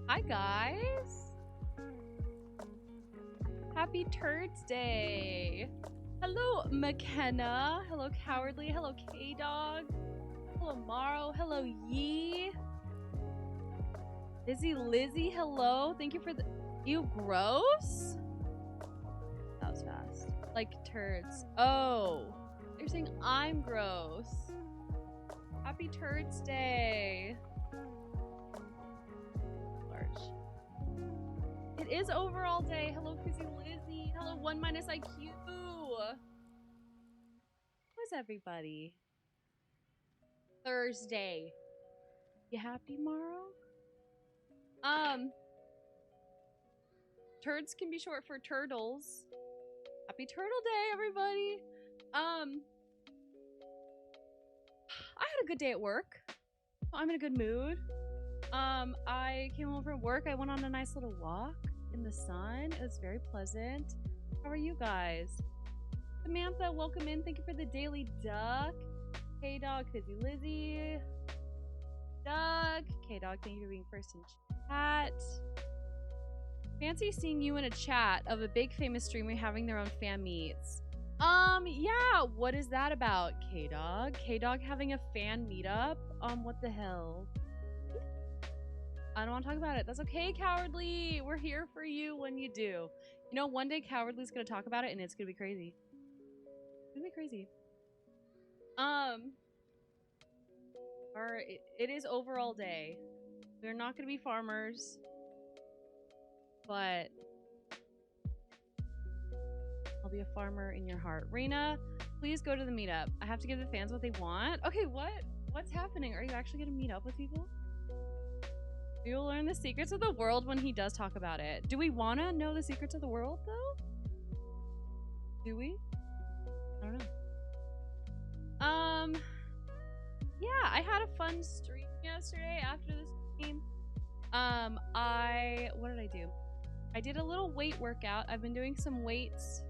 Hi guys! Happy Turds Day! Hello McKenna! Hello Cowardly! Hello K-Dog! Hello Morrow! Hello Yee! Lizzie, hello! Thank you for the— You gross? That was fast. Like turds. Oh! You're saying I'm gross. Happy Turds Day! It is overall day. Hello, Fizzy Lizzie. Hello, 1 minus IQ. How's everybody? Thursday. You happy, Morrow? Turds can be short for turtles. Happy Turtle Day, everybody. I had a good day at work. I'm in a good mood. I came home from work. I went on a nice little walk in the sun. It was very pleasant. How are you guys? Samantha, welcome in. Thank you for the daily duck. K-Dog, Fizzy Lizzie. Doug. K-Dog, thank you for being first in chat. Fancy seeing you in a chat of a big famous streamer having their own fan meets. Yeah, what is that about, K-Dog? K-Dog having a fan meetup? What the hell? I don't want to talk about it. That's okay, Cowardly. We're here for you when you do. You know, one day Cowardly's gonna talk about it and it's gonna be crazy. It's gonna be crazy. It is overall day. We're not gonna be farmers, but I'll be a farmer in your heart. Reina, please go to the meetup. I have to give the fans what they want. Okay, what's happening? Are you actually gonna meet up with people? We will learn the secrets of the world when he does talk about it. Do we want to know the secrets of the world, though? Do we? I don't know. Yeah, I had a fun stream yesterday after the stream. What did I do? I did a little weight workout. I've been doing some weights.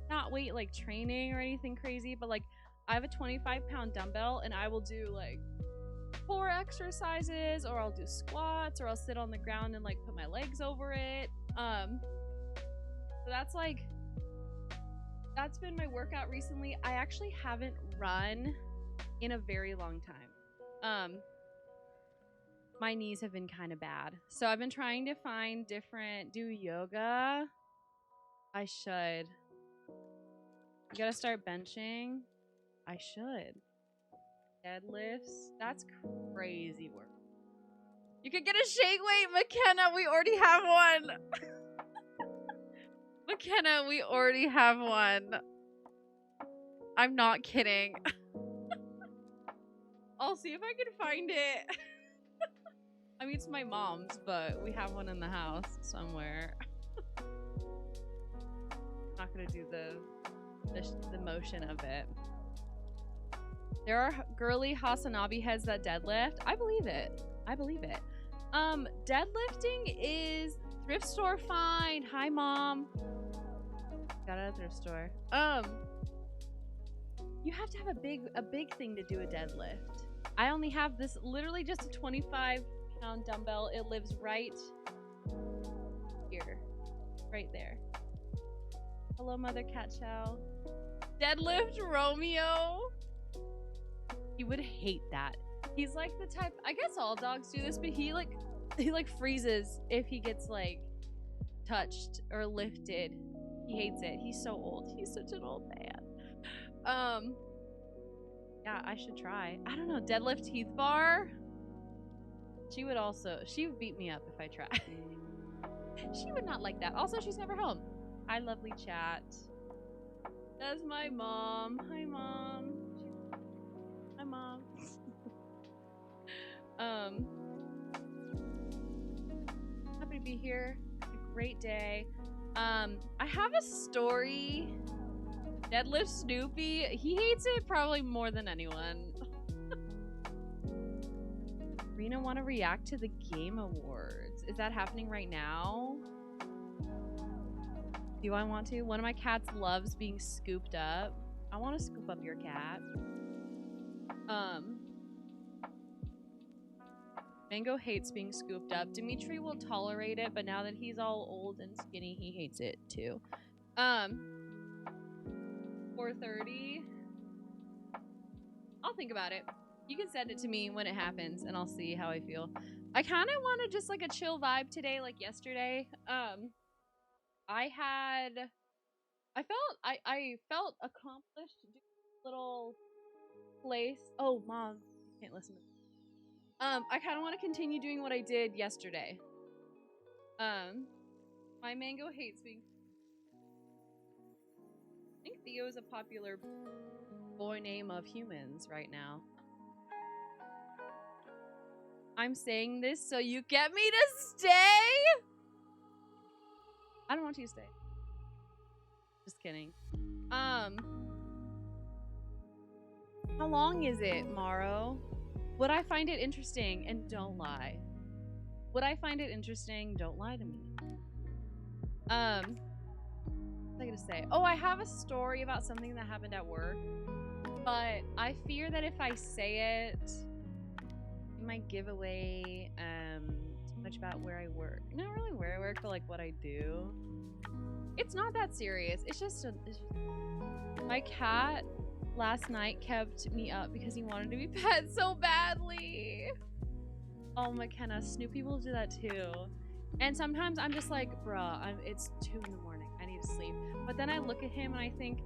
Not weight, like, training or anything crazy, but, like, I have a 25-pound dumbbell, and I will do, like, core exercises, or I'll do squats, or I'll sit on the ground and like put my legs over it. So that's been my workout recently. I actually haven't run in a very long time. My knees have been kind of bad, so I've been trying to find do yoga. I should. You gotta start benching. I should. Deadlifts. That's crazy work. You could get a shake weight, McKenna. We already have one. McKenna, we already have one. I'm not kidding. I'll see if I can find it. I mean, it's my mom's, but we have one in the house somewhere. Not gonna do the motion of it. There are girly Hasanabi heads that deadlift. I believe it. I believe it. Deadlifting is thrift store fine. Hi, mom. Got it at a thrift store. You have to have a big thing to do a deadlift. I only have this, literally just a 25-pound dumbbell. It lives right here, right there. Hello, Mother Cat Chow. Deadlift Romeo. He would hate that. He's like the type, I guess all dogs do this, but he freezes if he gets like touched or lifted. He hates it. He's so old. He's such an old man. Yeah, I should try. I don't know, deadlift Heath bar. She would beat me up if I tried. She would not like that. Also, she's never home. Hi, lovely chat. That's my mom. Hi, mom. Hi, mom. Happy to be here. A great day. I have a story. Deadlift Snoopy. He hates it probably more than anyone. Rena want to react to the Game Awards. Is that happening right now? Do I want to? One of my cats loves being scooped up. I want to scoop up your cat. Mango hates being scooped up. Dimitri will tolerate it, but now that he's all old and skinny, he hates it too. 4:30. I'll think about it. You can send it to me when it happens, and I'll see how I feel. I kind of wanted just like a chill vibe today, like yesterday. I felt accomplished doing a little place. Oh, mom, you can't listen to me. I kind of want to continue doing what I did yesterday. My Mango hates being. I think Theo is a popular boy name of humans right now. I'm saying this so you get me to stay? I don't want you to stay. Just kidding. How long is it, Morrow? Would I find it interesting? And don't lie. Would I find it interesting? Don't lie to me. What was I gonna say? Oh, I have a story about something that happened at work. But I fear that if I say it might give away too much about where I work. Not really where I work, but like what I do. It's not that serious. It's just my cat last night kept me up because he wanted to be pet so badly. Oh, McKenna, Snoopy will do that too. And sometimes I'm just like, bruh, it's 2 in the morning. I need to sleep. But then I look at him and I think,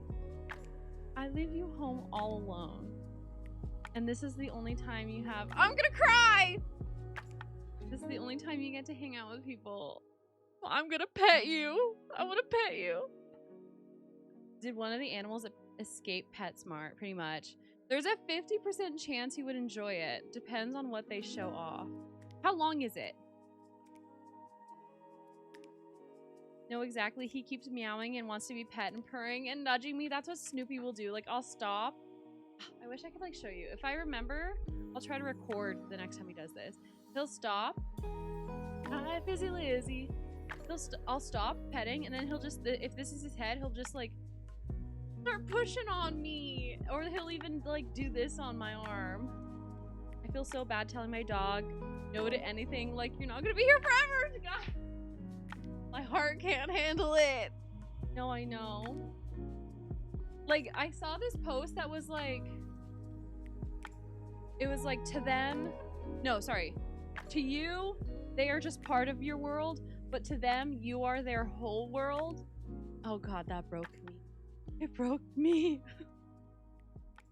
I leave you home all alone. And this is the only time you have. I'm gonna cry! This is the only time you get to hang out with people. Well, I'm gonna pet you. I wanna pet you. Did one of the animals escape PetSmart? Pretty much. There's a 50% chance he would enjoy it. Depends on what they show off. How long is it? No, exactly. He keeps meowing and wants to be pet and purring and nudging me. That's what Snoopy will do. Like, I'll stop. I wish I could, like, show you. If I remember, I'll try to record the next time he does this. He'll stop. Hi, Busy Lizzie. I'll stop petting, and then he'll just, if this is his head, he'll just, like, start pushing on me. Or he'll even, like, do this on my arm. I feel so bad telling my dog no to anything. Like, you're not gonna be here forever. God. My heart can't handle it. No, I know. Like, I saw this post that was like, it was like, to them, no, sorry. To you, they are just part of your world, but to them, you are their whole world. Oh God, that broke me. It broke me.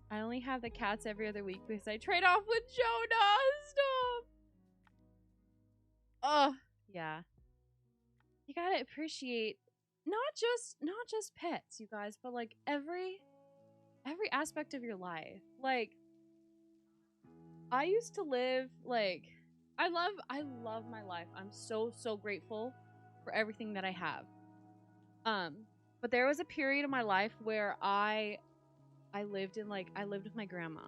I only have the cats every other week because I trade off with Jonah. Stop. Oh, yeah. You gotta appreciate not just pets, you guys, but like every aspect of your life. Like, I used to live like I love my life. I'm so grateful for everything that I have. But there was a period of my life where I lived in like I lived with my grandma.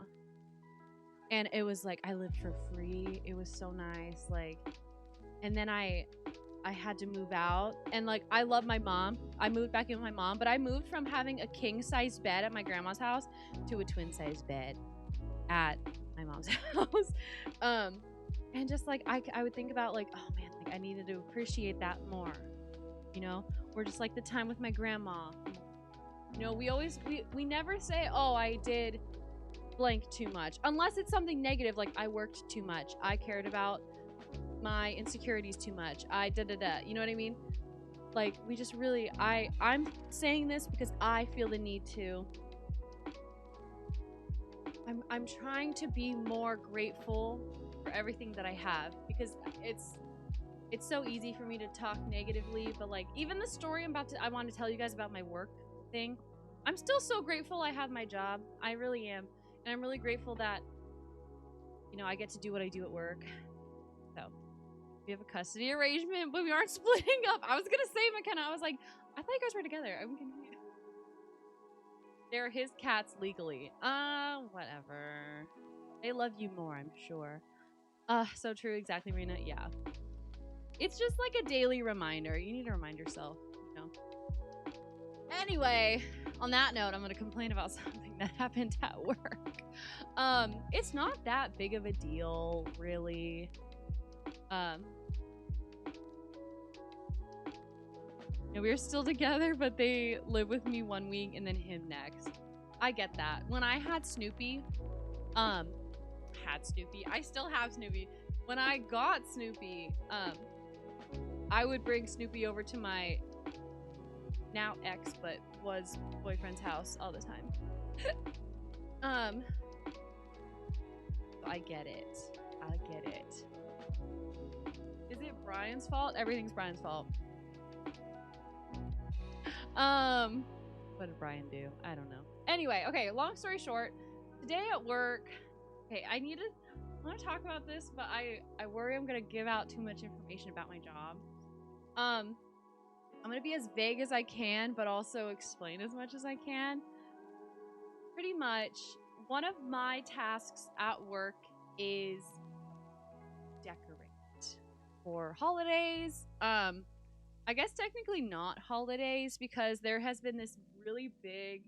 And it was like I lived for free. It was so nice. Like, and then I had to move out, and like I love my mom. I moved back in with my mom, but I moved from having a king size bed at my grandma's house to a twin size bed at my mom's house. Um, and just like I would think about like, oh man, like I needed to appreciate that more, you know, or just like the time with my grandma. You know, we never say, oh, I did blank too much, unless it's something negative, like I worked too much, I cared about my insecurities too much, I da da da. You know what I mean? Like we just really, I'm saying this because I feel the need to. I'm trying to be more grateful for everything that I have, because it's so easy for me to talk negatively, but like even the story I want to tell you guys about my work thing, I'm still so grateful I have my job. I really am. And I'm really grateful that, you know, I get to do what I do at work. So we have a custody arrangement, but we aren't splitting up. I was gonna say McKenna, I was like, I thought you guys were together. I'm confused. They're his cats legally. Whatever. They love you more, I'm sure. So true, exactly, Rena. Yeah. It's just like a daily reminder. You need to remind yourself, you know. Anyway, on that note, I'm gonna complain about something that happened at work. It's not that big of a deal, really. You know, we're still together, but they live with me 1 week and then him next. I get that. When I had Snoopy, I still have Snoopy. When I got Snoopy, I would bring Snoopy over to my now ex, but was boyfriend's house all the time. I get it. Is it Brian's fault? Everything's Brian's fault. What did Brian do? I don't know. Anyway, okay, long story short, today at work, okay, I want to talk about this, but I worry I'm going to give out too much information about my job. I'm going to be as vague as I can, but also explain as much as I can. Pretty much, one of my tasks at work is decorate for holidays. I guess technically not holidays, because there has been this really big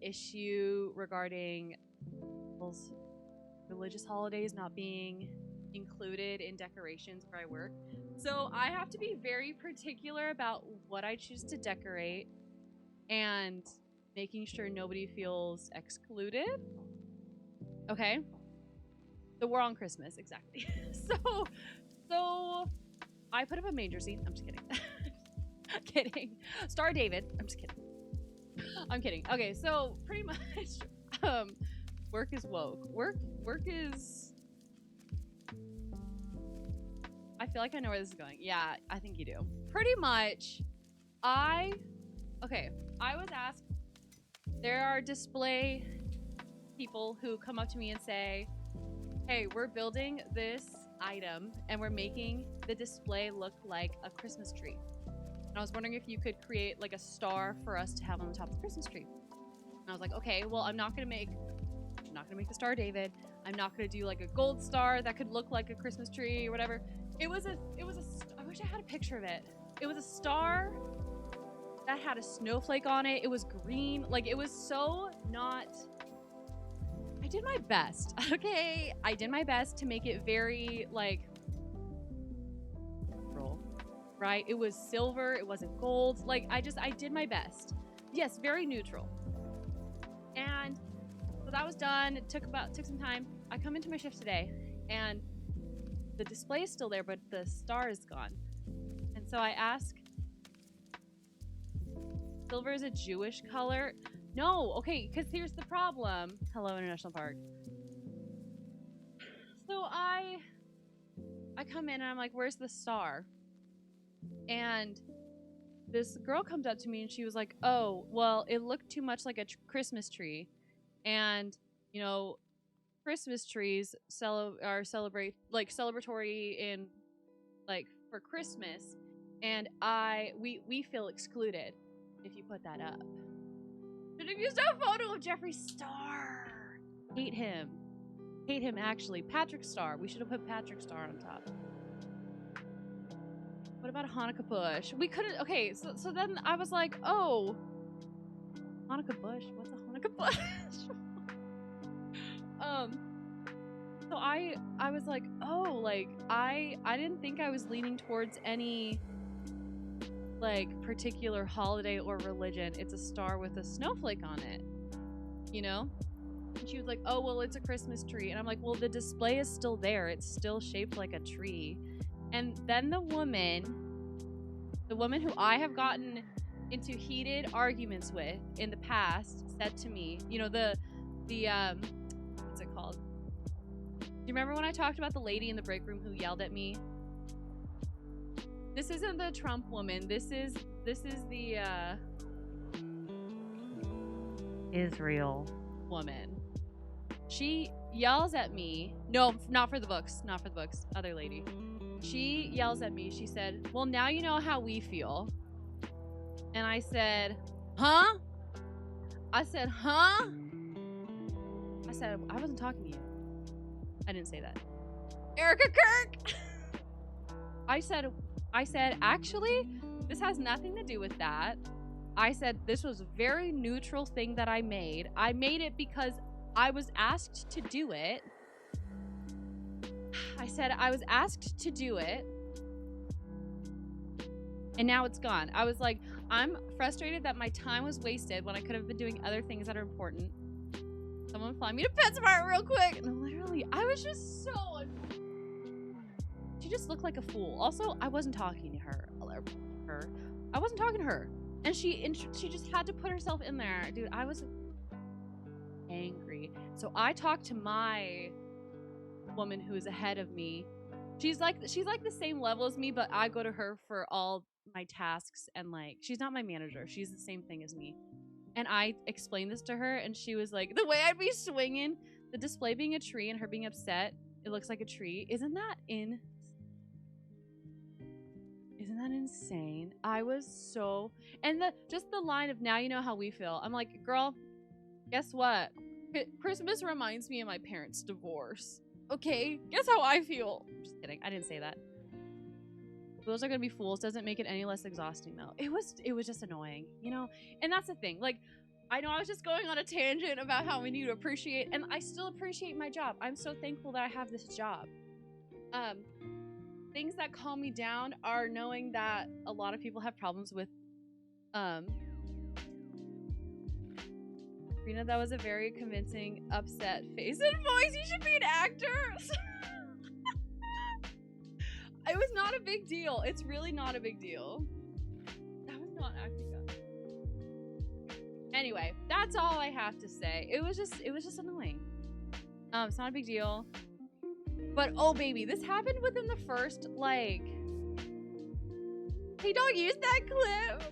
issue regarding religious holidays not being included in decorations where I work. So I have to be very particular about what I choose to decorate and making sure nobody feels excluded. Okay? So we're on Christmas, exactly. So I put up a manger scene. I'm just kidding. Kidding. Star David. I'm just kidding. I'm kidding. Okay, so pretty much work is woke. Work is, I feel like I know where this is going. Yeah, I think you do. Pretty much I was asked, there are display people who come up to me and say, hey, we're building this item and we're making the display look like a Christmas tree. And I was wondering if you could create like a star for us to have on the top of the Christmas tree. And I was like, okay, well, I'm not gonna make the Star David. I'm not gonna do like a gold star that could look like a Christmas tree or whatever. I wish I had a picture of it. It was a star that had a snowflake on it. It was green. Like, it was so not... I did my best, okay? I did my best to make it very, like... right? It was silver. It wasn't gold. Like, I did my best. Yes, very neutral. And so that was done. It took some time. I come into my shift today, and the display is still there, but the star is gone. And so I ask, silver is a Jewish color? No, okay, because here's the problem. Hello, International Park. So I come in and I'm like, where's the star? And this girl comes up to me and she was like, oh, well, it looked too much like a Christmas tree. And, you know, Christmas trees are celebratory in, like, for Christmas. And we feel excluded if you put that up. Should have used a photo of Jeffree Star. Hate him. Hate him, actually. Patrick Star. We should have put Patrick Star on top. What about a Hanukkah bush? We couldn't. Okay, so then I was like, oh, Hanukkah bush. What's a Hanukkah bush? So I was like, oh, like I didn't think I was leaning towards any like particular holiday or religion. It's a star with a snowflake on it, you know? And she was like, oh, well, it's a Christmas tree. And I'm like, well, the display is still there. It's still shaped like a tree. And then the woman who I have gotten into heated arguments with in the past said to me, you know, the what's it called? Do you remember when I talked about the lady in the break room who yelled at me? This isn't the Trump woman. This is the Israel woman. She yells at me. No, not for the books. Not for the books. Other lady. She yells at me. She said, well, now you know how we feel. And I said, huh? I said, huh? I said, I wasn't talking to you. I didn't say that. Erica Kirk! I said, actually, this has nothing to do with that. I said, this was a very neutral thing that I made. I made it because I was asked to do it. I said, I was asked to do it. And now it's gone. I was like, I'm frustrated that my time was wasted when I could have been doing other things that are important. Someone fly me to PetSmart real quick. And literally, I was just so... She just looked like a fool. Also, I wasn't talking to her. I wasn't talking to her. And she just had to put herself in there. Dude, I was angry. So I talked to my woman who is ahead of me. She's like the same level as me, but I go to her for all my tasks, and like, she's not my manager. She's the same thing as me. And I explained this to her, and she was like, the way I'd be swinging, the display being a tree and her being upset, it looks like a tree. Isn't that insane? I was so... And just the line of, now you know how we feel. I'm like, girl, guess what? Christmas reminds me of my parents' divorce. Okay? Guess how I feel? Just kidding. I didn't say that. Those are gonna be fools. Doesn't make it any less exhausting, though. It was just annoying, you know? And that's the thing. Like, I know I was just going on a tangent about how we need to appreciate, and I still appreciate my job. I'm so thankful that I have this job. Things that calm me down are knowing that a lot of people have problems with, Rena, that was a very convincing, upset face and voice. You should be an actor. It was not a big deal. It's really not a big deal. That was not acting good. Anyway, that's all I have to say. It was just annoying. It's not a big deal. But oh baby, this happened within the first, like... Hey dog, use that clip!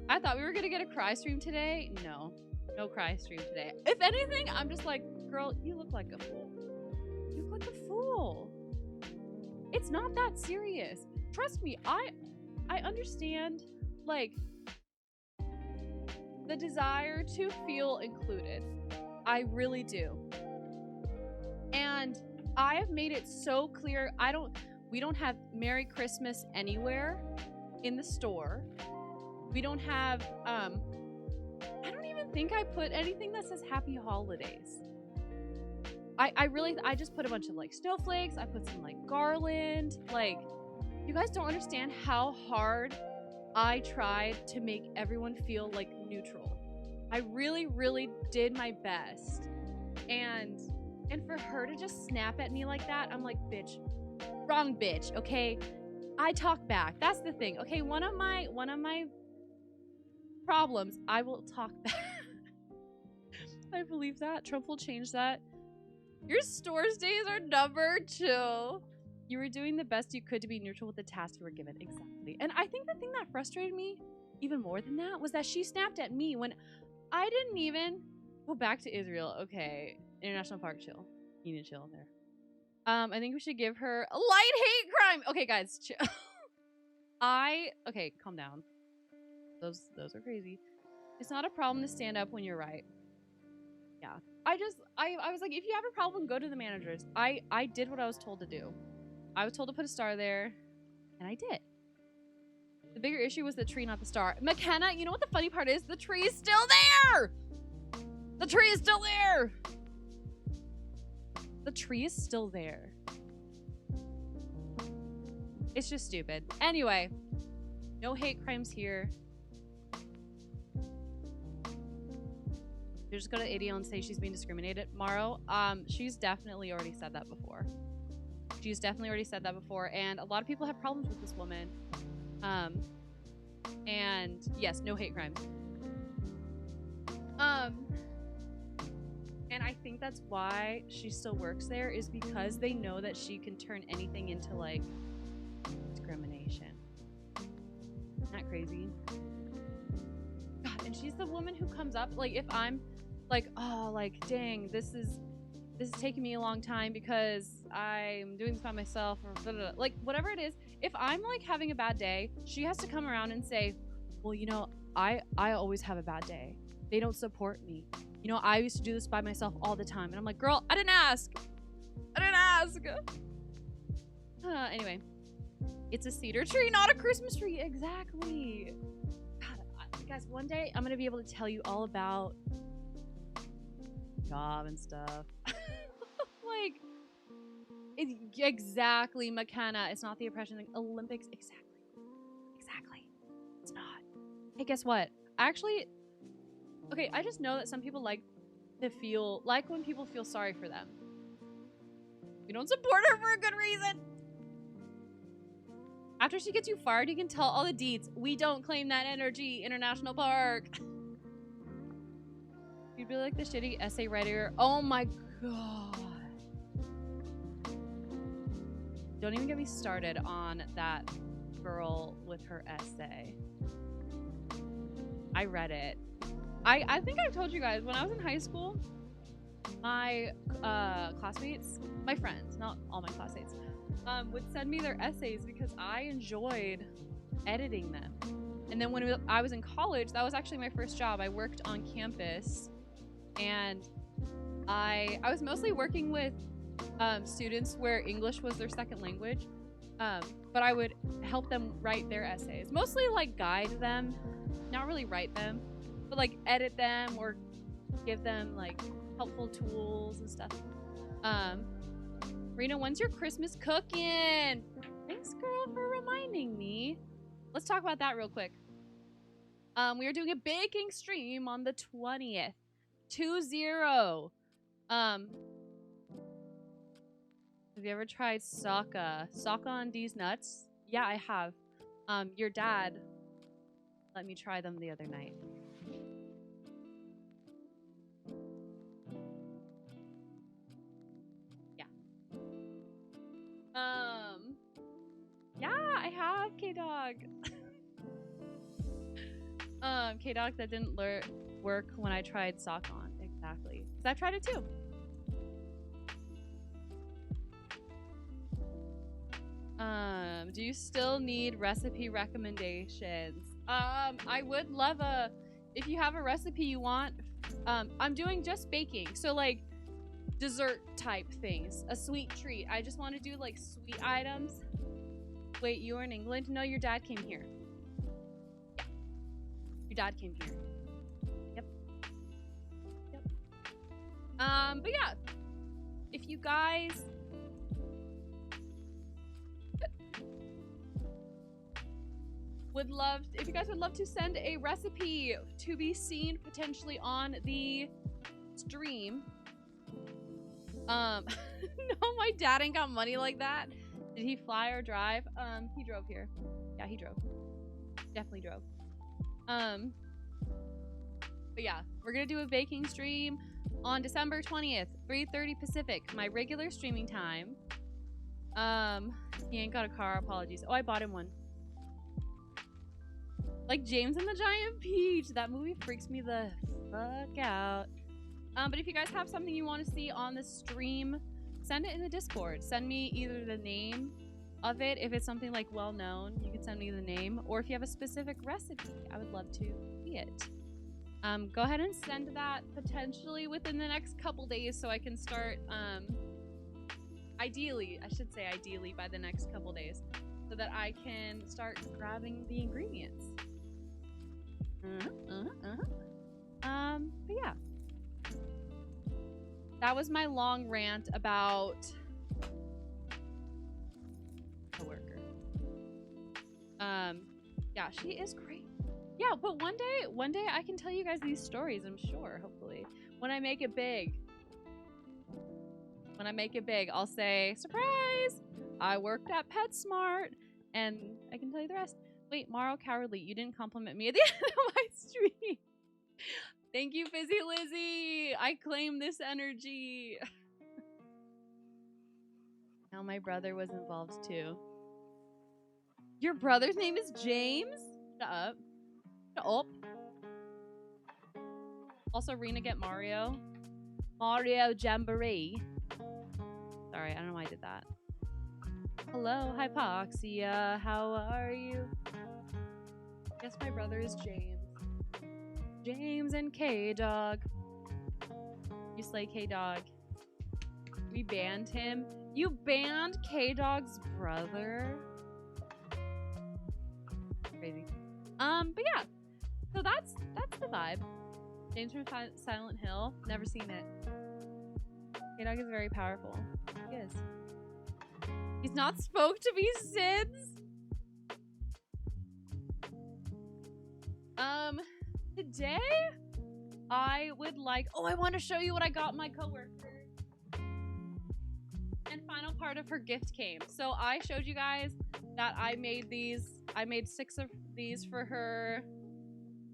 I thought we were gonna get a cry stream today. No. No cry stream today. If anything, I'm just like, girl, you look like a fool. You look like a fool. It's not that serious. Trust me, I understand, like, the desire to feel included. I really do. And I have made it so clear, we don't have Merry Christmas anywhere in the store. We don't have, I don't even think I put anything that says Happy Holidays. I just put a bunch of like snowflakes. I put some like garland. Like, you guys don't understand how hard I tried to make everyone feel like neutral. I really, really did my best. And for her to just snap at me like that, I'm like, bitch, wrong bitch, okay? I talk back. That's the thing. Okay, one of my problems, I will talk back. I believe that. Trump will change that. Your store's days are numbered too. You were doing the best you could to be neutral with the task you were given. Exactly. And I think the thing that frustrated me even more than that was that she snapped at me when I didn't even go back to Israel. Okay, International Park, chill. You need to chill there. I think we should give her a light hate crime. Okay, guys, chill. Okay, calm down. Those are crazy. It's not a problem to stand up when you're right. Yeah. I was like, if you have a problem, go to the managers. I did what I was told to do. I was told to put a star there, and I did. The bigger issue was the tree, not the star. McKenna, you know what the funny part is? The tree is still there! The tree is still there! The tree is still there. It's just stupid. Anyway, no hate crimes here. You're just gonna idiot and say she's being discriminated. Maro, she's definitely already said that before. She's definitely already said that before, and a lot of people have problems with this woman. And yes, no hate crimes. And I think that's why she still works there, is because they know that she can turn anything into like discrimination. Isn't that crazy? God, and she's the woman who comes up, like, if I'm like, oh, like, dang, this is taking me a long time because I'm doing this by myself, or blah, blah, blah. Like, whatever it is, if I'm like having a bad day, she has to come around and say, well, you know, I always have a bad day. They don't support me. You know, I used to do this by myself all the time. And I'm like, girl, I didn't ask. Anyway, it's a cedar tree, not a Christmas tree. Exactly. God, guys, one day I'm going to be able to tell you all about job and stuff. Like, exactly, McKenna. It's not the oppression thing. Olympics, exactly. It's not. Hey, guess what? Actually, okay, I just know that some people like to feel like when people feel sorry for them. We don't support her for a good reason. After she gets you fired, you can tell all the deeds. We don't claim that energy, International Park. You'd be like the shitty essay writer. Oh my god. Don't even get me started on that girl with her essay. I read it. I think I've told you guys, when I was in high school, my classmates, my friends, not all my classmates, would send me their essays because I enjoyed editing them. And then when I was in college, that was actually my first job. I worked on campus, and I was mostly working with students where English was their second language, but I would help them write their essays. Mostly like guide them, not really write them, but like edit them or give them like helpful tools and stuff. Rena, when's your Christmas cooking? Thanks, girl, for reminding me. Let's talk about that real quick. We are doing a baking stream on the 20th. 20. Have you ever tried Saka? Saka on these nuts? Yeah, I have. Your dad let me try them the other night. Yeah, I have K-Dog. K-Dog, that didn't work when I tried sock on. Exactly. Because I've tried it too. Do you still need recipe recommendations? I would love if you have a recipe you want. I'm doing just baking. So like dessert type things, a sweet treat. I just want to do like sweet items. Wait, you were in England? No, your dad came here. Yeah. Your dad came here. Yep. But yeah, if you guys would love to send a recipe to be seen potentially on the stream. No, my dad ain't got money like that. Did he fly or drive? He drove here. Yeah, he drove. Definitely drove. But yeah, we're gonna do a baking stream on December 20th, 3:30 Pacific, my regular streaming time. He ain't got a car, apologies. Oh, I bought him one. Like James and the Giant Peach. That movie freaks me the fuck out. But if you guys have something you want to see on the stream, send it in the Discord. Send me either the name of it, if it's something like well known, you can send me the name. Or if you have a specific recipe, I would love to see it. Go ahead and send that potentially within the next couple days so I can start, ideally, I should say ideally by the next couple days, so that I can start grabbing the ingredients. But yeah. That was my long rant about a worker. Yeah, she is great. Yeah, but one day I can tell you guys these stories, I'm sure, hopefully. When I make it big. When I make it big, I'll say, surprise! I worked at PetSmart, and I can tell you the rest. Wait, Morrow Cowardly, you didn't compliment me at the end of my stream. Thank you, Fizzy Lizzy. I claim this energy. Now my brother was involved too. Your brother's name is James? Shut up. Shut up. Also, Rena get Mario. Mario Jamboree. Sorry, I don't know why I did that. Hello, Hypoxia. How are you? Guess my brother is James. James and K-Dog. You slay K-Dog. We banned him. You banned K-Dog's brother? Crazy. But yeah. So that's the vibe. James from Silent Hill. Never seen it. K-Dog is very powerful. He is. He's not spoke to be Sids. Today I would like, I want to show you what I got my coworker. And final part of her gift came. So I showed you guys that I made these. I made 6 of these for her.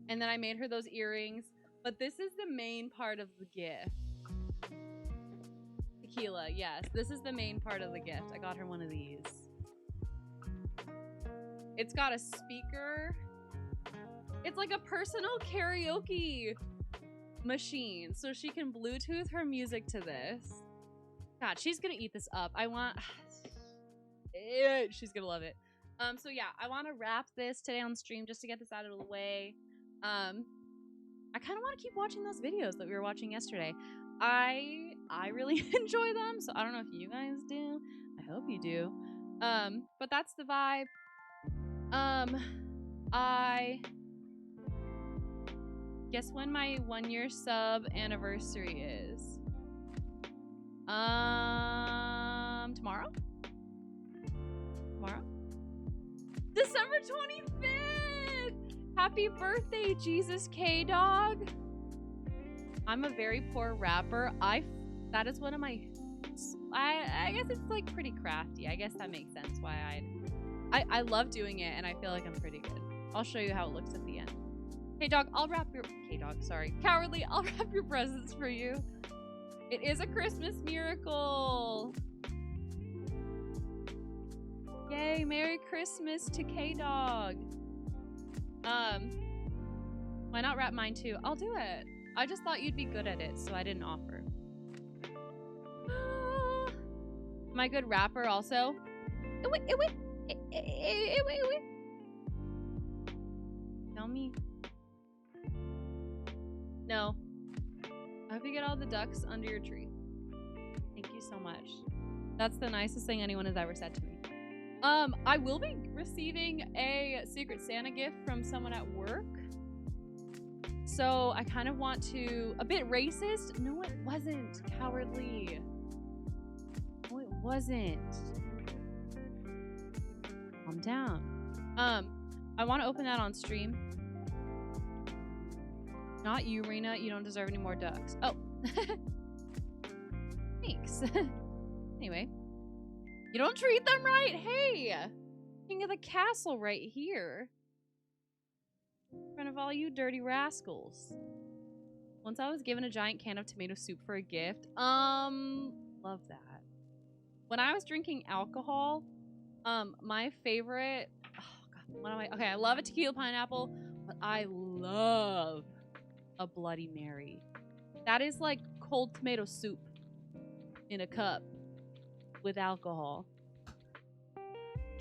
And then I made her those earrings. But this is the main part of the gift. Tequila, yes. This is the main part of the gift. I got her one of these. It's got a speaker. It's like a personal karaoke machine. So she can Bluetooth her music to this. God, she's gonna eat this up. She's gonna love it. So yeah, I want to wrap this today on stream just to get this out of the way. I kind of want to keep watching those videos that we were watching yesterday. I really enjoy them, so I don't know if you guys do. I hope you do. But that's the vibe. I guess when my 1-year sub anniversary is. Tomorrow? Tomorrow? December 25th! Happy birthday, Jesus K-Dog! I'm a very poor rapper. That is one of my... I guess it's like pretty crafty. I guess that makes sense why I love doing it, and I feel like I'm pretty good. I'll show you how it looks at the end. K-Dog, I'll wrap your... K-Dog, sorry. Cowardly, I'll wrap your presents for you. It is a Christmas miracle. Yay, Merry Christmas to K-Dog. Why not wrap mine too? I'll do it. I just thought you'd be good at it, so I didn't offer. Am I a good rapper also? Tell me. No. I hope you get all the ducks under your tree. Thank you so much. That's the nicest thing anyone has ever said to me. I will be receiving a Secret Santa gift from someone at work. So I kind of want to... A bit racist? No, it wasn't. Cowardly. No, it wasn't. Calm down. I want to open that on stream. Not you, Rena. You don't deserve any more ducks. Oh. Thanks. Anyway. You don't treat them right? Hey! King of the castle right here. In front of all you dirty rascals. Once I was given a giant can of tomato soup for a gift. Love that. When I was drinking alcohol, my favorite... Oh, God. What am I... Okay, I love a tequila pineapple, but I love a Bloody Mary. That is like cold tomato soup in a cup with alcohol.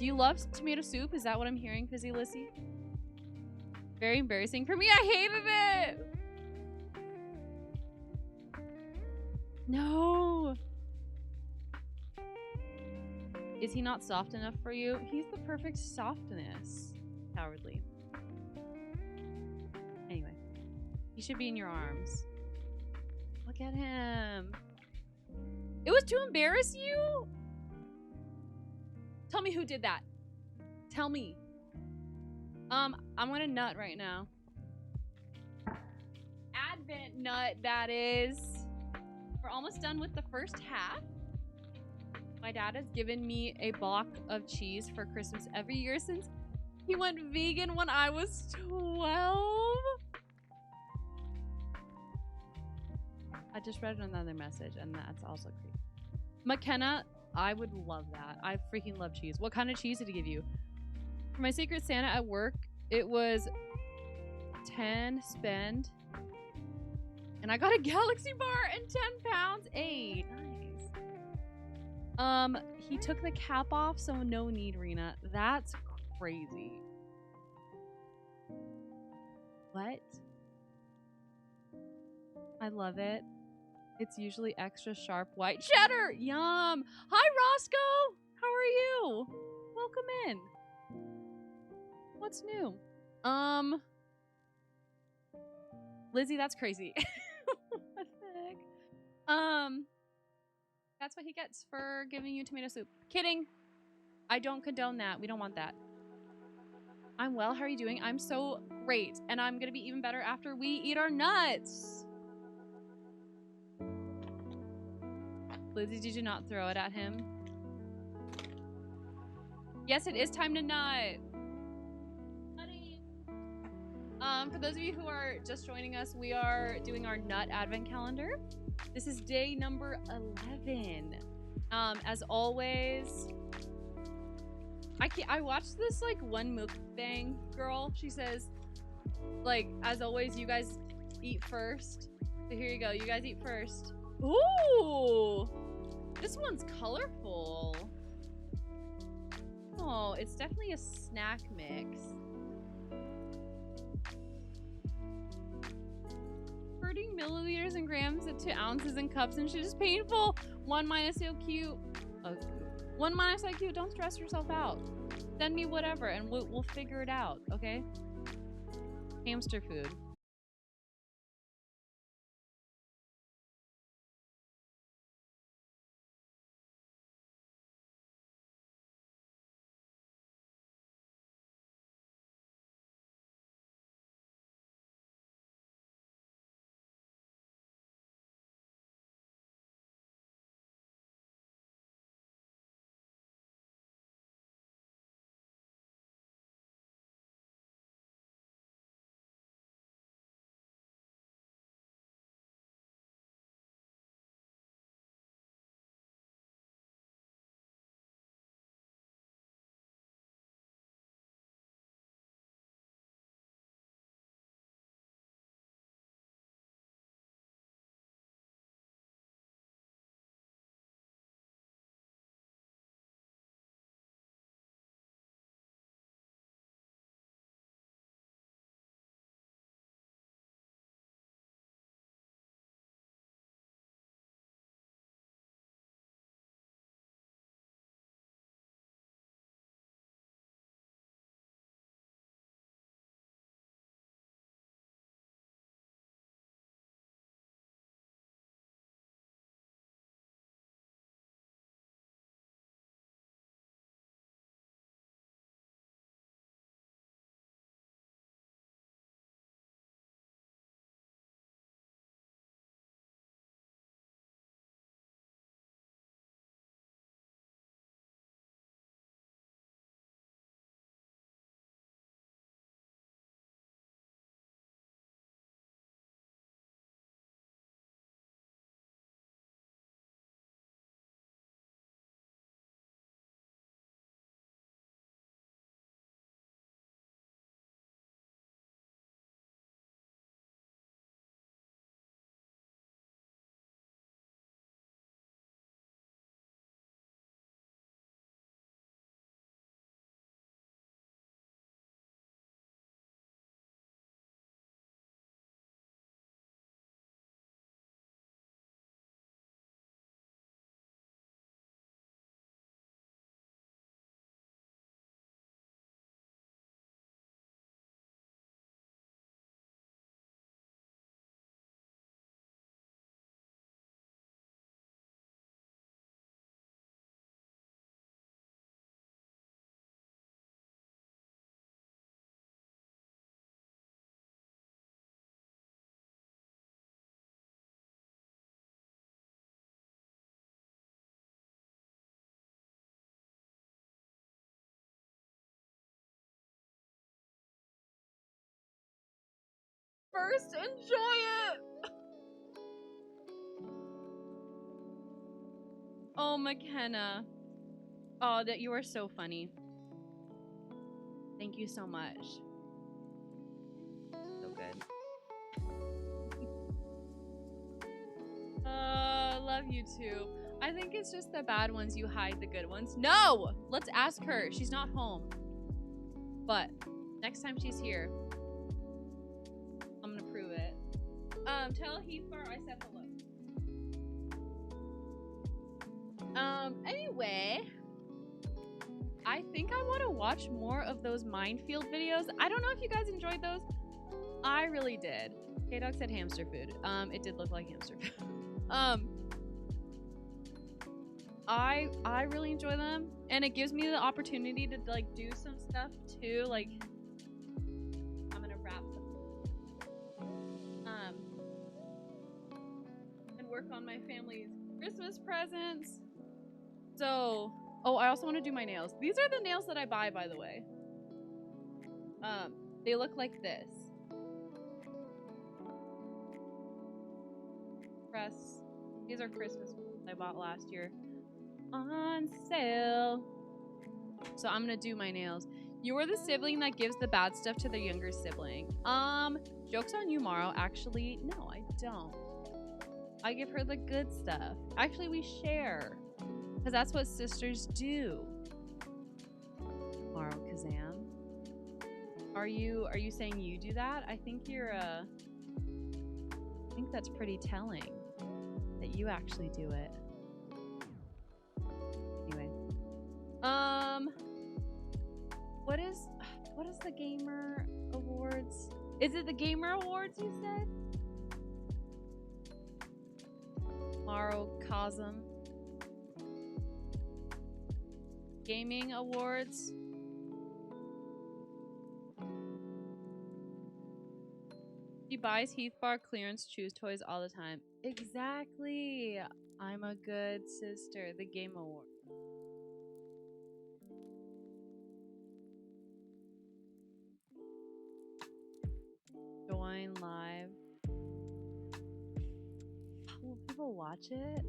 Do you love tomato soup? Is that what I'm hearing, Fizzy Lissy? Very embarrassing for me. I hated it. No. Is he not soft enough for you? He's the perfect softness. Cowardly. Anyway. He should be in your arms. Look at him. It was to embarrass you? Tell me who did that. Tell me. I'm gonna nut right now. Advent nut, that is. We're almost done with the first half. My dad has given me a block of cheese for Christmas every year since he went vegan when I was 12. I just read another message, and that's also creepy. McKenna, I would love that. I freaking love cheese. What kind of cheese did he give you? For my Secret Santa at work, it was 10 spend. And I got a Galaxy bar and 10 pounds. Hey, nice. He took the cap off, so no need, Rena. That's crazy. What? I love it. It's usually extra sharp white cheddar. Yum. Hi, Roscoe. How are you? Welcome in. What's new? Lizzie, that's crazy. What the heck? That's what he gets for giving you tomato soup. Kidding. I don't condone that. We don't want that. I'm well. How are you doing? I'm so great. And I'm going to be even better after we eat our nuts. Lizzie, did you not throw it at him? Yes, it is time to nut. For those of you who are just joining us, we are doing our nut advent calendar. This is day number 11. As always, I watched this like one mukbang girl. She says, like, as always, you guys eat first. So here you go. You guys eat first. Ooh, this one's colorful. Oh, it's definitely a snack mix. 30 milliliters and grams to ounces in cups, and shit is painful. 1 minus IQ. 1 minus IQ. Don't stress yourself out. Send me whatever, and we'll figure it out. Okay. Hamster food. first. Enjoy it. Oh, McKenna. Oh, that you are so funny. Thank you so much. So good. Love you too. I think it's just the bad ones you hide the good ones. No! Let's ask her. She's not home. But next time she's here, I'm gonna prove it. Tell Heathbar I said hello. Anyway, I think I want to watch more of those minefield videos. I don't know if you guys enjoyed those. I really did. K-Dog said hamster food. It did look like hamster food. I really enjoy them, and it gives me the opportunity to like do some stuff too. Like, I'm gonna wrap and work on my family's Christmas presents. So, oh, I also want to do my nails. These are the nails that I buy, by the way. They look like this. Press. These are Christmas ones I bought last year. On sale. So I'm gonna do my nails. You are the sibling that gives the bad stuff to the younger sibling. Joke's on you, Morrow. Actually, no, I don't. I give her the good stuff. Actually, we share. Because that's what sisters do. Morrow Kazam. Are you saying you do that? I think you're I think that's pretty telling that you actually do it. Anyway. What is the Gamer Awards? Is it the Gamer Awards you said? Morrow Kazam. Gaming Awards. She buys Heathbar clearance choose toys all the time. Exactly. I'm a good sister. The Game Award. Join live. Will people watch it?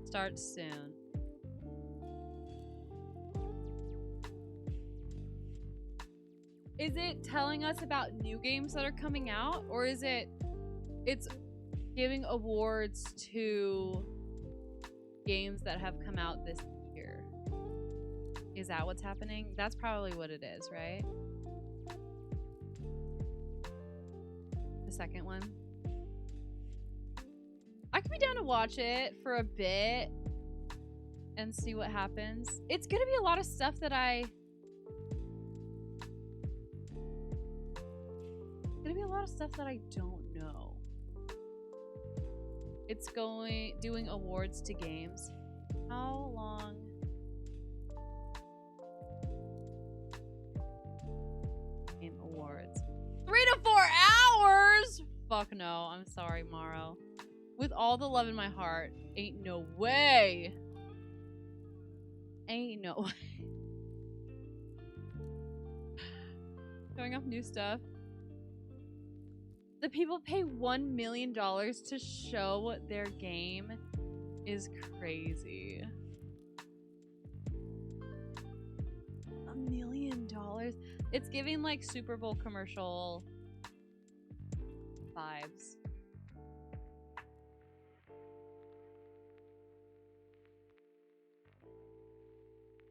Start soon. Is it telling us about new games that are coming out, or is it's giving awards to games that have come out this year? Is that what's happening? That's probably what it is, right? The second one. I could be down to watch it for a bit and see what happens. It's gonna be a lot of stuff that I don't know. It's doing awards to games. How long? Game awards. 3 to 4 hours? Fuck no. I'm sorry, Morrow. With all the love in my heart, ain't no way. Ain't no way. Showing off new stuff. The people pay $1 million to show their game is crazy. $1 million? It's giving like Super Bowl commercial vibes.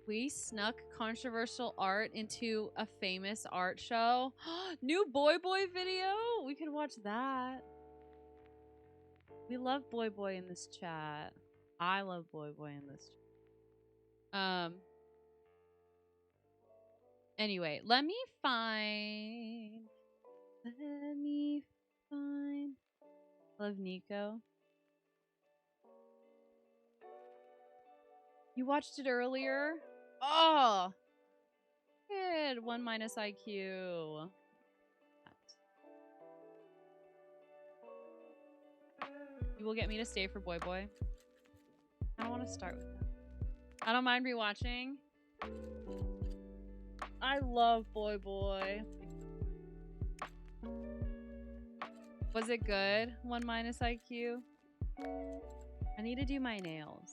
We snuck controversial art into a famous art show. New Boy Boy video? We could watch that. We love Boy Boy in this chat. I love Boy Boy in this chat. Anyway, let me find. Love Nico. You watched it earlier? Oh, good. 1 minus IQ. You will get me to stay for Boy Boy. I don't want to start with that. I don't mind rewatching. I love Boy Boy. Was it good? 1 minus IQ. I need to do my nails.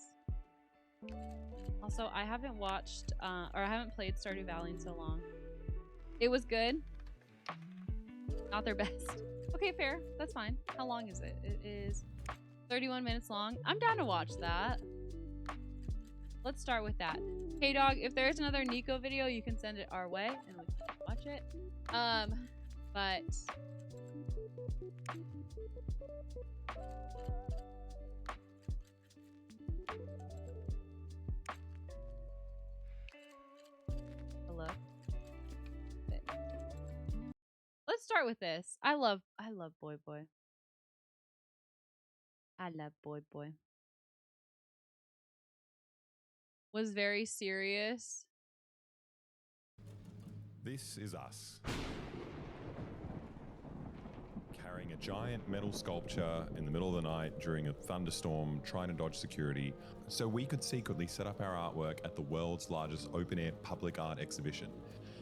Also, I haven't watched or I haven't played Stardew Valley in so long. It was good. Not their best. Okay, fair. That's fine. How long is it? It is 31 minutes long. I'm down to watch that. Let's start with that. Hey dog, if there's another Nico video, you can send it our way and we can watch it. But hello. Let's start with this. I love Boy Boy. I love Boy Boy. Was very serious. This is us. Carrying a giant metal sculpture in the middle of the night during a thunderstorm, trying to dodge security, so we could secretly set up our artwork at the world's largest open-air public art exhibition.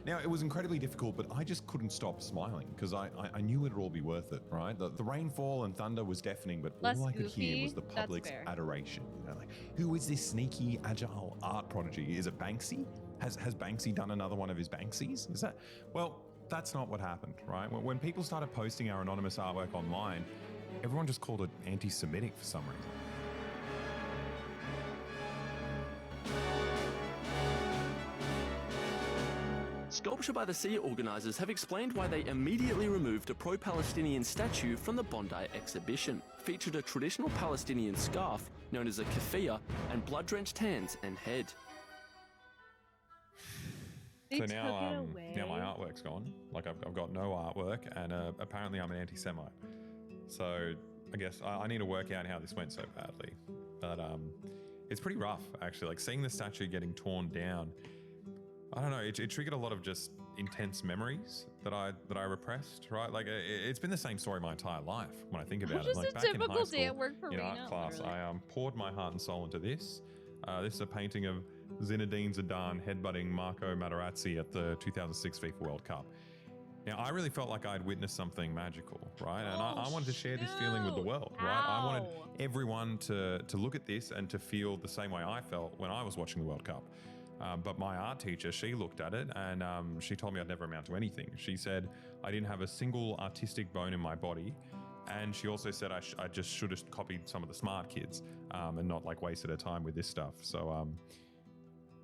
Now, it was incredibly difficult, but I just couldn't stop smiling because I knew it'd all be worth it, right? The rainfall and thunder was deafening, but Less all I could goofy, hear was the public's adoration. You know, like, who is this sneaky, agile art prodigy? Is it Banksy? Has Banksy done another one of his Banksies? Is that? Well, that's not what happened, right? When people started posting our anonymous artwork online, everyone just called it anti-Semitic for some reason. Sculpture by the Sea organisers have explained why they immediately removed a pro-Palestinian statue from the Bondi exhibition. Featured a traditional Palestinian scarf known as a keffiyeh and blood-drenched hands and head. So now my artwork's gone. Like I've got no artwork, and apparently I'm an anti-Semite. So I guess I need to work out how this went so badly. But it's pretty rough actually. Like seeing the statue getting torn down. I don't know. It triggered a lot of just intense memories that I repressed. Right, like it's been the same story my entire life when I think about it. Like Just a typical day at work for in Rena. art class, Literally. I poured my heart and soul into this. This is a painting of Zinedine Zidane headbutting Marco Materazzi at the 2006 FIFA World Cup. Now, I really felt like I'd witnessed something magical, right? And I wanted to share this feeling with the world, right? I wanted everyone to look at this and to feel the same way I felt when I was watching the World Cup. But my art teacher, she looked at it and she told me I'd never amount to anything. She said I didn't have a single artistic bone in my body. And she also said I just should have copied some of the smart kids and not like wasted her time with this stuff. So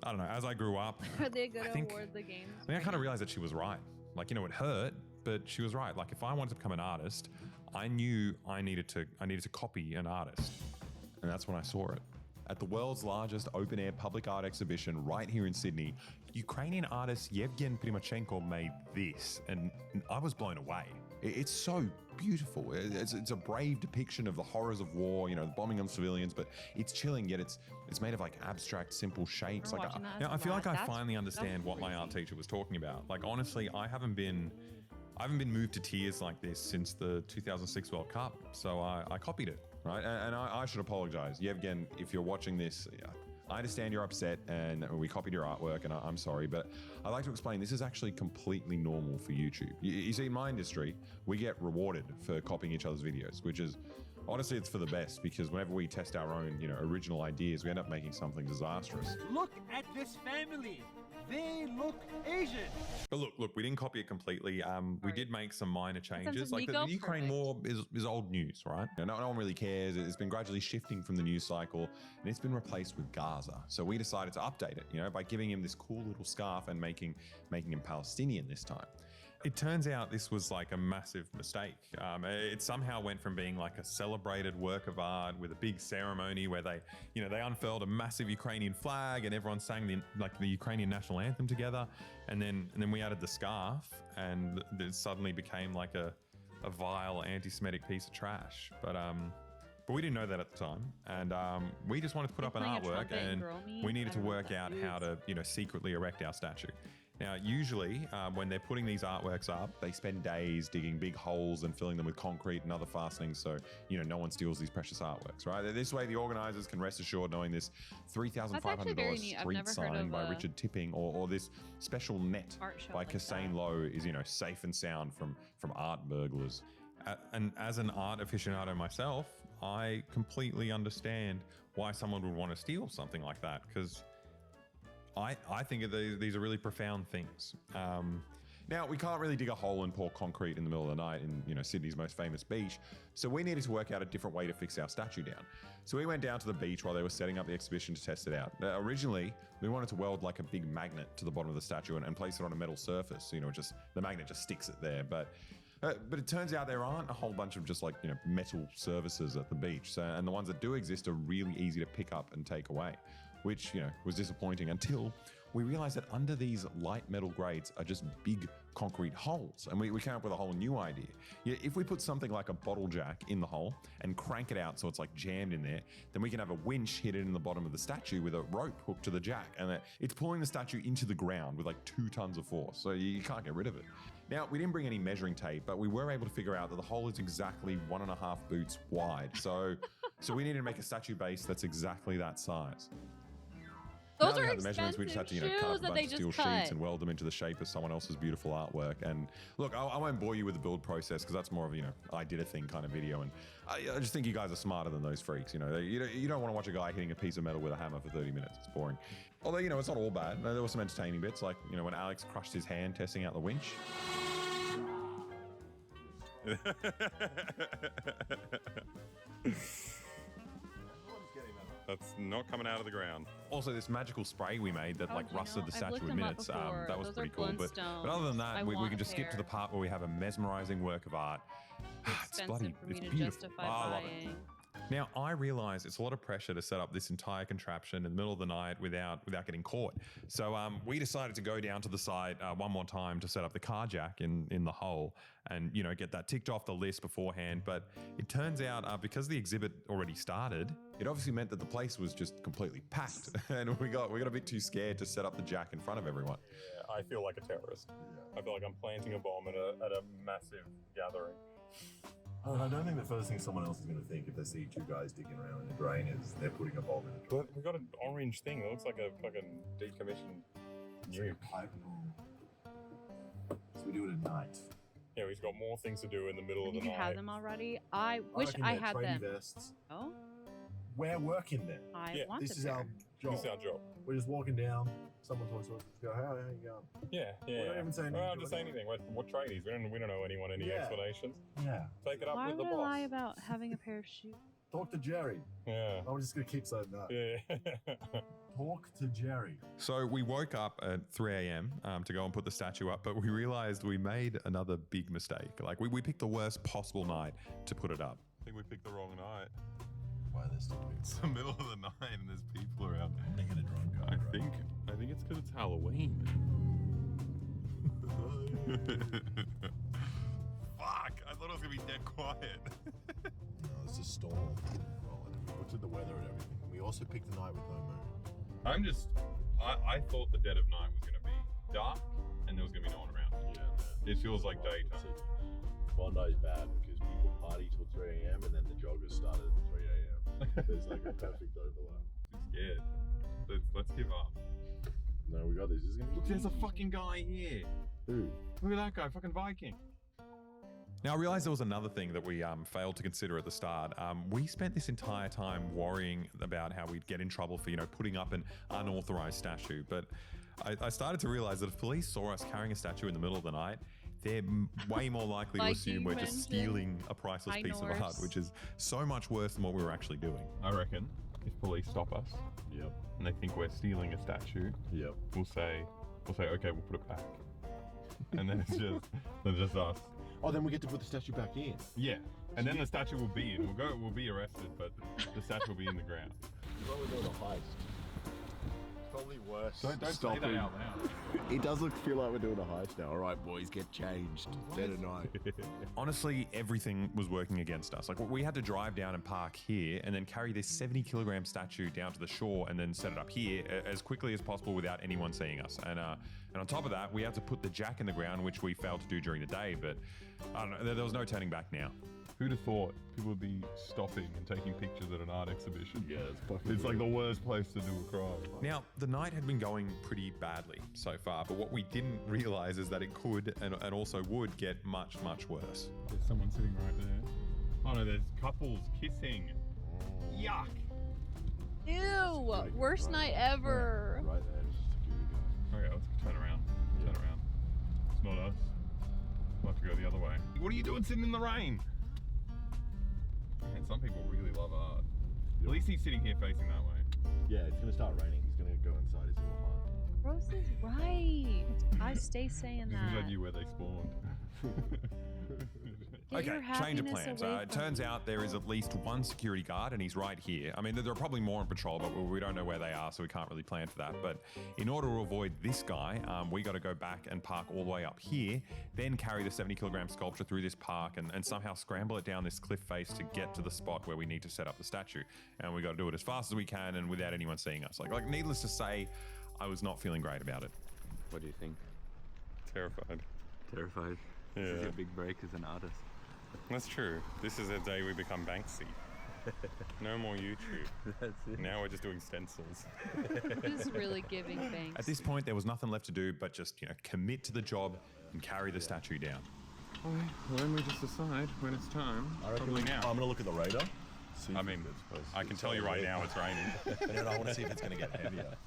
I don't know. As I grew up, Are they gonna award the games? I kind of realized that she was right. Like, you know, it hurt, but she was right. Like, if I wanted to become an artist, I knew I needed to copy an artist, and that's when I saw it. At the world's largest open-air public art exhibition right here in Sydney, Ukrainian artist Yevgen Primachenko made this, and I was blown away. It's so beautiful. It's a brave depiction of the horrors of war, you know, the bombing of civilians, but it's chilling, yet it's made of like abstract, simple shapes. Like, I feel like I finally understand what my art teacher was talking about. Like, honestly, I haven't been moved to tears like this since the 2006 World Cup, so I copied it, right? And I should apologize. Yevgen, if you're watching this, I understand you're upset and we copied your artwork, and I'm sorry, but I'd like to explain this is actually completely normal for YouTube. You see, in my industry, we get rewarded for copying each other's videos, which is, honestly, it's for the best, because whenever we test our own, you know, original ideas, we end up making something disastrous. Look at this family. They look Asian. But look, we didn't copy it completely. We did make some minor changes. Like the Ukraine war is old news, right? No one really cares. It's been gradually shifting from the news cycle, and it's been replaced with Gaza. So we decided to update it, you know, by giving him this cool little scarf and making him Palestinian this time. It turns out this was like a massive mistake. It somehow went from being like a celebrated work of art with a big ceremony where they unfurled a massive Ukrainian flag and everyone sang the Ukrainian national anthem together, and then we added the scarf, and it suddenly became like a vile anti-Semitic piece of trash. But we didn't know that at the time, and we just wanted to put up an artwork, and we needed to work out how to, you know, secretly erect our statue. Now, usually when they're putting these artworks up, they spend days digging big holes and filling them with concrete and other fastenings so, no one steals these precious artworks, right? This way, the organizers can rest assured knowing this $3,500 street sign by Richard Tipping or this special net by Cassane Lowe is, safe and sound from art burglars. And as an art aficionado myself, I completely understand why someone would want to steal something like that, because I think these are really profound things. Now, we can't really dig a hole and pour concrete in the middle of the night in Sydney's most famous beach, so we needed to work out a different way to fix our statue down. So we went down to the beach while they were setting up the exhibition to test it out. Originally, we wanted to weld like a big magnet to the bottom of the statue and place it on a metal surface. The magnet just sticks it there. But it turns out there aren't a whole bunch of just metal surfaces at the beach. And the ones that do exist are really easy to pick up and take away, which, was disappointing until we realized that under these light metal grates are just big concrete holes. And we came up with a whole new idea. If we put something like a bottle jack in the hole and crank it out so it's jammed in there, then we can have a winch hidden in the bottom of the statue with a rope hooked to the jack. And it's pulling the statue into the ground with 2 tons of force. So you can't get rid of it. Now, we didn't bring any measuring tape, but we were able to figure out that the hole is exactly 1.5 boots wide. So we needed to make a statue base that's exactly that size. Those now are we had the measurements, we just had to cut up a bunch of steel sheets and weld them into the shape of someone else's beautiful artwork. And look, I won't bore you with the build process because that's more of I did a thing kind of video. And I just think you guys are smarter than those freaks. You don't want to watch a guy hitting a piece of metal with a hammer for 30 minutes. It's boring. Although it's not all bad. There were some entertaining bits, like when Alex crushed his hand testing out the winch. That's not coming out of the ground. Also, this magical spray we made that rusted the statue in minutes. That was pretty cool. But other than that, we can just skip to the part where we have a mesmerizing work of art. It's beautiful. I love it. Now, I realize it's a lot of pressure to set up this entire contraption in the middle of the night without getting caught. So we decided to go down to the site one more time to set up the car jack in the hole and, get that ticked off the list beforehand. But it turns out because the exhibit already started, it obviously meant that the place was just completely packed. And we got a bit too scared to set up the jack in front of everyone. Yeah, I feel like a terrorist. Yeah. I feel like I'm planting a bomb at a massive gathering. I don't think the first thing someone else is going to think if they see 2 guys digging around in the drain is they're putting a bomb in it. But we got an orange thing that looks like a fucking decommissioned nuke. Pipe bomb. So we do it at night. Yeah, we've got more things to do in the middle of the night. You have them already? I wish I had them. Vests. Oh? We're working there. I want This is our job. This is our job. We're just walking down. Someone talks to us. Go, how you going? Yeah. We don't even say anything. Well, just say anything. We're tradies. We don't owe anyone any explanations. Yeah. Take it up with the boss. Why would I lie about having a pair of shoes? Talk to Jerry. Yeah. I'm just going to keep saying that. Yeah. Talk to Jerry. So we woke up at 3 a.m. To go and put the statue up, but we realized we made another big mistake. We picked the worst possible night to put it up. I think we picked the wrong night. Why are they still doing It's the middle of the night and there's people around. They get a drunk guy. I think it's because it's Halloween. Fuck! I thought it was gonna be dead quiet. No, it's a storm rolling. We looked at the weather and everything. We also picked the night with no moon. I thought the dead of night was gonna be dark and there was gonna be no one around. Yeah. It feels like daytime. Bondi's bad because people party till 3 a.m. and then the joggers started at 3 a.m. There's a perfect overlap. I'm scared. Let's give up. No, we got this. This is gonna be. Look, there's a fucking guy here. Who? Look at that guy, fucking Viking. Now, I realized there was another thing that we failed to consider at the start. We spent this entire time worrying about how we'd get in trouble for, putting up an unauthorized statue. But I started to realize that if police saw us carrying a statue in the middle of the night, they're way more likely to assume we're just stealing a priceless piece of art, which is so much worse than what we were actually doing. I reckon if police stop us, Yep. and they think we're stealing a statue, Yep. we'll say, okay, we'll put it back, and then it's just us. Oh, then we get to put the statue back in. Yeah, and then the statue will be in. We'll be arrested, but the statue will be in the ground. You're probably doing a heist. It's probably worse. Don't say that out loud. It does feel like we're doing a heist now. All right, boys, get changed. Dead at night. Honestly, everything was working against us. Like we had to drive down and park here and then carry this 70-kilogram statue down to the shore and then set it up here as quickly as possible without anyone seeing us. And on top of that, we had to put the jack in the ground, which we failed to do during the day. But I don't know, there was no turning back now. Who'd have thought people would be stopping and taking pictures at an art exhibition? Yeah, it's fucking. It's like the worst place to do a crime. Now, the night had been going pretty badly so far, but what we didn't realize is that it could and also would get much, much worse. There's someone sitting right there. Oh no, there's couples kissing. Yuck. Ew! Worst night ever. Right there, there's a security guard. Okay, let's turn around. Yeah. Turn around. It's not us. We'll have to go the other way. What are you doing sitting in the rain? Man, some people really love art. At least he's sitting here facing that way. Yeah, it's gonna start raining. He's gonna go inside his little hut. Rose is right. I stay saying This is that. like you where they spawned. Get your Okay, change of happiness plans. away It from turns me. out there is at least one security guard, and he's right here. I mean, there are probably more on patrol, but we don't know where they are, so we can't really plan for that. But in order to avoid this guy, we got to go back and park all the way up here, then carry the 70-kilogram sculpture through this park and somehow scramble it down this cliff face to get to the spot where we need to set up the statue. And we got to do it as fast as we can and without anyone seeing us. Like needless to say, I was not feeling great about it. What do you think? Terrified. Terrified. This is Yeah. your big break as an artist. That's true. This is the day we become Banksy. No more YouTube. That's it. Now we're just doing stencils. This is really giving thanks. At this point, there was nothing left to do but just, commit to the job and carry the statue down. Well, then we just decide when it's time. I reckon Probably now. I'm gonna look at the radar. See I if mean, it's supposed to- I can tell you right now it's raining. But then I want to see if it's gonna get heavier.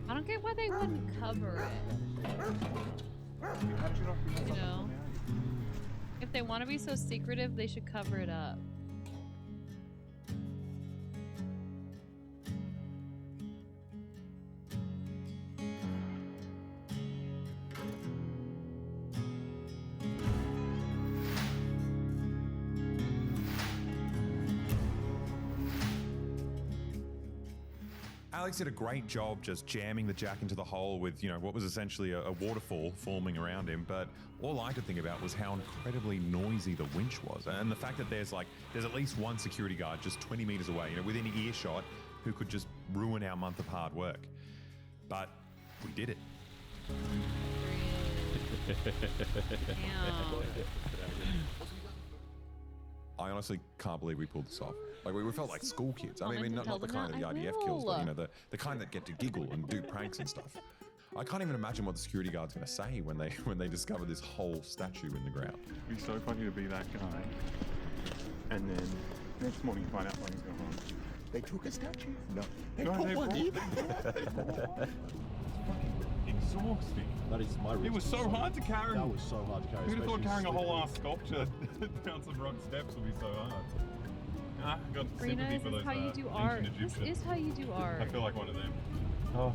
I don't get why they wouldn't cover it. You know? If they want to be so secretive, they should cover it up. Alex did a great job just jamming the jack into the hole with, what was essentially a waterfall forming around him. But all I could think about was how incredibly noisy the winch was. And the fact that there's at least one security guard just 20 meters away, within earshot, who could just ruin our month of hard work. But we did it. Damn. I honestly can't believe we pulled this off. We felt like school kids. I Well, mean, and to not the tell kind them that the that, I IDF kills, but will. the kind that get to giggle and do pranks and stuff. I can't even imagine what the security guard's going to say when they discover this whole statue in the ground. It'd be so funny to be that guy. And then next morning you find out when he's going home. They took a statue? No. They No, put they one brought- in. Exhausting. That is my It was so hard to carry. That was so hard to carry. Who'd have thought especially carrying a whole slippery. ass sculpture down some rock steps would be so hard? I got Rena, sympathy this for is those how you do ancient art. This Egyptians. is how you do art. I feel like one of them. Oh.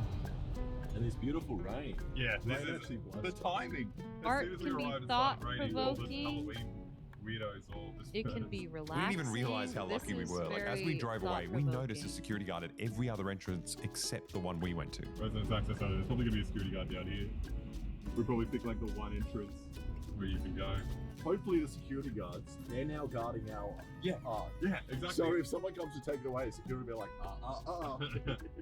And this beautiful rain. Yeah, Rain this actually is was the timing. As Art soon as we can be arrived, it started raining, all the thought-provoking. Halloween weirdos all It can dispersed. be We relaxing. didn't even realize how This lucky we is were. As we very drove away, we noticed a thought-provoking. security guard at every other entrance except the one we went to. Residence access only. There's probably gonna be a security guard down here. We probably pick like the one entrance where you can go. Hopefully the security guards, they're now guarding our art. Yeah, exactly. So if someone comes to take it away, security will be like,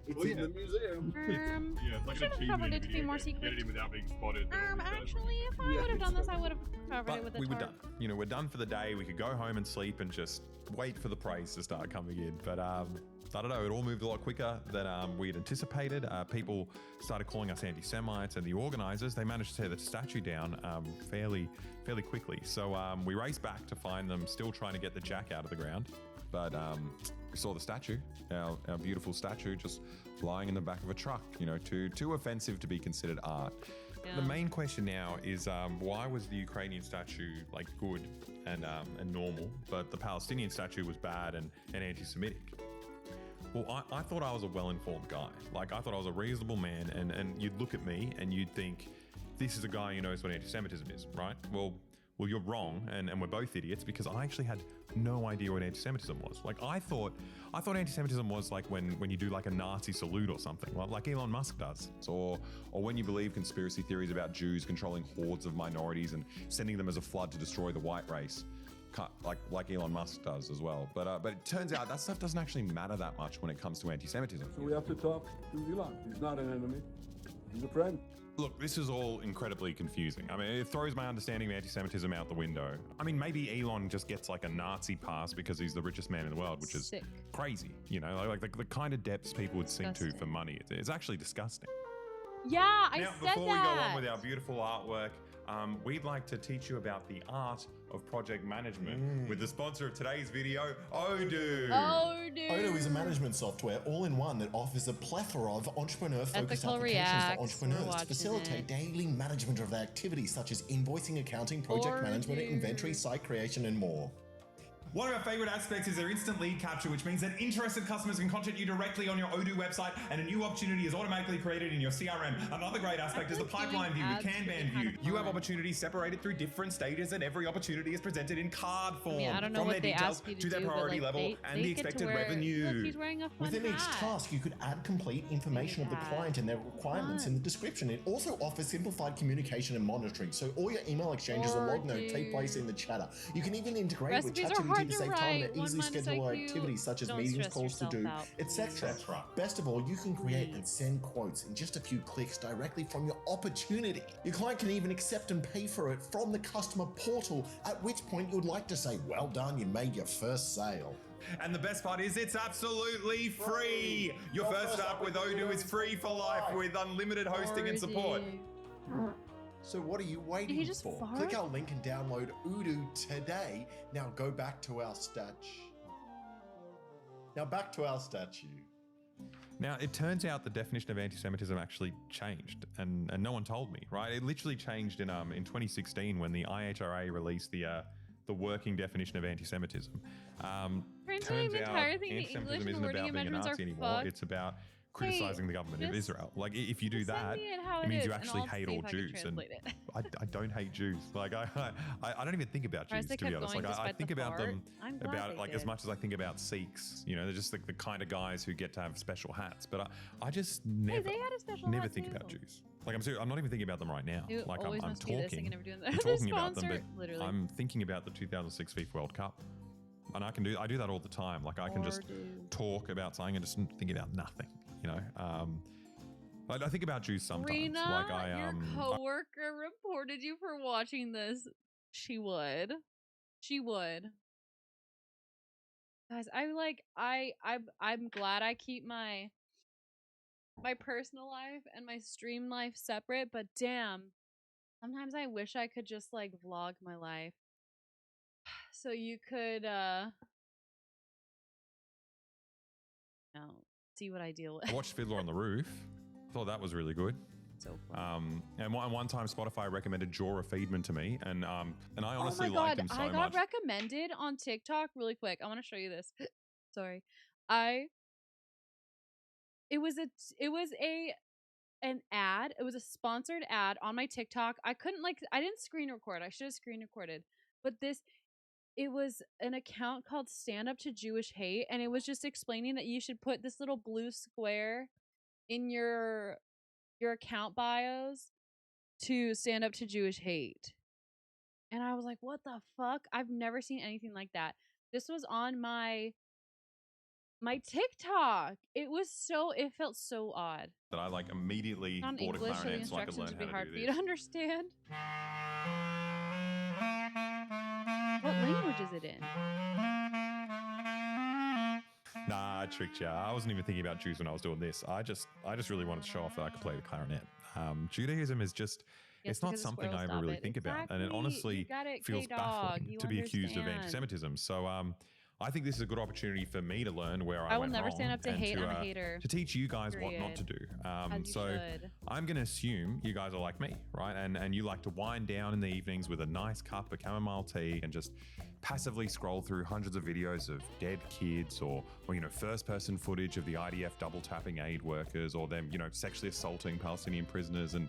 it's Well, in yeah. the museum. Yeah, it's like Should an have achievement covered in it to be video more games. Get secret. it in without being spotted. then all this stuff. Actually, if I Yeah, would have done this, I would have covered it But with a we were tarp. done. We're done for the day. We could go home and sleep and just wait for the praise to start coming in. But I don't know. It all moved a lot quicker than we had anticipated. People started calling us anti-Semites, and the organizers, they managed to tear the statue down fairly quickly. So we raced back to find them still trying to get the jack out of the ground. But we saw the statue, our beautiful statue, just lying in the back of a truck. Too offensive to be considered art. Yeah. The main question now is why was the Ukrainian statue good and normal, but the Palestinian statue was bad and anti-Semitic? Well, I thought I was a well-informed guy. Like, I thought I was a reasonable man, and you'd look at me and you'd think, this is a guy who knows what anti-Semitism is, right? Well, you're wrong, and we're both idiots, because I actually had no idea what anti-Semitism was. Like, I thought anti-Semitism was like when you do like a Nazi salute or something, like Elon Musk does, or when you believe conspiracy theories about Jews controlling hordes of minorities and sending them as a flood to destroy the white race, like Elon Musk does as well. But it turns out that stuff doesn't actually matter that much when it comes to anti-Semitism. So we have to talk to Elon. He's not an enemy. He's a friend. Look, this is all incredibly confusing. I mean, it throws my understanding of anti-Semitism out the window. I mean, maybe Elon just gets like a Nazi pass because he's the richest man in the world, which is Sick. crazy. You know, like the kind of depths people would sink to for money. It's actually disgusting. Yeah, I Now, said before we go that. on with our beautiful artwork, we'd like to teach you about the art of project management with the sponsor of today's video, Odoo. Odoo. Odoo is a management software all-in-one that offers a plethora of entrepreneur-focused Ethical applications Reacts, for entrepreneurs we're to facilitate daily management of their activities such as invoicing, accounting, project management, Odoo. inventory, site creation, and more. One of our favorite aspects is their instant lead capture, which means that interested customers can contact you directly on your Odoo website and a new opportunity is automatically created in your CRM. Another great aspect is the pipeline view with Kanban view. You have opportunities separated through different stages and every opportunity is presented in card form. I mean, I don't know from what their they details ask you to to their do, but, priority like, level they and the get to expected wear- revenue. Look, he's wearing a fun Within each hat. task, you could add complete information of the client and their requirements in the description. It also offers simplified communication and monitoring, so all your email exchanges and log notes take place in the chatter. You can even integrate with Recipes are ChatGPT hard to to save time write. and easily 1 month schedule IQ. activities such as Don't meetings, stress calls to yourself do, out, etc. That's right. Best of all, you can create and send quotes in just a few clicks directly from your opportunity. Your client can even accept and pay for it from the customer portal, at which point you would like to say, well done, you made your first sale. And the best part is it's absolutely free. Your first app with Odoo is free for life with unlimited hosting and support. So what are you waiting Did he just for? fart? Click our link and download Odoo today. Now go back to our statue. Now, it turns out the definition of anti-Semitism actually changed, and no one told me, right? It literally changed in 2016 when the IHRA released the working definition of anti-Semitism. Apparently Turns the out entire thing, the anti-Semitism English and isn't wording about and being a measurements Nazi are anymore. fucked. It's about criticizing the government of just- Israel. Like, if you do Send that, me it how it means you is, and actually I'll hate see all if I can Jews. And translate it. I don't hate Jews. Like, I don't even think about Or as Jews, they to be kept honest. going Like, I despite think the about fart. them I'm glad about they like as did. much as I think about Sikhs. You know, they're just like the kind of guys who get to have special hats. But I just never, they had a special never hat think too. about Jews. Like, I'm serious, I'm not even thinking about them right now. You Like, always I'm must do this thing talking, and never doing that. I'm The talking about them, sponsor, but literally. I'm thinking about the 2006 FIFA World Cup. And I do that all the time. Like, I can just talk about something and just think about nothing, you know? I think about Jews sometimes. Rena, like your coworker reported you for watching this. She would. Guys, I'm glad I keep my personal life and my stream life separate, but damn, sometimes I wish I could just like vlog my life. So you could see what I deal with. I watched Fiddler on the Roof. Thought that was really good. So fun. And one time Spotify recommended Jorah Feedman to me, and I honestly oh my liked god, him so I got much. recommended on TikTok really quick. I want to show you this. Sorry. It was an ad. It was a sponsored ad on my TikTok. I didn't screen record. I should have screen recorded. But it was an account called Stand Up to Jewish Hate, and it was just explaining that you should put this little blue square in your account bios to stand up to Jewish hate. And I was like, what the fuck? I've never seen anything like that. This was on my TikTok. It felt so odd. That I like immediately On bought a English, so the clarinet so I could instructions learn would be how hard to for do you to this. understand. What language is it in? Nah, I tricked you. I wasn't even thinking about Jews when I was doing this. I just really wanted to show off that I could play the clarinet. Judaism is just, Yes, it's not because the something I squirrels ever stop really it. think about. And it Exactly. honestly You got it, feels K-Dog. baffling You to be accused of understand. anti-Semitism. So I think this is a good opportunity for me to learn where I I will went never wrong stand up to and hate. I'm a hater. to teach you guys what not to do. As you So should. I'm going to assume you guys are like me, right? And you like to wind down in the evenings with a nice cup of chamomile tea and just passively scroll through hundreds of videos of dead kids or first-person footage of the IDF double-tapping aid workers or them, sexually assaulting Palestinian prisoners, and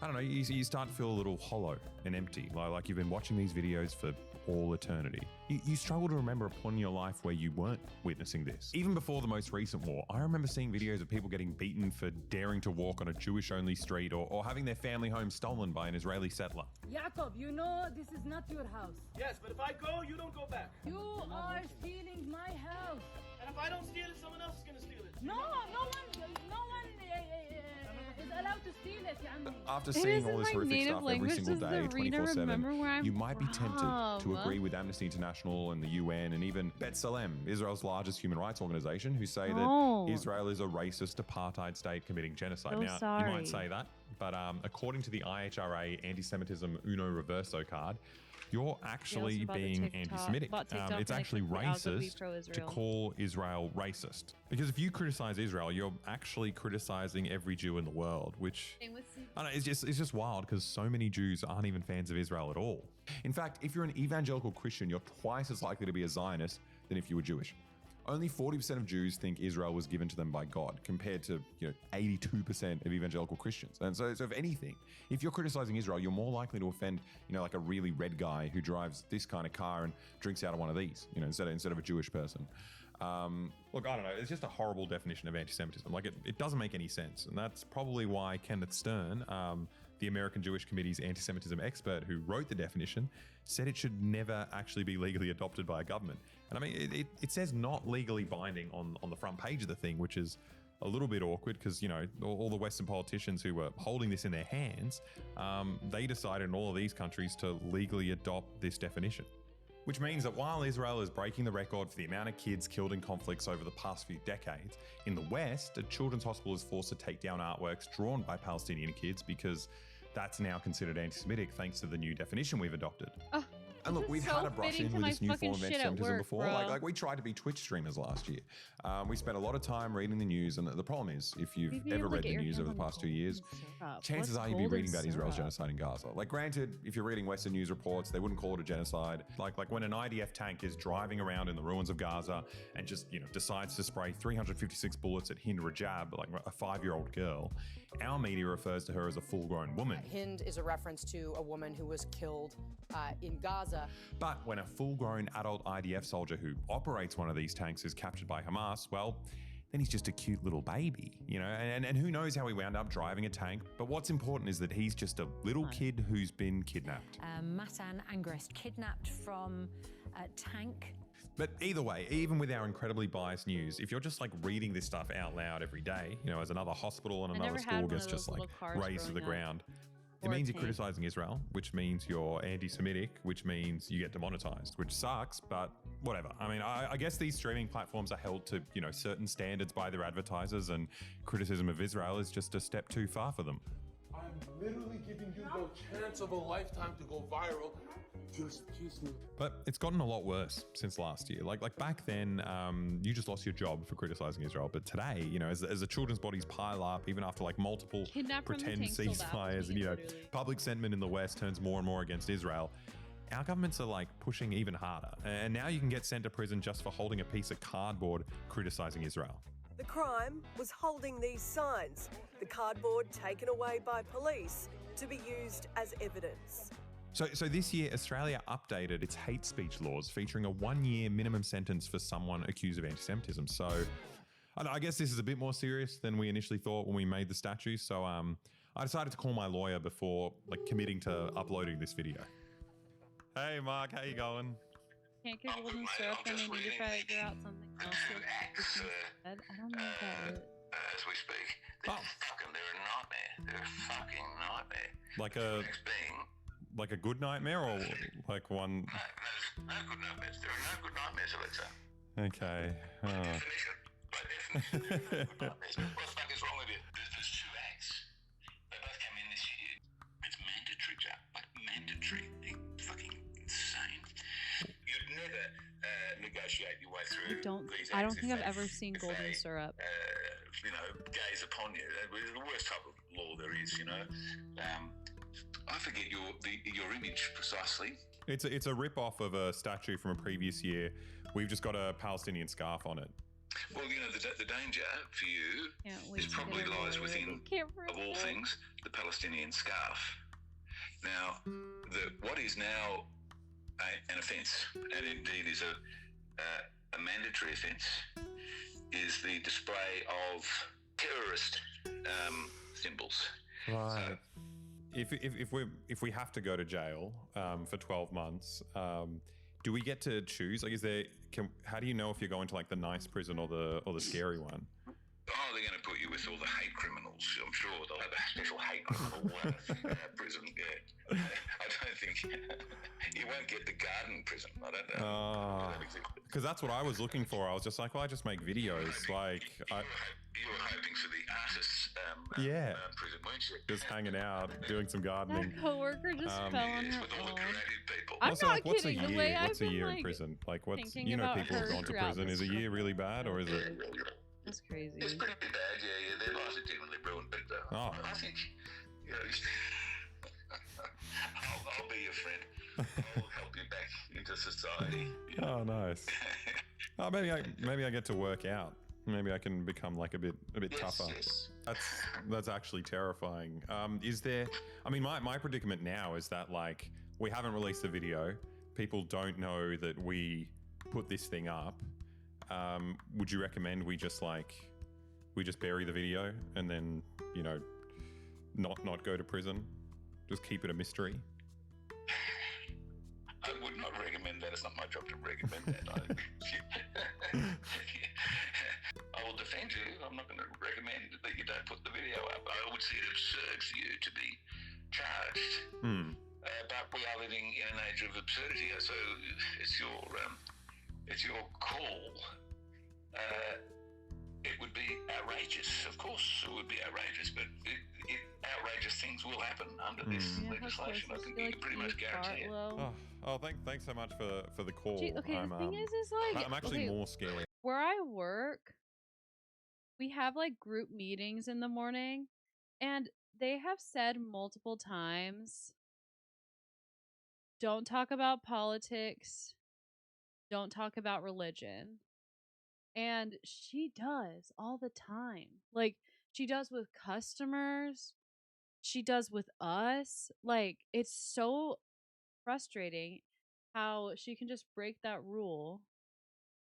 I don't know, you start to feel a little hollow and empty, like you've been watching these videos for all eternity. You struggle to remember a point in your life where you weren't witnessing this. Even before the most recent war, I remember seeing videos of people getting beaten for daring to walk on a Jewish-only street or having their family home stolen by an Israeli settler. Jacob, you know this is not your house. Yes, but if I go, you don't go back. You are stealing my house. And if I don't steal it, someone else is gonna steal it. No one is allowed to steal it, Ya'ammi. After seeing all this horrific stuff every single day, 24/7, you might be tempted to agree with Amnesty International and the UN and even B'Tselem, Israel's largest human rights organization, who say that Israel is a racist apartheid state committing genocide. You might say that, but according to the IHRA anti-Semitism Uno Reverso card, you're actually being anti-Semitic. It's actually racist to call Israel racist. Because if you criticize Israel, you're actually criticizing every Jew in the world, which I don't know, it's just wild because so many Jews aren't even fans of Israel at all. In fact, if you're an evangelical Christian, you're twice as likely to be a Zionist than if you were Jewish. Only 40% of Jews think Israel was given to them by God, compared to 82% of evangelical Christians. And so if anything, if you're criticizing Israel, you're more likely to offend, like a really red guy who drives this kind of car and drinks out of one of these, instead of a Jewish person. Look, I don't know. It's just a horrible definition of anti-Semitism. Like it doesn't make any sense, and that's probably why Kenneth Stern, the American Jewish Committee's anti-Semitism expert who wrote the definition, said it should never actually be legally adopted by a government. And I mean, it says not legally binding on the front page of the thing, which is a little bit awkward because, all the Western politicians who were holding this in their hands, they decided in all of these countries to legally adopt this definition. Which means that while Israel is breaking the record for the amount of kids killed in conflicts over the past few decades, in the West, a children's hospital is forced to take down artworks drawn by Palestinian kids because that's now considered anti-Semitic thanks to the new definition we've adopted. And look, we've had a brush in with this new form of anti-Semitism before. Like we tried to be Twitch streamers last year. We spent a lot of time reading the news, and the problem is, if you've ever read the news over the past 2 years, chances are you'd be reading about Israel's genocide in Gaza. Like, granted, if you're reading Western news reports, they wouldn't call it a genocide. Like when an IDF tank is driving around in the ruins of Gaza and just, decides to spray 356 bullets at Hind Rajab, like a 5-year-old girl, our media refers to her as a full-grown woman. Hind is a reference to a woman who was killed in Gaza. But when a full-grown adult IDF soldier who operates one of these tanks is captured by Hamas, well, then he's just a cute little baby, and who knows how he wound up driving a tank. But what's important is that he's just a little kid who's been kidnapped. Matan Angrist kidnapped from a tank. But either way, even with our incredibly biased news, if you're just reading this stuff out loud every day, as another hospital and another school gets just razed to the ground, it means you're criticizing Israel, which means you're anti-Semitic, which means you get demonetized, which sucks, but whatever. I mean, I guess these streaming platforms are held to, certain standards by their advertisers, and criticism of Israel is just a step too far for them. I'm literally giving you the chance of a lifetime to go viral. Just kiss me. But it's gotten a lot worse since last year. Like back then, you just lost your job for criticizing Israel. But today, as the children's bodies pile up, even after multiple pretend ceasefires and, public sentiment in the West turns more and more against Israel, our governments are pushing even harder. And now you can get sent to prison just for holding a piece of cardboard criticizing Israel. The crime was holding these signs, the cardboard taken away by police to be used as evidence. So this year, Australia updated its hate speech laws, featuring a 1-year minimum sentence for someone accused of anti-Semitism. So I guess this is a bit more serious than we initially thought when we made the statute. So I decided to call my lawyer before committing to uploading this video. Hey Mark, how you going? Can't get golden syrup and they need to try to figure out something else. I don't know if that works. As we speak, they're a nightmare. They're a fucking nightmare. Like a good nightmare, or one? No good nightmares. There are no good nightmares, Alexa. Okay. By definition. What the fuck is wrong with you? There's 2 acts. They both come in this year. It's mandatory, Jack. Mandatory. Fucking insane. You'd never negotiate your way through these acts. I don't think I've ever seen golden syrup. Gaze upon you. The worst type of law there is, I forget your image precisely. It's a rip off of a statue from a previous year. We've just got a Palestinian scarf on it. Well, you know, the danger for you is probably lies within, of all things, the Palestinian scarf. Now, what is now an offence, and indeed is a mandatory offence, is the display of terrorist symbols. Right. If we have to go to jail for 12 months, do we get to choose? Like, how do you know if you're going to like the nice prison or the scary one? Oh, they're going to put you with all the hate criminals. I'm sure they'll have a special hate criminal prison. Yeah. I don't think you won't get the garden prison. I don't know. Because that's what I was looking for. I was just like, well, I just make videos. Like, you were hoping for the artists prison, weren't you? Just hanging out, doing some gardening. That coworker just fell on her own. I'm Also, not like, what's kidding. a The year? way What's I've a year been, in prison? Like, what's thinking about people have her gone to throughout prison. this Is a year really bad, or is it? That's crazy. It's pretty bad, yeah. Their lives are genuinely ruined, but I think, you know, I'll be your friend. I'll help you back into society. Oh, nice. Oh, maybe I get to work out. Maybe I can become like a bit tougher. Yes. That's actually terrifying. Is there? I mean, my predicament now is that like we haven't released the video. People don't know that we put this thing up. Would you recommend we just bury the video and then, you know, not go to prison? Just keep it a mystery? I would not recommend that. It's not my job to recommend that. I will defend you. I'm not going to recommend that you don't put the video up. I would see it absurd for you to be charged. But we are living in an age of absurdity, so it's your call. It would be outrageous. Of course, it would be outrageous, but outrageous things will happen under this legislation. I think you can pretty much guarantee it. Oh, thanks so much for the call. The thing is like, I'm actually more scared. Where I work, we have like group meetings in the morning, and they have said multiple times, don't talk about politics, don't talk about religion. And she does all the time. Like, she does with customers, she does with us. Like, it's so frustrating how she can just break that rule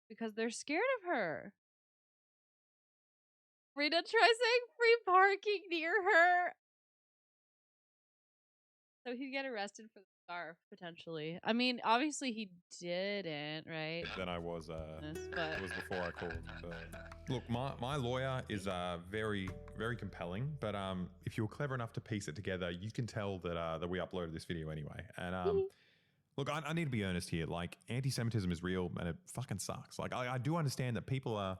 because they're scared of her. Rita, try saying free parking near her. So he'd get arrested for the scarf, potentially. I mean, obviously he didn't, right? Then I was, it was before I called. Look, my lawyer is very, very compelling, but if you were clever enough to piece it together, you can tell that we uploaded this video anyway. And look, I need to be earnest here. Like, anti-Semitism is real, and it fucking sucks. Like, I do understand that people are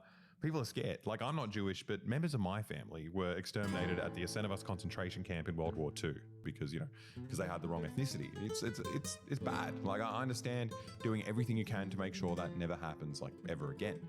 scared. Like, I'm not Jewish, but members of my family were exterminated at the Jasenovec concentration camp in World War II because they had the wrong ethnicity. It's bad. Like, I understand doing everything you can to make sure that never happens, like, ever again.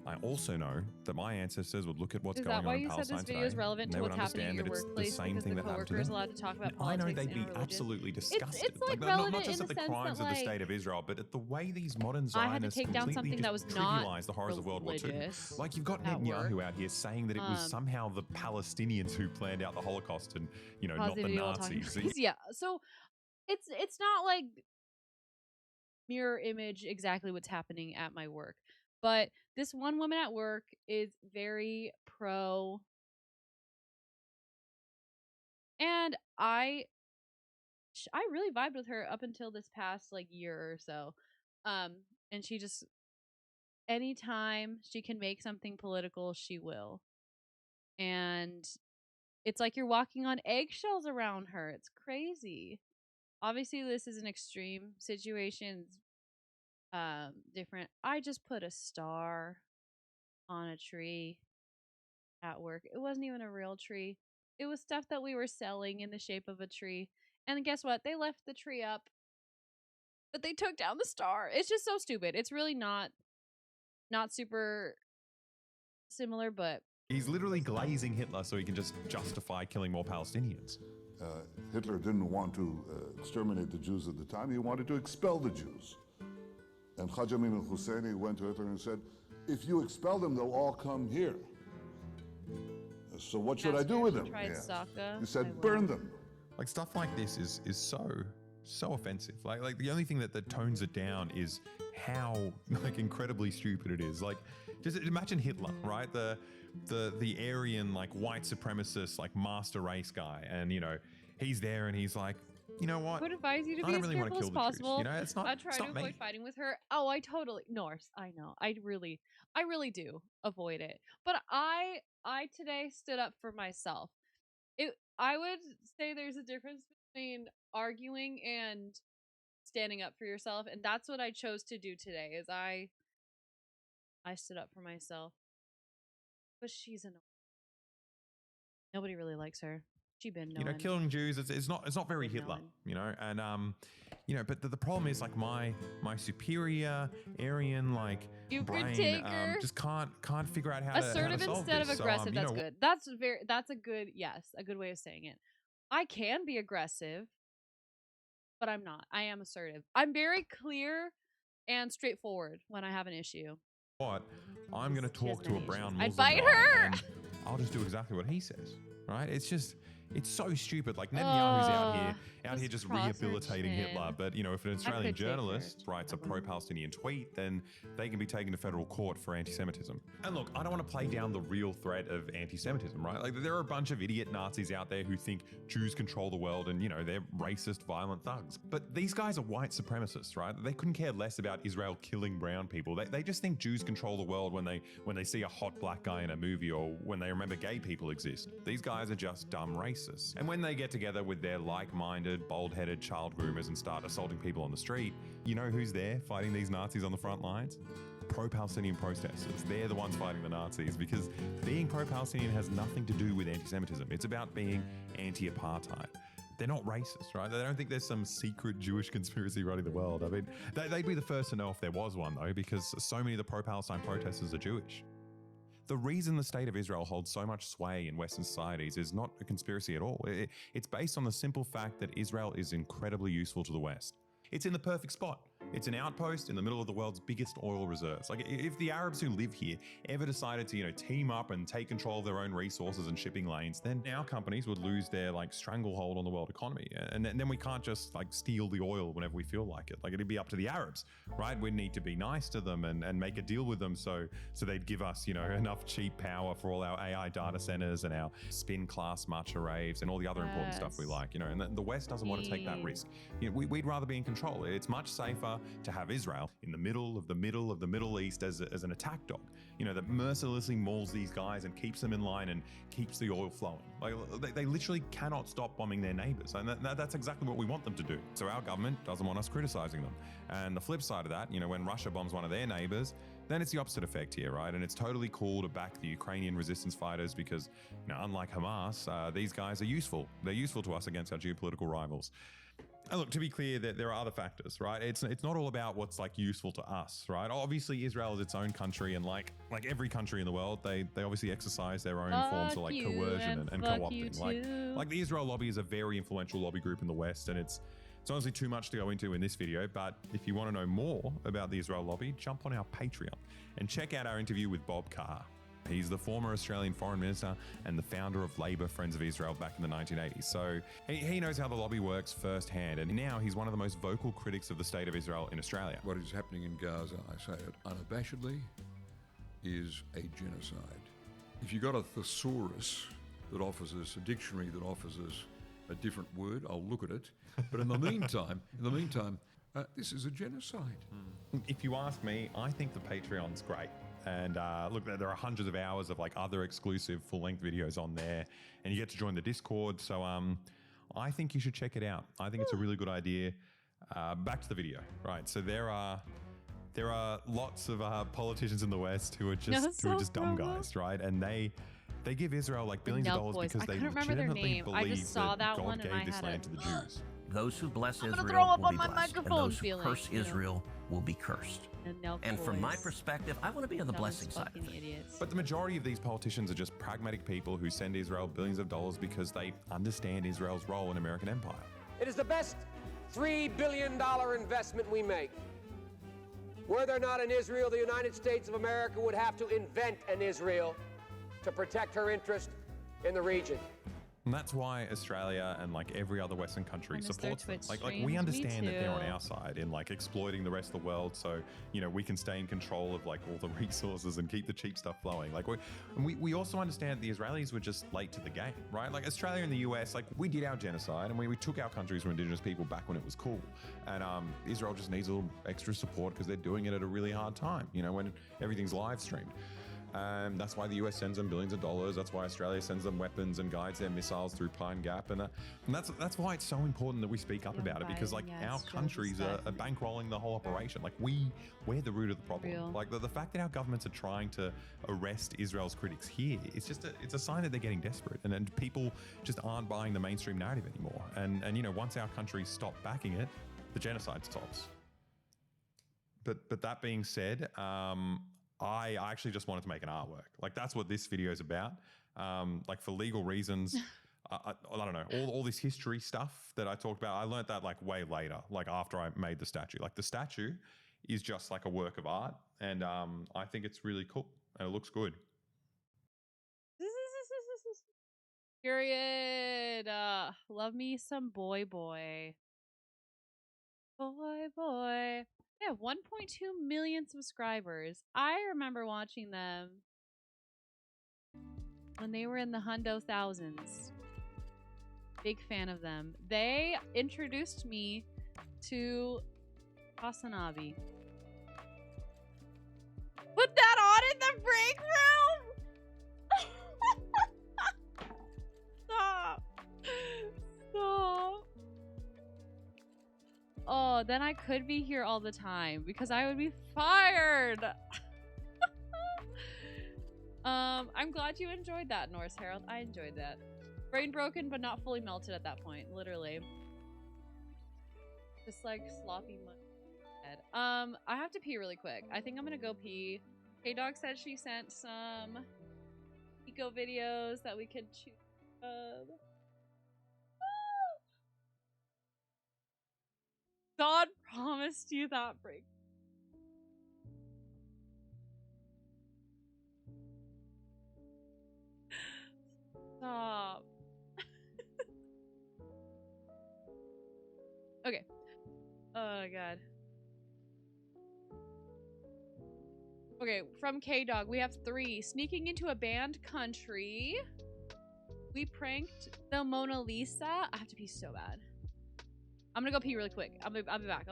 I also know that my ancestors would look at what's going on in Palestine today. Is that why you said this video is relevant to what's happening in your workplace? Because the coworker is allowed to talk about politics. I know they'd be absolutely disgusted. It's like not just at the crimes of the state of Israel, but at the way these modern Zionists completely trivialize the horrors of World War II. Like, you've got Netanyahu out here saying that it was somehow the Palestinians who planned out the Holocaust and, not the Nazis. Yeah, so it's not like mirror image exactly what's happening at my work. But this one woman at work is very pro. And I really vibed with her up until this past like year or so. And she just, anytime she can make something political, she will. And it's like you're walking on eggshells around her. It's crazy. Obviously, this is an extreme situation. Different. I just put a star on a tree at work. It wasn't even a real tree. It was stuff that we were selling in the shape of a tree. And guess what? They left the tree up, but they took down the star. It's just so stupid. It's really not super similar, but he's literally glazing Hitler so he can just justify killing more Palestinians. Hitler didn't want to exterminate the Jews at the time. He wanted to expel the Jews. And Haj Amin al-Husseini went to Hitler and said, if you expel them, they'll all come here. So what should I do with them? He said, burn them. Like stuff like this is so offensive. Like the only thing that tones it down is how like incredibly stupid it is. Like just imagine Hitler, right? The Aryan like white supremacist like master race guy, and you know he's there and he's like, you know what? I would advise you to I be don't as really want to careful kill as the Jews. possible. You know, it's not. I try it's to not avoid me. fighting with her. Oh, I totally Norse. I know. I really do avoid it. But I today stood up for myself. I would say there's a difference between arguing and standing up for yourself, and that's what I chose to do today. Is I stood up for myself. But she's annoying. Nobody really likes her. She been knowing. You know, killing Jews, it's not very Hitler, you know, and you know, but the problem is like my superior Aryan like brain just can't figure out how to assertive solve instead this. of aggressive. So, That's good. That's a good way of saying it. I can be aggressive, but I'm not. I am assertive. I'm very clear and straightforward when I have an issue. What? I'm going to talk to a brown Muslim I'd fight guy her. and I'll just do exactly what he says, right? It's so stupid. Like Netanyahu's out here just rehabilitating Hitler. But you know, if an Australian journalist writes a pro-Palestinian tweet, then they can be taken to federal court for anti-Semitism. And look, I don't want to play down the real threat of anti-Semitism, right? Like there are a bunch of idiot Nazis out there who think Jews control the world, and you know they're racist, violent thugs. But these guys are white supremacists, right? They couldn't care less about Israel killing brown people. They just think Jews control the world when they see a hot black guy in a movie or when they remember gay people exist. These guys are just dumb racists. And when they get together with their like-minded, bald-headed child groomers and start assaulting people on the street, you know who's there fighting these Nazis on the front lines? Pro-Palestinian protesters. They're the ones fighting the Nazis because being pro-Palestinian has nothing to do with anti-Semitism. It's about being anti-apartheid. They're not racist, right? They don't think there's some secret Jewish conspiracy running the world. I mean, they'd be the first to know if there was one, though, because so many of the pro-Palestine protesters are Jewish. The reason the state of Israel holds so much sway in Western societies is not a conspiracy at all. It's based on the simple fact that Israel is incredibly useful to the West. It's in the perfect spot. It's an outpost in the middle of the world's biggest oil reserves. Like if the Arabs who live here ever decided to, you know, team up and take control of their own resources and shipping lanes, then our companies would lose their like stranglehold on the world economy. And then we can't just like steal the oil whenever we feel like it. Like it'd be up to the Arabs, right? We need to be nice to them and make a deal with them so they'd give us, you know, enough cheap power for all our AI data centers and our spin class matcha raves and all the other important stuff we like, you know, and the West doesn't want to take that risk. You know, we'd rather be in control. It's much safer to have Israel in the middle of the Middle East as an attack dog, you know, that mercilessly mauls these guys and keeps them in line and keeps the oil flowing. Like they literally cannot stop bombing their neighbors, and that's exactly what we want them to do. So our government doesn't want us criticizing them. And the flip side of that, you know, when Russia bombs one of their neighbors, then it's the opposite effect here, right? And it's totally cool to back the Ukrainian resistance fighters because, you know, unlike Hamas, these guys are useful. They're useful to us against our geopolitical rivals. And look, to be clear, there are other factors, right? It's not all about what's like useful to us, right? Obviously, Israel is its own country, and like every country in the world, they obviously exercise their own forms of like coercion and co-opting. Like the Israel lobby is a very influential lobby group in the West, and it's honestly too much to go into in this video. But if you want to know more about the Israel lobby, jump on our Patreon and check out our interview with Bob Carr. He's the former Australian foreign minister and the founder of Labour Friends of Israel back in the 1980s. So he knows how the lobby works firsthand, and now he's one of the most vocal critics of the state of Israel in Australia. What is happening in Gaza, I say it unabashedly, is a genocide. If you've got a thesaurus that offers us, a dictionary that offers us a different word, I'll look at it. But in the meantime, this is a genocide. If you ask me, I think the Patreon's great. And look, there are hundreds of hours of like other exclusive full-length videos on there, and you get to join the Discord. So I think you should check it out. I think it's a really good idea. Back to the video, right? So there are lots of politicians in the West who are just dumb guys, right? And they give Israel like billions of dollars because they legitimately believe that God gave this land to the Jews. Those who bless Israel throw up will on be my blessed, and microphone those who curse Israel will be cursed. And from my boys. perspective, I want to be on the Those blessing side of fucking things. idiots. But the majority of these politicians are just pragmatic people who send Israel billions of dollars because they understand Israel's role in American empire. It is the best $3 billion investment we make. Were there not an Israel, the United States of America would have to invent an Israel to protect her interest in the region. And that's why Australia and like every other Western country Minus their supports them. Twitch Like streams. we Me understand that they're on too. our side in like exploiting the rest of the world, so you know we can stay in control of like all the resources and keep the cheap stuff flowing. Like we also understand the Israelis were just late to the game, right? Like Australia and the US, like we did our genocide and we took our countries from indigenous people back when it was cool. And Israel just needs a little extra support because they're doing it at a really hard time. You know when everything's live streamed. That's why the US sends them billions of dollars. That's why Australia sends them weapons and guides their missiles through Pine Gap. And that's why it's so important that we speak up about it, because like our countries are bankrolling the whole operation. Like we're the root of the problem. Real. Like the fact that our governments are trying to arrest Israel's critics here, it's just it's a sign that they're getting desperate, and people just aren't buying the mainstream narrative anymore. And you know once our countries stop backing it, the genocide stops. But that being said, I actually just wanted to make an artwork. Like that's what this video is about. Like for legal reasons, I don't know, all this history stuff that I talked about, I learned that like way later, like after I made the statue. Like the statue is just like a work of art, and I think it's really cool and it looks good. Period. Love me some boy. Boy. They have 1.2 million subscribers. I remember watching them when they were in the hundo thousands. Big fan of them. They introduced me to Hasanabi. Put that on in the break room! Stop. Stop. Oh, then I could be here all the time because I would be fired. I'm glad you enjoyed that, Norse Herald. I enjoyed that. Brain broken, but not fully melted at that point, literally. Just like sloppy mud. I have to pee really quick. I think I'm gonna go pee. K-Dog said she sent some eco videos that we could choose from. God promised you that break. Stop. Okay. Oh god. Okay, from K-Dog, we have 3. Sneaking into a banned country. We pranked the Mona Lisa. I have to pee so bad. I'm gonna go pee really quick. I'll be back.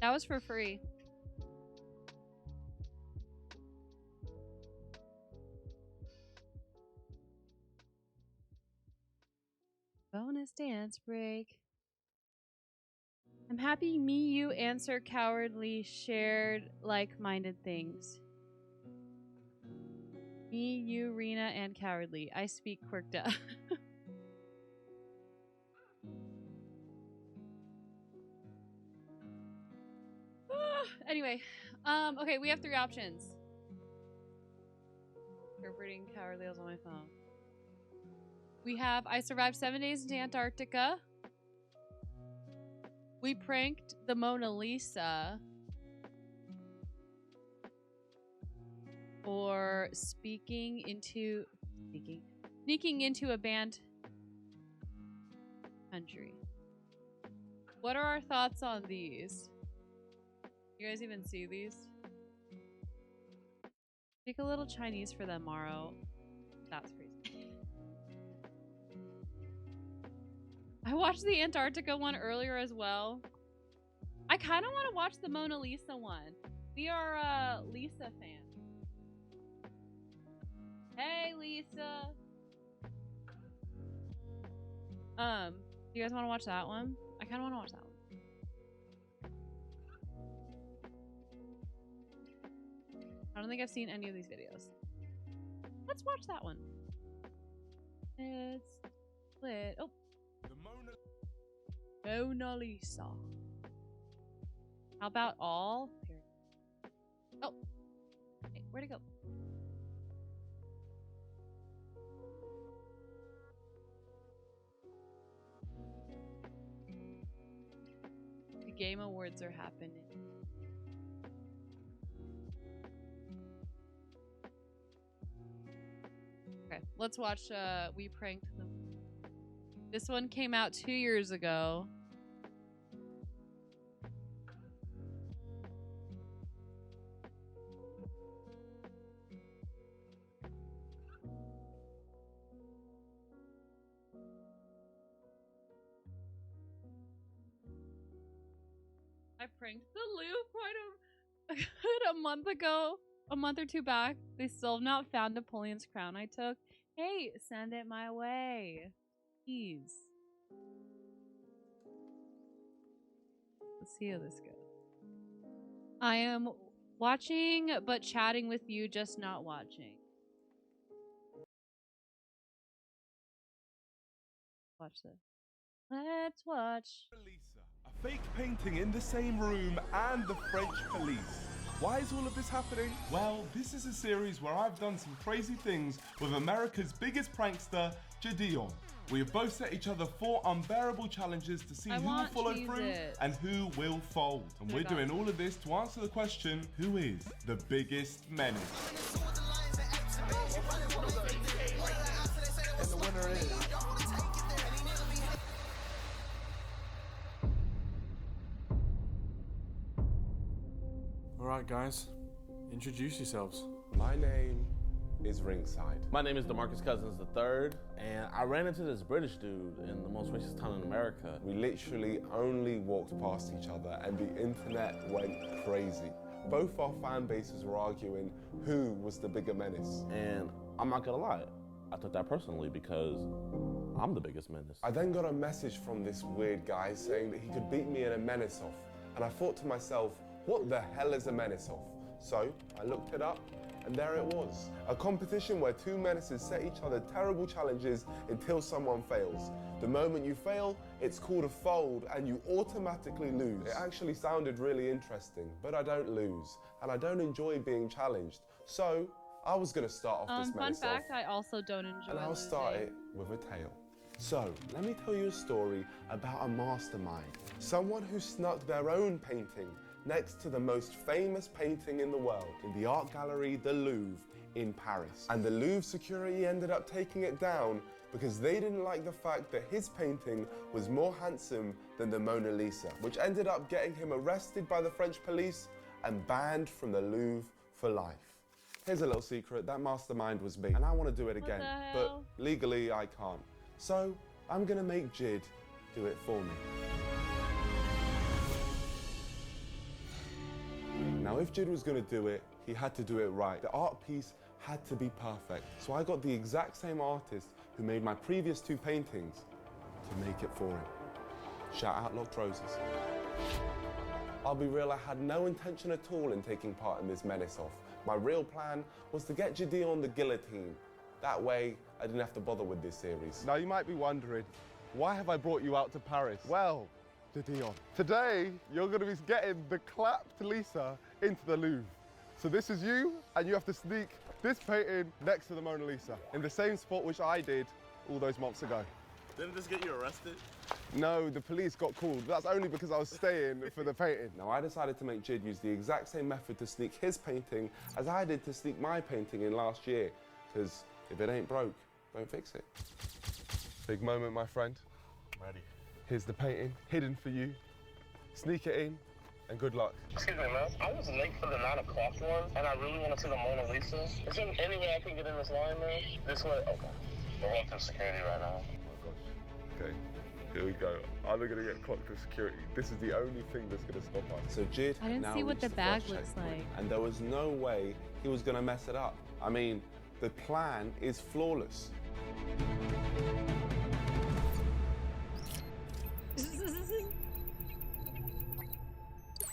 That was for free. Bonus dance break. I'm happy me, you, Answer, Cowardly shared like-minded things. Me, you, Rena, and Cowardly. I speak Quirkda. Anyway, okay, we have 3 options. Interpreting Cowardly on my phone. We have I survived 7 days in Antarctica. We pranked the Mona Lisa. Or sneaking into a banned country. What are our thoughts on these? You guys even see these? Speak a little Chinese for them, Morrow. That's crazy. I watched the Antarctica one earlier as well. I kind of want to watch the Mona Lisa one. We are Lisa fans. Hey, Lisa. Do you guys want to watch that one? I kind of want to watch that one. I don't think I've seen any of these videos. Let's watch that one. It's lit. Oh. The Mona Lisa. How about all? Oh. Hey, where'd it go? The Game Awards are happening. Okay, let's watch We Pranked Them. This one came out 2 years ago. I pranked the Louvre quite a month ago. A month or 2 back. They still have not found Napoleon's crown I took. Hey, send it my way. Please. Let's see how this goes. I am watching, but chatting with you, just not watching. Watch this. Let's watch. A fake painting in the same room and the French police. Why is all of this happening? Well, this is a series where I've done some crazy things with America's biggest prankster, Gideon. We have both set each other 4 unbearable challenges to see who will follow through and who will fold. And we're doing all of this to answer the question, who is the biggest menace? And the winner is... Alright guys, introduce yourselves. My name is Ringside. My name is DeMarcus Cousins III, and I ran into this British dude in the most racist town in America. We literally only walked past each other and the internet went crazy. Both our fan bases were arguing who was the bigger menace. And I'm not gonna lie, I took that personally because I'm the biggest menace. I then got a message from this weird guy saying that he could beat me in a menace off. And I thought to myself, what the hell is a menace off? So I looked it up, and there it was. A competition where 2 menaces set each other terrible challenges until someone fails. The moment you fail, it's called a fold, and you automatically lose. It actually sounded really interesting, but I don't lose, and I don't enjoy being challenged. So I was gonna start off this menace Fun fact, I also don't enjoy and I'll start it with a tale. So, let me tell you a story about a mastermind. Someone who snuck their own painting next to the most famous painting in the world in the art gallery, the Louvre, in Paris. And the Louvre security ended up taking it down because they didn't like the fact that his painting was more handsome than the Mona Lisa, which ended up getting him arrested by the French police and banned from the Louvre for life. Here's a little secret, that mastermind was me, and I want to do it again, but legally I can't. So, I'm gonna make Jid do it for me. Now, if Jid was going to do it, he had to do it right. The art piece had to be perfect. So I got the exact same artist who made my previous 2 paintings to make it for him. Shout out Locked Roses. I'll be real, I had no intention at all in taking part in this menace-off. My real plan was to get Gideon the guillotine. That way, I didn't have to bother with this series. Now you might be wondering, why have I brought you out to Paris? Well, Gideon, today you're going to be getting the clapped Lisa into the Louvre. So this is you, and you have to sneak this painting next to the Mona Lisa in the same spot which I did all those months ago. Didn't this get you arrested? No, the police got called. That's only because I was staying for the painting. Now, I decided to make Jid use the exact same method to sneak his painting as I did to sneak my painting in last year. Because if it ain't broke, don't fix it. Big moment, my friend. Ready. Here's the painting, hidden for you. Sneak it in, and good luck. Excuse me, man. I was late for the 9 o'clock one, and I really want to see the Mona Lisa. Is there any way I can get in this line, man? This way? Okay. We're going through security right now. Okay, here we go. I'm gonna get clocked to security. This is the only thing that's gonna stop us. So Jid I didn't now see what reached the bag first looks checkpoint, like. and there was no way he was gonna mess it up. I mean, the plan is flawless.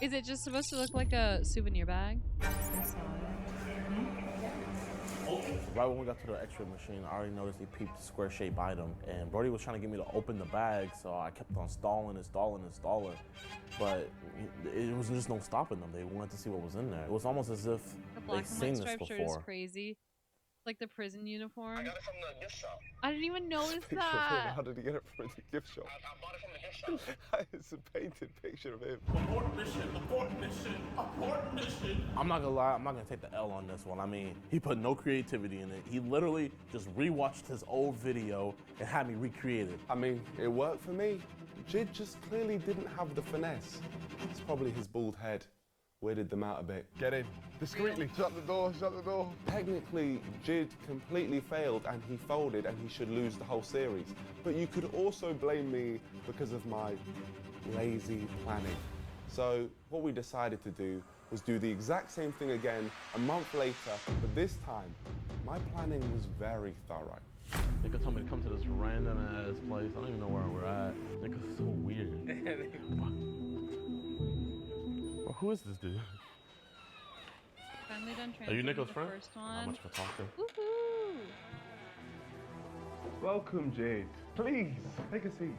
Is it just supposed to look like a souvenir bag? Right when we got to the X-ray machine, I already noticed he peeped a square-shaped item, and Brody was trying to get me to open the bag, so I kept on stalling. But it was just no stopping them. They wanted to see what was in there. It was almost as if The they'd black and seen white this striped shirt is before. crazy. Like the prison uniform. I got it from the gift shop. I didn't even notice Picture of him. that. How did he get it from the gift shop? I bought it from the gift shop. It's a painted picture of him. Abort mission, abort mission, abort mission. I'm not gonna lie, I'm not gonna take the L on this one. I mean, he put no creativity in it. He literally just rewatched his old video and had me recreate it. I mean, it worked for me. Jid just clearly didn't have the finesse. It's probably his bald head. Weirded them out a bit. Get in. Discreetly. Shut the door, shut the door. Technically, Jid completely failed and he folded and he should lose the whole series. But you could also blame me because of my lazy planning. So what we decided to do was do the exact same thing again a month later, but this time, my planning was very thorough. Nico told me to come to this random ass place. I don't even know where we're at. Nico's so weird. Well, who is this dude? Finally done Are you translating Nico's the friend? first Not one. much of a talker. Woohoo! Welcome, Jade. Please, take a seat.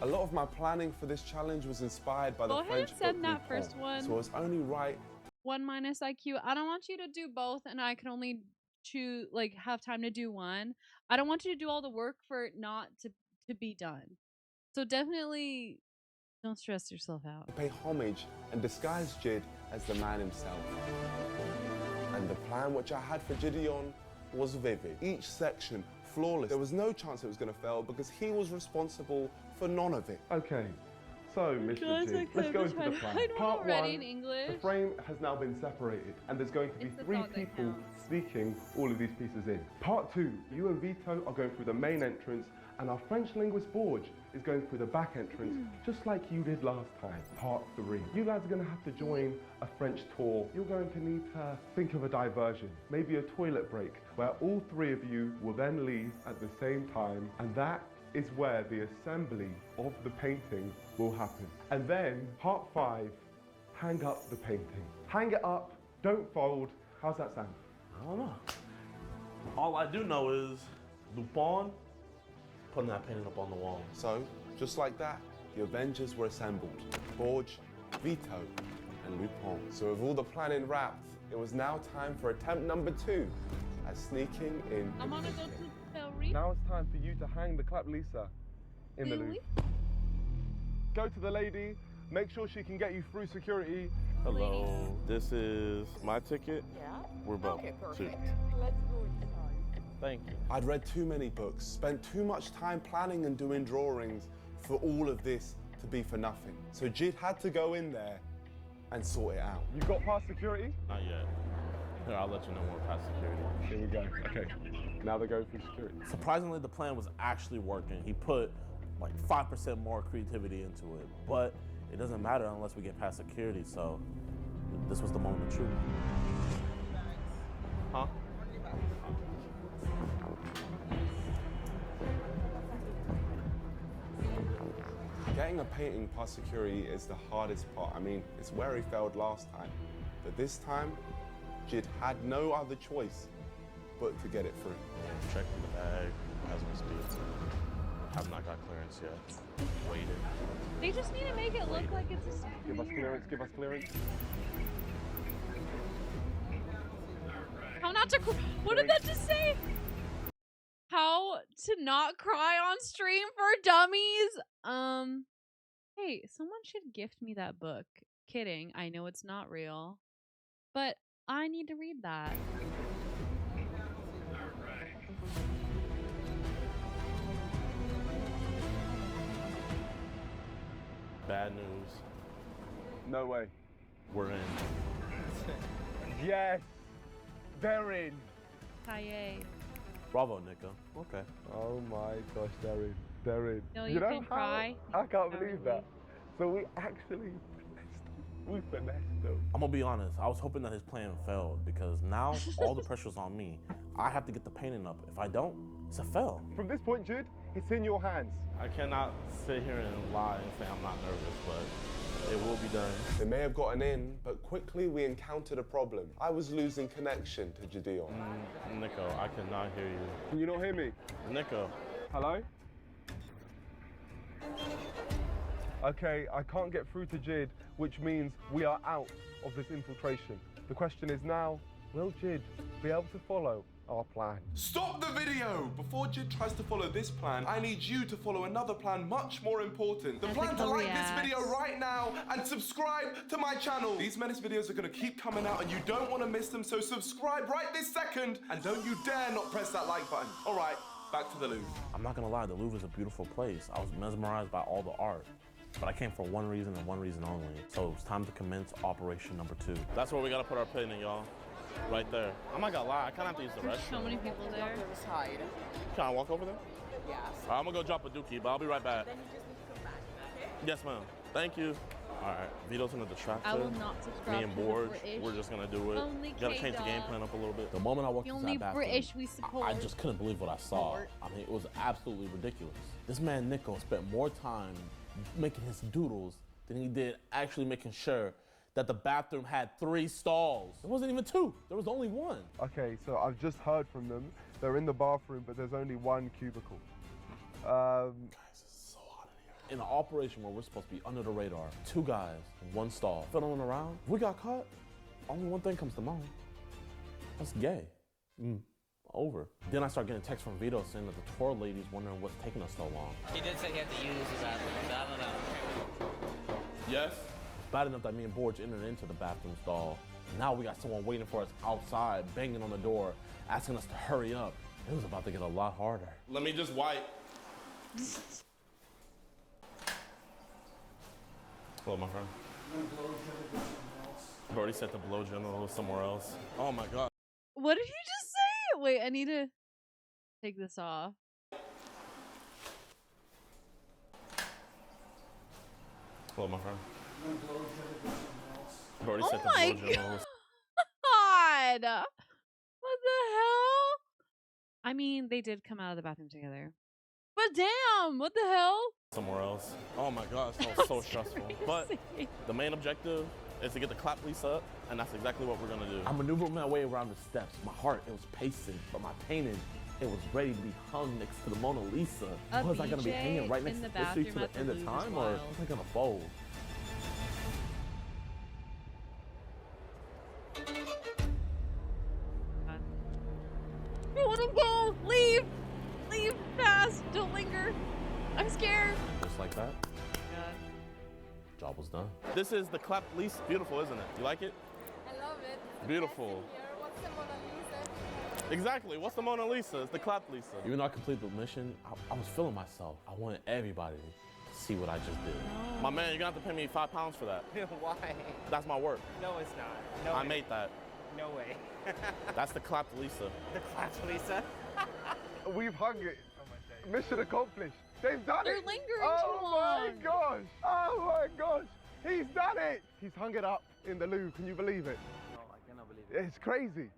A lot of my planning for this challenge was inspired by Go the ahead French and send book that first Lupin, one. so it was only right. 1 minus IQ. I don't want you to do both, and I can only choose, like, have time to do one. I don't want you to do all the work for it not to be done. So definitely don't stress yourself out. Pay homage and disguise Jid as the man himself. And the plan which I had for Gideon was vivid. Each section flawless. There was no chance it was going to fail because he was responsible for none of it. Okay, so Mr. Guys, Jid, let's go into the plan. I know Part already 1, in English. the frame has now been separated and there's going to be It's the 3 thought that people counts. sneaking all of these pieces in. Part 2, you and Vito are going through the main entrance and our French linguist Borge is going through the back entrance just like you did last time. Part 3, you lads are going to have to join a French tour. You're going to need to think of a diversion, maybe a toilet break, where all 3 of you will then leave at the same time, and that is where the assembly of the painting will happen. And then, part 5, hang up the painting. Hang it up, don't fold. How's that sound? I don't know. All I do know is Lupin putting that painting up on the wall. So, just like that, the Avengers were assembled. Borge, Vito, and Lupin. So with all the planning wrapped, it was now time for attempt number 2 at sneaking in. I'm gonna go to Paris. Now it's time for you to hang the clap Lisa in the Louvre. Go to the lady, make sure she can get you through security. Hello, this is my ticket. Yeah? We're both. Okay, Two. perfect. Let's go inside. Thank you. I'd read too many books, spent too much time planning and doing drawings for all of this to be for nothing. So Jid had to go in there and sort it out. You got past security? Not yet. Here, I'll let you know when we're past security. Here we go. Okay. Now they're going through security. Surprisingly, the plan was actually working. He put like 5% more creativity into it, but it doesn't matter unless we get past security, so this was the moment of truth. Huh? Getting a painting past security is the hardest part. I mean, it's where he failed last time. But this time, Jid had no other choice but to get it through. Checking the bag as we speak. Have not got clearance yet. Waited. They just need to make it look like it's a souvenir. Give us clearance, give us clearance. How not to cry? What did that just say? How to not cry on stream for dummies? Hey, someone should gift me that book. Kidding, I know it's not real. But I need to read that. Bad news. No way. We're in. Yes, they're in. Kaye. Bravo, Nico. Okay. Oh my gosh, they're in. They're in. No, you can cry. I can't believe that. So we actually finessed them. I'm gonna be honest, I was hoping that his plan failed because now all the pressure's on me. I have to get the painting up. If I don't, it's a fail. From this point, Jude, it's in your hands. I cannot sit here and lie and say I'm not nervous, but it will be done. They may have gotten in, but quickly we encountered a problem. I was losing connection to Gideon. Nico, I cannot hear you. Can you not hear me? Nico. Hello? Okay, I can't get through to Jid, which means we are out of this infiltration. The question is now, will Jid be able to follow our plan? Stop the video! Before Jid tries to follow this plan, I need you to follow another plan much more important. The plan to like this video right now and subscribe to my channel. These Menace videos are gonna keep coming out and you don't wanna miss them, so subscribe right this second and don't you dare not press that like button. All right, back to the Louvre. I'm not gonna lie, the Louvre is a beautiful place. I was mesmerized by all the art. But I came for one reason and one reason only. So it's time to commence operation number 2. That's where we gotta put our pin in, y'all. Right there. I'm not gonna lie, I kinda have to use the There's restroom. so many people there. Can I walk over there? Yes. All right, I'm gonna go drop a dookie, but I'll be right back. Then you just need to come back, okay? Yes, ma'am. Thank you. All right, Vito's gonna distract her. I will not subscribe Me and to the Borge, British. we're just gonna do it. Only Gotta change the game K-Dog. plan up a little bit. The moment I walked The into only that bathroom, British we support. I just couldn't believe what I saw. I mean, it was absolutely ridiculous. This man, Nico, spent more time making his doodles than he did actually making sure that the bathroom had 3 stalls. There wasn't even 2. There was only 1. Okay, so I've just heard from them. They're in the bathroom, but there's only 1 cubicle. Guys, it's so hot in here. In an operation where we're supposed to be under the radar, 2 guys, 1 stall, fiddling around. If we got caught, only one thing comes to mind. That's gay. Over. Then I start getting texts from Vito saying that the tour lady's wondering what's taking us so long. He did say he had to use the bathroom, so I don't know. Yes? Bad enough that me and Borge entered into the bathroom stall. Now we got someone waiting for us outside, banging on the door, asking us to hurry up. It was about to get a lot harder. Let me just wipe. Hello, my friend. I've already set the blow general somewhere else. Oh my God. What did he just say? Wait, I need to take this off. Hello, my friend. I've already Oh set the my blow general. God! What the hell? I mean, they did come out of the bathroom together. But damn, what the hell? Somewhere else. Oh my God, it smells so stressful. But the main objective is to get the clap police up, and that's exactly what we're gonna do. I maneuvered my way around the steps. My heart, it was pacing, but my painting, it was ready to be hung next to the Mona Lisa. Was I gonna be hanging right next to the issue to the end of time, or was I gonna fold? I wanna go! Leave! Leave fast! Don't linger! I'm scared! Just like that. Job was done. This is the clap police. Beautiful, isn't it? You like it? I love it. Beautiful. What's the Mona Lisa? Exactly. What's the Mona Lisa? It's the clap Lisa. Even though I completed the mission, I was feeling myself. I wanted everybody to see what I just did. No. My man, you're gonna have to pay me £5 for that. Why? That's my work. No, it's not. No I way. made that. No way. That's the clap Lisa. The clap Lisa? We've hung it. Mission accomplished. They've done They're it. lingering Oh too my long. gosh. Oh my gosh. He's done it! He's hung it up in the Louvre. Can you believe it? No, I cannot believe it. It's crazy.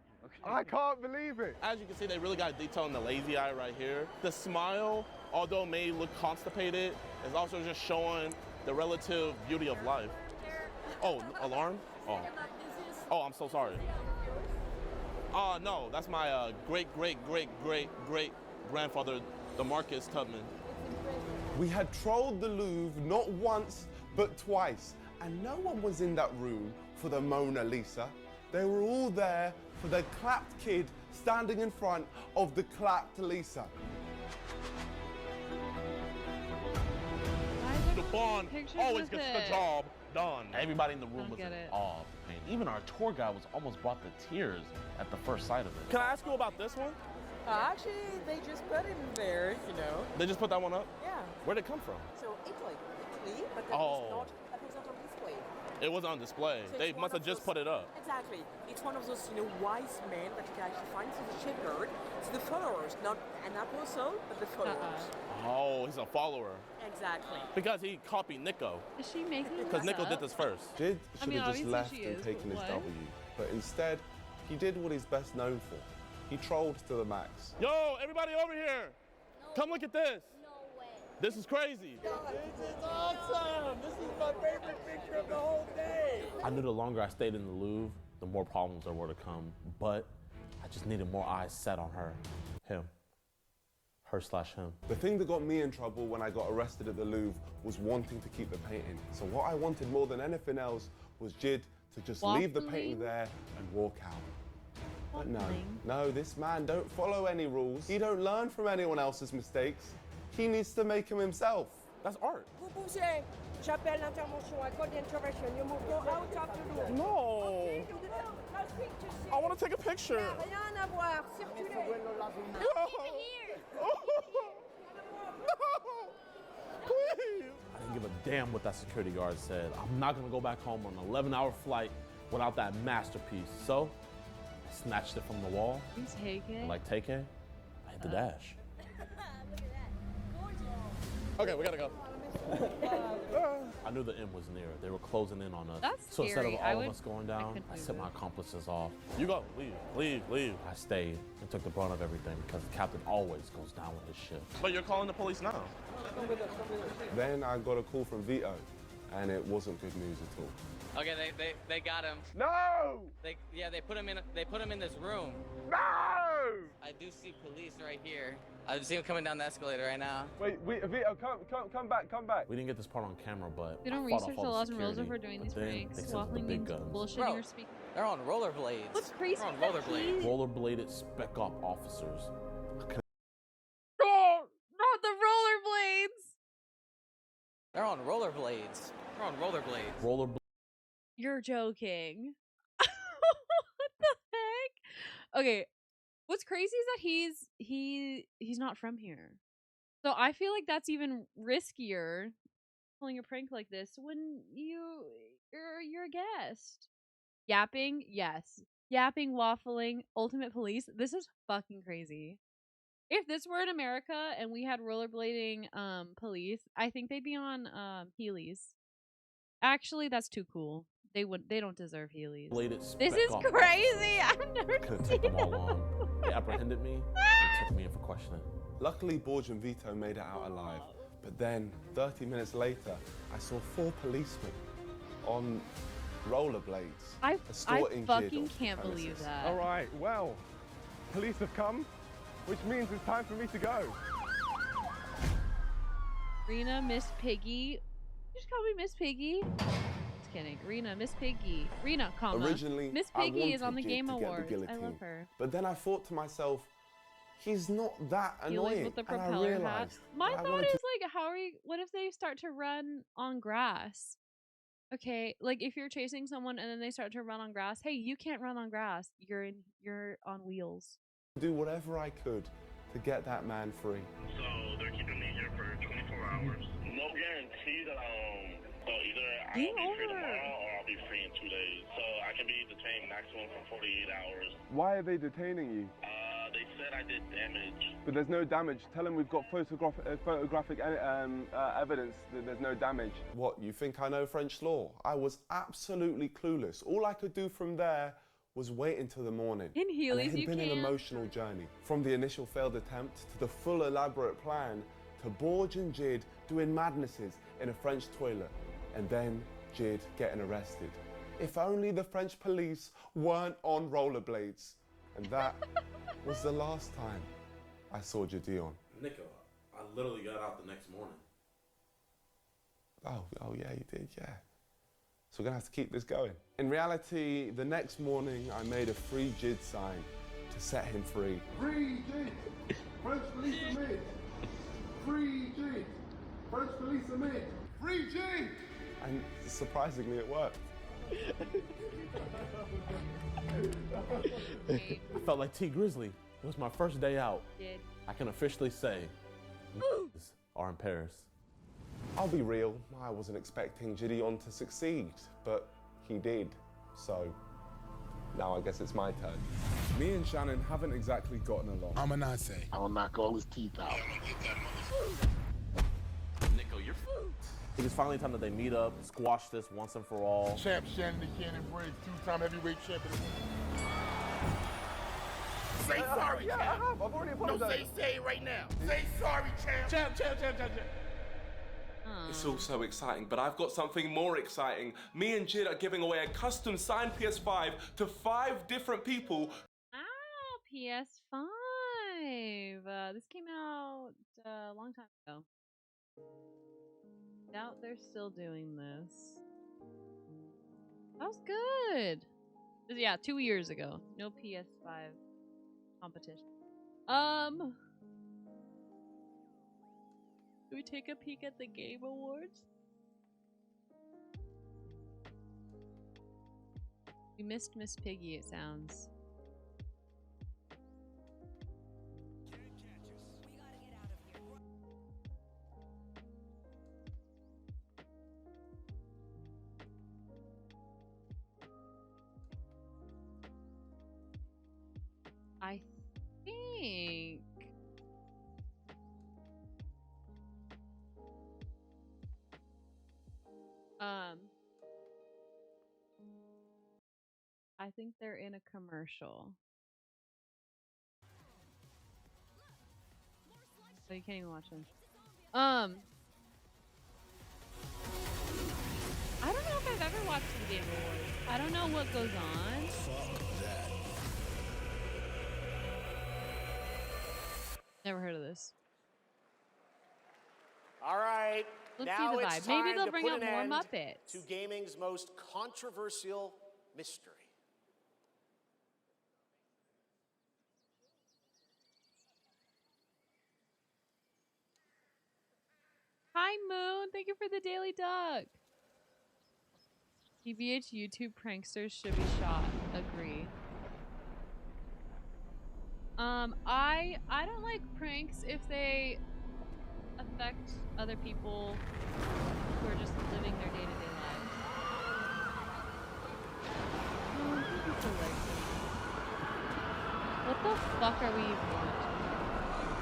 I can't believe it. As you can see, they really got detail in the lazy eye right here. The smile, although it may look constipated, is also just showing the relative beauty of life. Oh, alarm? Oh. Oh, I'm so sorry. No, that's my great-great-great-great-great-grandfather, DeMarcus Tubman. We had trolled the Louvre not once, but twice. And no one was in that room for the Mona Lisa. They were all there for the clapped kid standing in front of the clapped Lisa. The Bond always gets the job done. Everybody in the room was in awe of the painting. Even our tour guide was almost brought to tears at the first sight of it. Can I ask you about this one? Actually, they just put it in there, you know. They just put that one up? Yeah. Where'd it come from? So Italy, but that was not on display. It was on display. So They must have just put it up. Exactly. It's one of those, wise men that you can actually find in the shepherd. It's the followers, not an apostle, but the followers. Oh, he's a follower. Exactly. Because he copied Nico. Is she making this Because Nico up? did this first. Jid should have just obviously left she and is, taken his but W. But instead, he did what he's best known for. He trolled to the max. Yo, everybody over here. Come look at this. No way. This is crazy. This is awesome. This is my favorite picture of the whole day. I knew the longer I stayed in the Louvre, the more problems there were to come. But I just needed more eyes set on her. Him. Her/him. The thing that got me in trouble when I got arrested at the Louvre was wanting to keep the painting. So what I wanted more than anything else was Jid to just leave the painting there and walk out. But no, this man don't follow any rules. He don't learn from anyone else's mistakes. He needs to make them himself. That's art. Vous bougez. J'appelle l'intervention. I call the intervention. You move out of the room. No. I want to take a picture. Rien à voir. Circulez. Please. I didn't give a damn what that security guard said. I'm not going to go back home on an 11-hour flight without that masterpiece. So I snatched it from the wall. You take it? Like take it, I hit the dash. Okay, we gotta go. I knew the end was near. They were closing in on us. That's so instead of scary. all of us going down, I sent my accomplices off. You go, leave. I stayed and took the brunt of everything because the captain always goes down with his ship. But you're calling the police now. Then I got a call from Vito, and it wasn't good news at all. Okay, they got him. No! They put him in this room. No! I do see police right here. I see him coming down the escalator right now. Wait, Vito, come back. We didn't get this part on camera, but They don't I fought research off the all laws and rules security, if we're doing these but then pranks. they sent the Waffling big means guns. bullshitting or speaking. They're on rollerblades. What's crazy? They're on rollerblades. Rollerbladed spec op officers. Oh, not the rollerblades! They're on rollerblades. They're on rollerblades. Rollerblades. You're joking. What the heck? Okay, what's crazy is that he's not from here. So I feel like that's even riskier pulling a prank like this when you're a guest. Yapping, yes. Yapping, waffling, ultimate police. This is fucking crazy. If this were in America and we had rollerblading police, I think they'd be on Heelys. Actually, that's too cool. They don't deserve Heelys. This is crazy. I've never Couldn't seen take them all that. on. They apprehended me and took me in for questioning. Luckily, Borg and Vito made it out alive. But then, 30 minutes later, I saw 4 policemen on rollerblades. I escorting Jid fucking off can't premises. believe that. All right, well, police have come, which means it's time for me to go. Rena, Miss Piggy. Just call me Miss Piggy. Just kidding. Rena, Miss Piggy. Rena, comma. Originally, Miss I Piggy is wanted on the Jid Game to get the Awards. I guillotine. love her. But then I thought to myself, he's not that Heelys annoying. with the and I propeller hat. realized My that I thought wanted is to- like, what if they start to run on grass? Okay, like if you're chasing someone and then they start to run on grass, hey, you can't run on grass. You're on wheels. do whatever I could to get that man free. So they're keeping me here for 24 hours. No guarantee that so either I'll be free tomorrow or I'll be free in 2 days. So I can be detained maximum for 48 hours. Why are they detaining you? They said I did damage. But there's no damage. Tell him we've got photographic evidence that there's no damage. What, you think I know French law? I was absolutely clueless. All I could do from there was wait until the morning. In Heelys, and it you had been an can. emotional journey. From the initial failed attempt to the full elaborate plan to Borge and Jid doing madnesses in a French toilet and then Jid getting arrested. If only the French police weren't on rollerblades. And that was the last time I saw Gideon. Nico, I literally got out the next morning. Oh yeah, you did, yeah. So we're gonna have to keep this going. In reality, the next morning I made a free Jid sign to set him free. Free Jid! French police admit! Free Jid! French police admit! Free Jid! And surprisingly, it worked. I felt like T Grizzly. It was my first day out. Did. I can officially say, are in Paris. I'll be real, I wasn't expecting Gideon to succeed, but he did. So now I guess it's my turn. Me and Shannon haven't exactly gotten along. I'm a say. I'm gonna knock all his teeth out. Nico, you're I think it's finally time that they meet up, squash this once and for all. Champ Shannon the Cannon Briggs, 2-time heavyweight champion. Say sorry, champ. I've already apologized. No, say it right now. Say sorry, champ. Champ. It's all so exciting, but I've got something more exciting. Me and Jid are giving away a custom signed PS5 to 5 different people. Oh, PS5. This came out a long time ago. Doubt they're still doing this. That was good. Yeah, 2 years ago. No PS5 competition. Do we take a peek at the Game Awards? We missed Miss Piggy, it sounds. I think I think they're in a commercial. So you can't even watch them. I don't know if I've ever watched the Game Awards. I don't know what goes on. Fuck that. Never heard of this. All right. Let's now see the it's vibe. time Maybe they'll to bring put out an more end Muppets. to gaming's most controversial mystery. Hi, Moon. Thank you for the Daily Duck. TBH YouTube pranksters should be shot. Agree. I don't like pranks if they affect other people who are just living their day-to-day lives. Oh, thank you for liking. What the fuck are we even watching?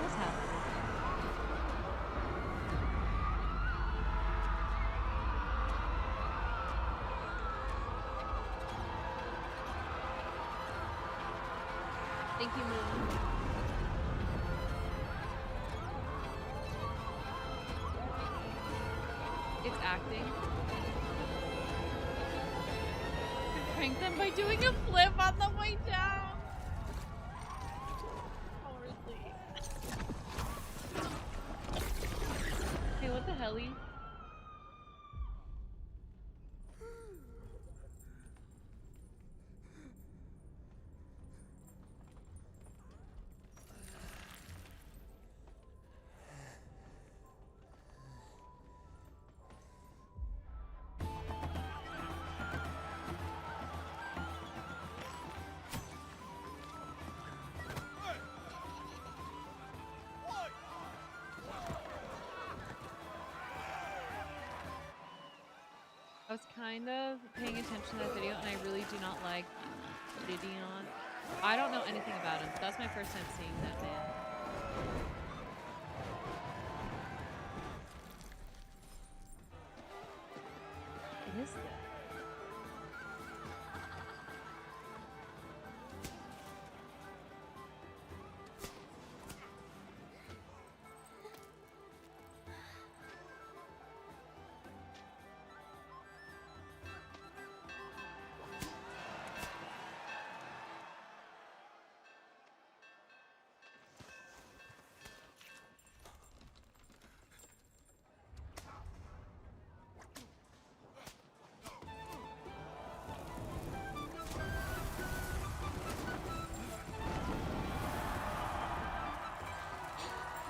What's happening? Thank you, Moon. It's acting. Prank them by doing a flip on the way down. Cowardly. Hey, what the helly? I was kind of paying attention to that video, and I really do not like Gideon. I don't know anything about him. That's my first time seeing that man. What is that?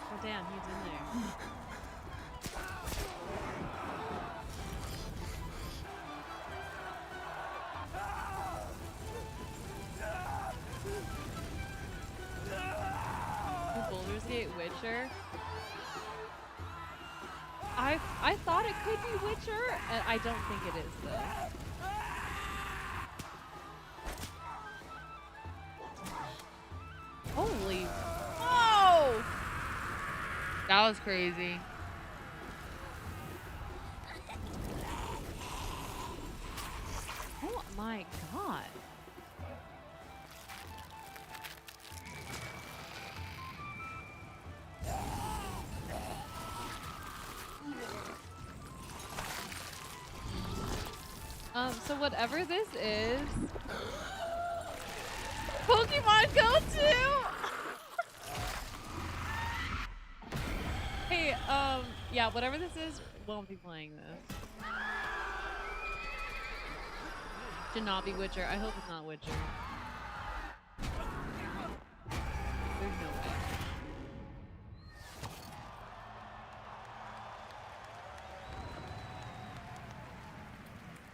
Oh, damn, he's in there. The Baldur's Gate Witcher. I thought it could be Witcher, and I don't think it is though. Holy! Whoa! That was crazy. Oh my god. So whatever this is, Pokemon Go 2! Hey, yeah, whatever this is, won't be playing this. Should not be Witcher. I hope it's not Witcher. There's no way.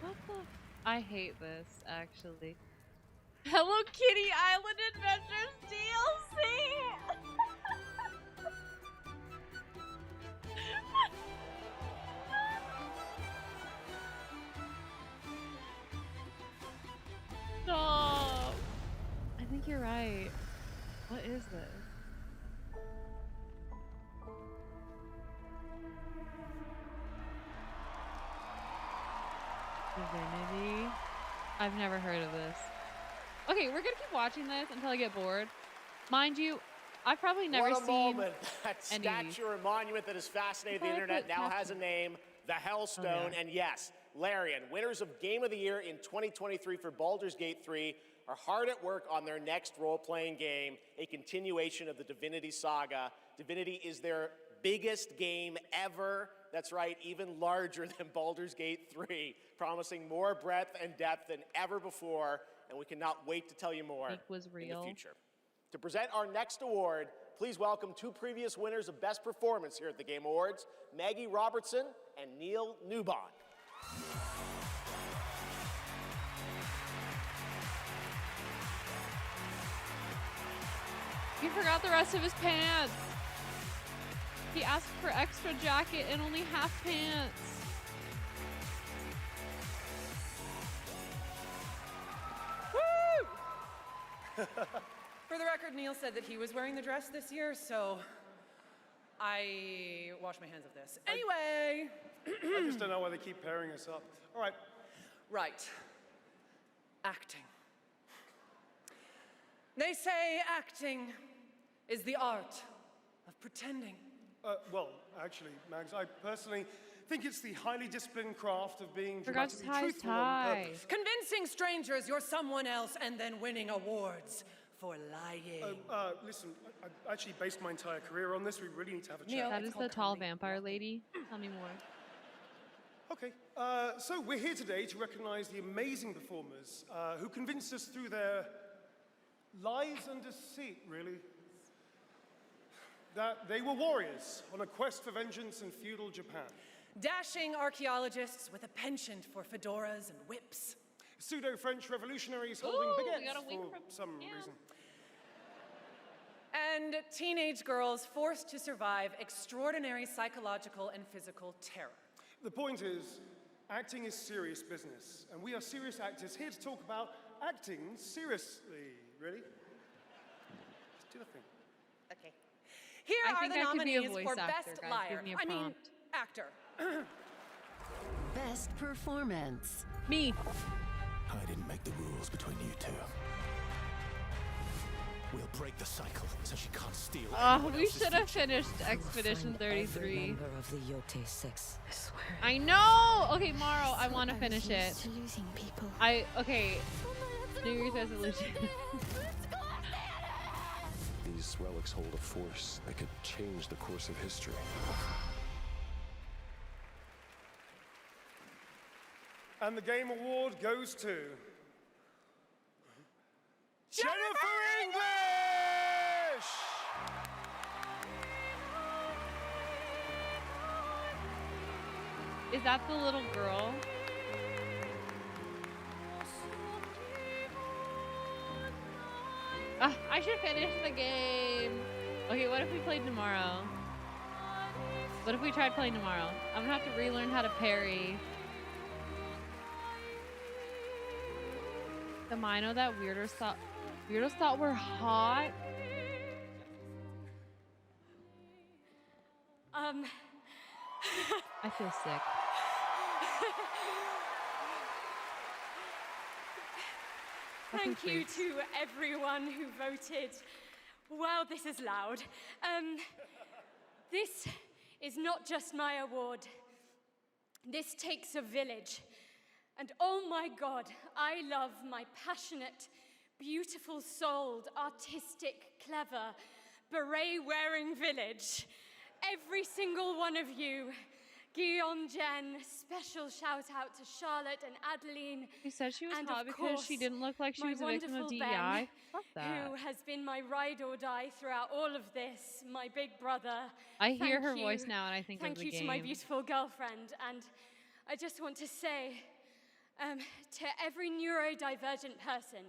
What the? I hate this, actually. Hello Kitty Island Adventures DLC! Stop! I think you're right. What is this? Divinity? I've never heard of this. Okay, we're gonna keep watching this until I get bored. Mind you, I've probably never What a seen moment. That any statue or monument that has fascinated the I internet put now Catherine? has a name, the Hellstone. And yes, Larian, winners of Game of the Year in 2023 for Baldur's Gate 3, are hard at work on their next role-playing game, a continuation of the Divinity saga. Divinity is their biggest game ever. That's right, even larger than Baldur's Gate 3, promising more breadth and depth than ever before, and we cannot wait to tell you more was in the real. future. To present our next award, please welcome two previous winners of Best Performance here at the Game Awards, Maggie Robertson and Neil Newbon. He forgot the rest of his pants. He asked for extra jacket and only half pants. Woo! For the record, Neil said that he was wearing the dress this year, so I wash my hands of this. Anyway. I just don't know why they keep pairing us up. All right. Right. Acting. They say acting is the art of pretending. Well, actually, Mags, I personally think it's the highly disciplined craft of being Forgot to dramatically tie his truthful on tie. purpose. Convincing strangers you're someone else and then winning awards for lying. Listen, I actually based my entire career on this. We really need to have a chat. Neil, that is the tall vampire lady. Tell me more. Okay, so we're here today to recognize the amazing performers who convinced us through their lies and deceit, really, that they were warriors on a quest for vengeance in feudal Japan. Dashing archaeologists with a penchant for fedoras and whips. Pseudo-French revolutionaries holding Ooh, we got a baguettes wink for some reason. And teenage girls forced to survive extraordinary psychological and physical terror. The point is, acting is serious business, and we are serious actors here to talk about acting seriously, Really? Just do the thing. Okay. Here I are think the I could be a nominees voice for actor, Best guys. Liar. Give me a I mean, prompt. actor. Best performance. Me. I didn't make the rules between you two. We'll break the cycle so she can't steal. Oh, we should have finished Expedition Every 33. member of the Yote Six. I swear. I know. Okay, Morrow, I want to finish it. To losing people. Okay. New Year's resolution. These relics hold a force that could change the course of history. And the game award goes to Jennifer English! Is that the little girl? I should finish the game. Okay, what if we played tomorrow? What if we tried playing tomorrow? I'm gonna have to relearn how to parry. The Mino that weirdos thought were hot. I feel sick. Thank you to everyone who voted. Wow, this is loud. This is not just my award. This takes a village. And oh my God, I love my passionate, beautiful-souled, artistic, clever, beret-wearing village. Every single one of you. Guillaume, Jen, special shout out to Charlotte and Adeline. She said she was and hot of because course, she didn't look like she my was a victim of wonderful DEI. Ben, Fuck that. who has been my ride or die throughout all of this, my big brother. I hear her Thank you. voice now and I think of Thank the you game. to my beautiful girlfriend. And I just want to say to every neurodivergent person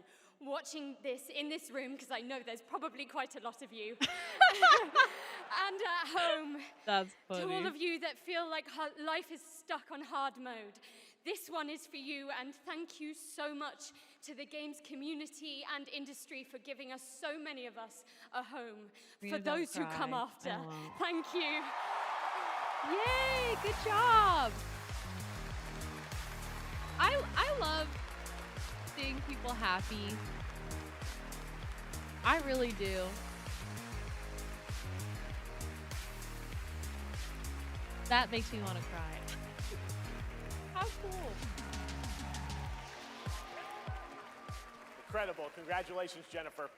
watching this in this room, because I know there's probably quite a lot of you, and at home, That's to all funny. of you that feel like life is stuck on hard mode, this one is for you, and thank you so much to the games community and industry for giving us, so many of us, a home. Rita, For don't those who come cry. after, I won't. thank you. Yay, good job. I love seeing people happy. I really do. That makes me want to cry. How cool. Incredible. Congratulations, Jennifer.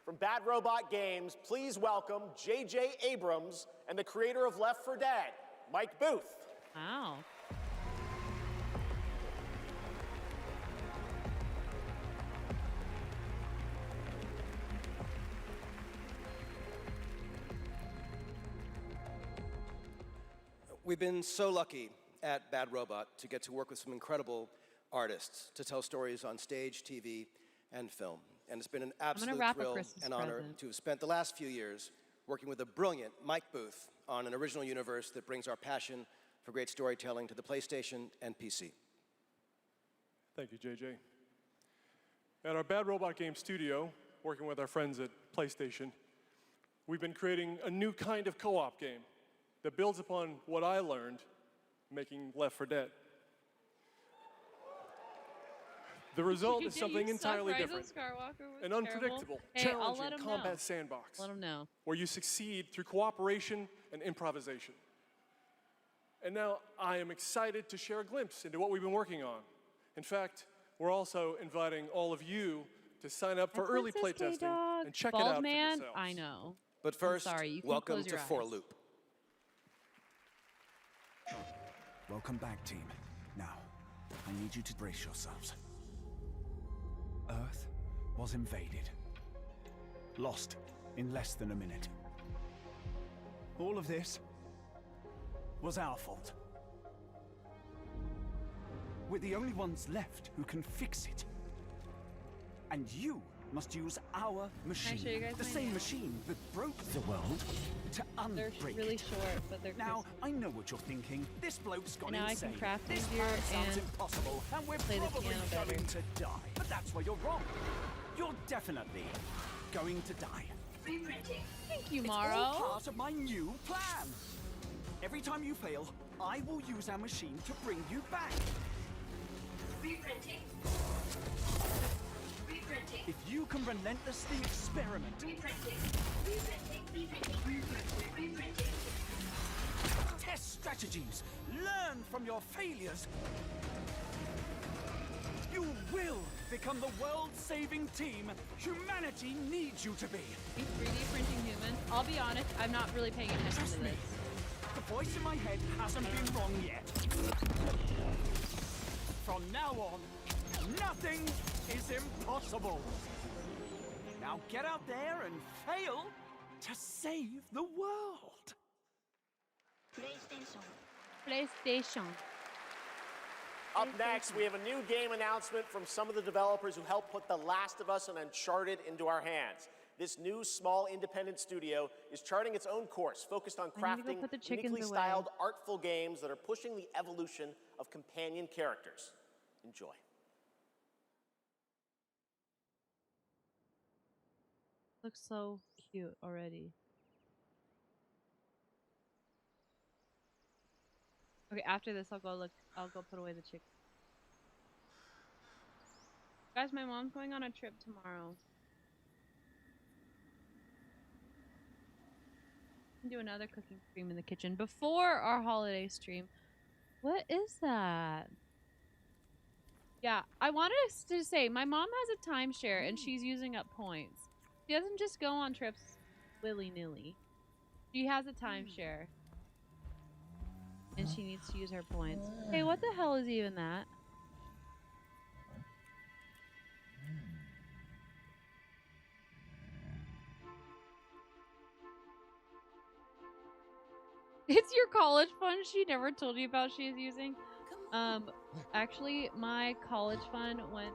From Bad Robot Games, please welcome J.J. Abrams and the creator of Left 4 Dead, Mike Booth. Wow. We've been so lucky at Bad Robot to get to work with some incredible artists to tell stories on stage, TV, and film. And it's been an absolute wrap a thrill Christmas and honor present. to have spent the last few years working with the brilliant Mike Booth on an original universe that brings our passion for great storytelling to the PlayStation and PC. Thank you, JJ. At our Bad Robot Game studio, working with our friends at PlayStation, we've been creating a new kind of co-op game that builds upon what I learned making Left 4 Dead. The result is You something suck, entirely Rise of different. Skywalker was An terrible. unpredictable, Hey, I'll challenging let 'em combat know. sandbox Let 'em know. where you succeed through cooperation and improvisation. And now I am excited to share a glimpse into what we've been working on. In fact, we're also inviting all of you to sign up for early Princess playtesting K-Dog. and check Bald it out man, for yourselves. I know. But first, sorry, you can welcome close to your For eyes. Loop. Welcome back, team. Now, I need you to brace yourselves. Earth was invaded. Lost in less than a minute. All of this was our fault. We're the only ones left who can fix it. And you must use our machine. show you guys The my same nails? machine that broke the world to They're unbreak really it. short, but they're Now, crisp. I know what you're thinking. This bloke's gone And now I insane. can craft This easier plan sounds and impossible, and we're play the probably piano better. going to die. But that's where you're wrong. You're definitely going to die. Thank you, It's Morrow. all part of my new plan. Every time you fail, I will use our machine to bring you back. Reprinting. Reprinting. If you can relentlessly experiment, Reprinting. Reprinting. Reprinting. test strategies, learn from your failures, you will become the world-saving team humanity needs you to be. These 3D printing humans. I'll be honest, I'm not really paying attention Trust to me. this. The voice in my head hasn't been wrong yet. From now on, nothing is impossible. Now get out there and fail to save the world. PlayStation. Up next, we have a new game announcement from some of the developers who helped put The Last of Us and Uncharted into our hands. This new, small, independent studio is charting its own course, focused on I need to go crafting put the chickens uniquely away. styled, artful games that are pushing the evolution of companion characters. Enjoy. Looks so cute already. Okay, after this, I'll go put away the chicken. Guys, my mom's going on a trip tomorrow. Do another cooking stream in the kitchen before our holiday stream. What is that? Yeah, I wanted to say my mom has a timeshare and she's using up points. She doesn't just go on trips willy-nilly. She has a timeshare. And she needs to use her points. Hey, what the hell is even that? It's your college fund she never told you about she is using? Actually, my college fund went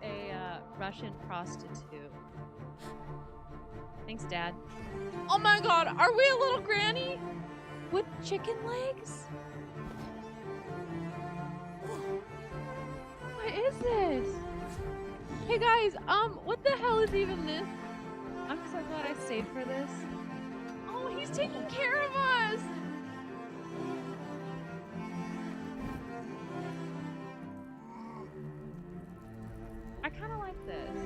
to a Russian prostitute. Thanks, Dad. Oh my god, are we a little granny? With chicken legs? What is this? Hey guys, what the hell is even this? I'm so glad I stayed for this. Oh, he's taking care of us! I kind of like this.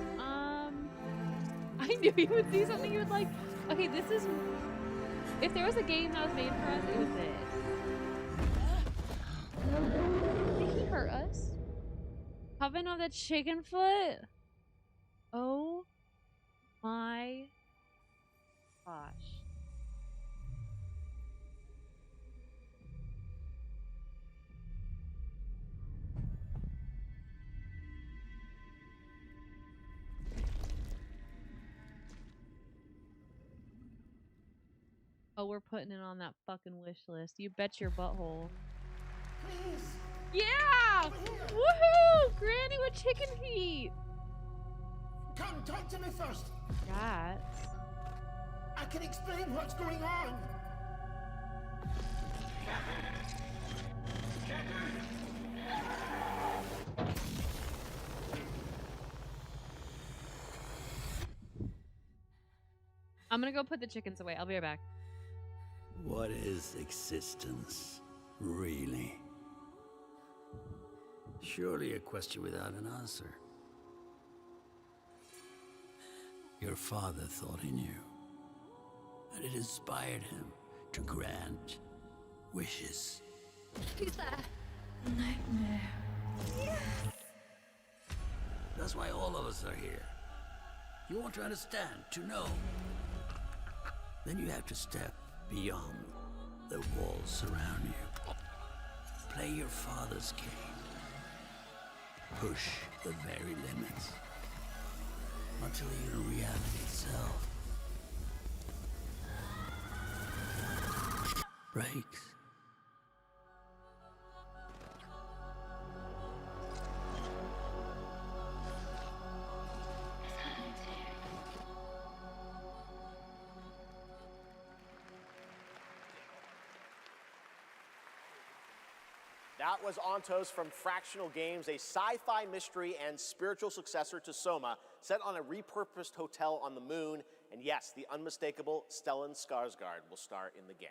I knew you would see something you would like. Okay, this is... If there was a game that was made for us, it was this. Did he hurt us? Coven of the Chicken Foot? Oh my gosh. Oh, we're putting it on that fucking wish list. You bet your butthole. Please. Yeah! Woohoo! Granny with chicken feet! Come, talk to me first. Rats. I can explain what's going on. I'm gonna go put the chickens away. I'll be right back. What is existence, really? Surely a question without an answer. Your father thought he knew, and it inspired him to grant wishes. Who's there? Nightmare. Yes! That's why all of us are here. You want to understand, to know. Then you have to step beyond the walls surround you. Play your father's game. Push the very limits. Until even reality itself breaks. That was Ontos from Fractional Games, a sci-fi mystery and spiritual successor to Soma, set on a repurposed hotel on the moon. And yes, the unmistakable Stellan Skarsgård will star in the game.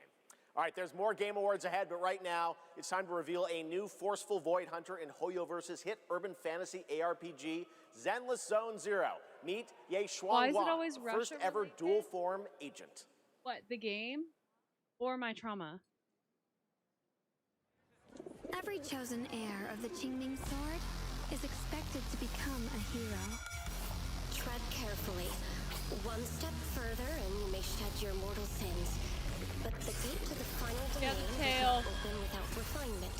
All right, there's more Game Awards ahead, but right now, it's time to reveal a new forceful Void Hunter in Hoyoverse's hit urban fantasy ARPG, Zenless Zone Zero. Meet Ye Why Xuan is it Wang, always the first Russia ever related? dual form agent. What, the game? Or my trauma? Every chosen heir of the Qingming sword is expected to become a hero. Tread carefully. One step further and you may shed your mortal sins. But the gate to the final domain does not open without refinement.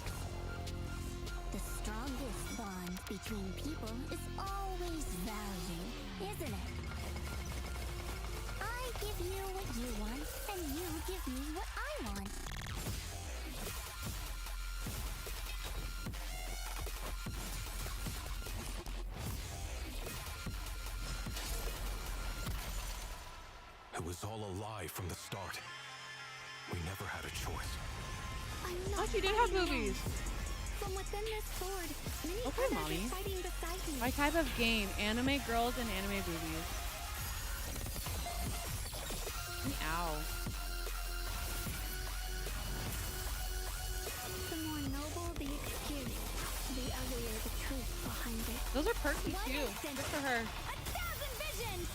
The strongest bond between people is always value, isn't it? I give you what you want, and you give me what I want. It was all a lie from the start. We never had a choice. Oh, she did have boobies. From within this sword, many Okay, others mommy. are fighting beside me. My type of game, anime girls and anime boobies. Ow. The more noble the excuse, the uglier the truth behind it. Those are perky too. Good for her. 1,000 visions!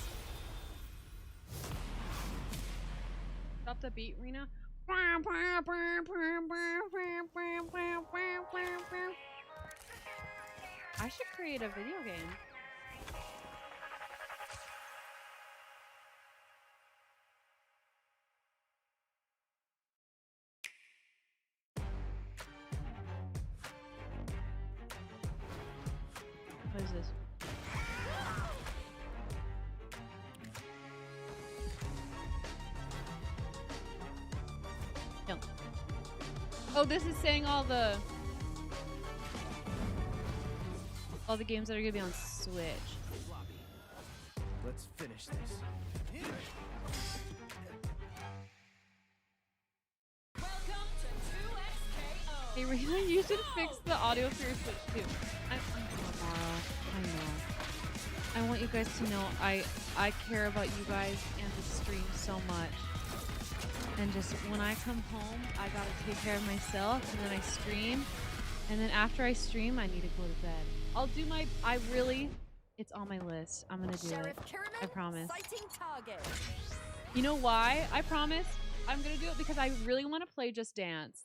Stop the beat, Rena. I should create a video game. What is this? No. Oh, this is saying all the games that are gonna be on Switch. Let's finish this. Hey, Rena, you should fix the audio for your Switch too. Tomorrow. I know. I want you guys to know I care about you guys and the stream so much. And just when I come home, I gotta take care of myself, and then I stream. And then after I stream, I need to go to bed. I'll do my, it's on my list. I'm gonna do it. I promise. You know why? I promise. I'm gonna do it because I really want to play Just Dance.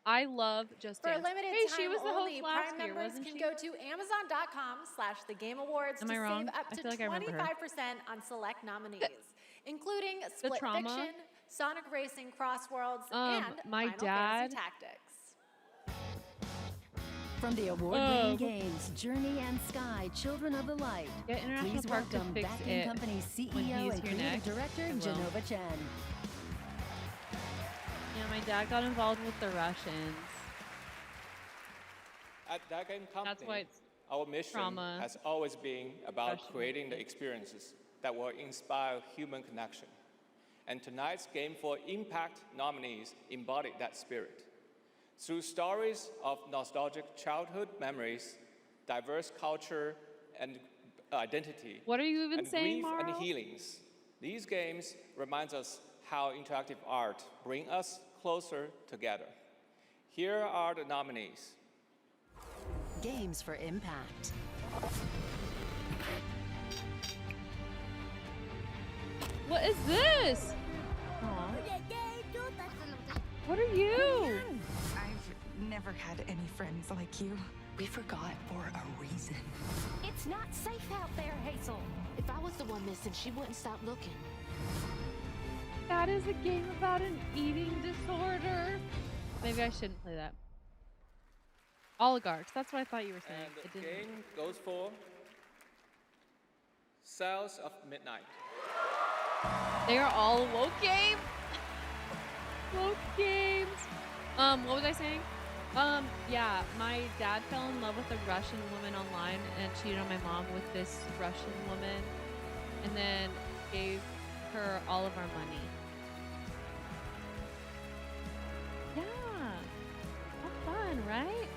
I love Just For Dance. a limited Hey, time she was the only, host last Prime year, members wasn't can she? go to Amazon.com/thegameawards Am to I wrong? save up I to feel like I remember her. 25% on select nominees, including Split Trauma? Fiction, Sonic Racing Crossworlds, Um, and my Final dad- Fantasy Tactics. From the award-winning games Journey and Sky, Children of the Light, Get International please Park to welcome fix Back it in Company's when CEO he's and here creative next. director I will. Genova Chen. Yeah, my dad got involved with the Russians. At that game company, That's why it's our mission trauma. has always been about Russian. creating the experiences that will inspire human connection. And tonight's Game for Impact nominees embody that spirit. Through stories of nostalgic childhood memories, diverse culture and identity, What are you even and saying, grief and Marl? healings, these games remind us how interactive art brings us closer together. Here are the nominees. Games for Impact. What is this? Aw. What are you? I've never had any friends like you. We forgot for a reason. It's not safe out there, Hazel. If I was the one missing, she wouldn't stop looking. That is a game about an eating disorder. Maybe I shouldn't play that. Oligarchs. That's what I thought you were saying. And It the didn't. game goes for Cells of Midnight. They are all woke games. Woke games. What was I saying? Yeah, my dad fell in love with a Russian woman online and cheated on my mom with this Russian woman, and then gave her all of our money. Yeah, how fun, right?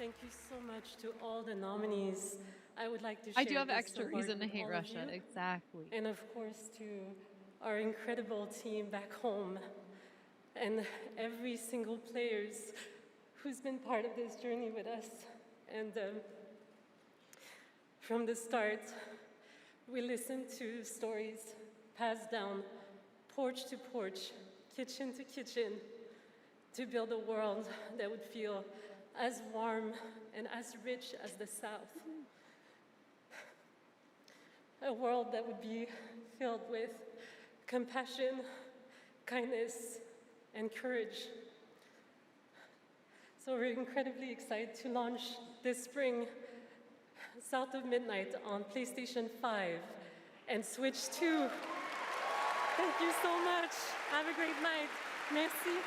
Thank you so much to all the nominees. I would like to share I do have this extra award reason to with hate all of Russia. you. Exactly. And of course to our incredible team back home and every single players who's been part of this journey with us. And from the start, we listened to stories passed down porch to porch, kitchen to kitchen, to build a world that would feel as warm and as rich as the South. A world that would be filled with compassion, kindness, and courage. So we're incredibly excited to launch this spring South of Midnight on PlayStation 5 and Switch 2. Thank you so much. Have a great night. Merci.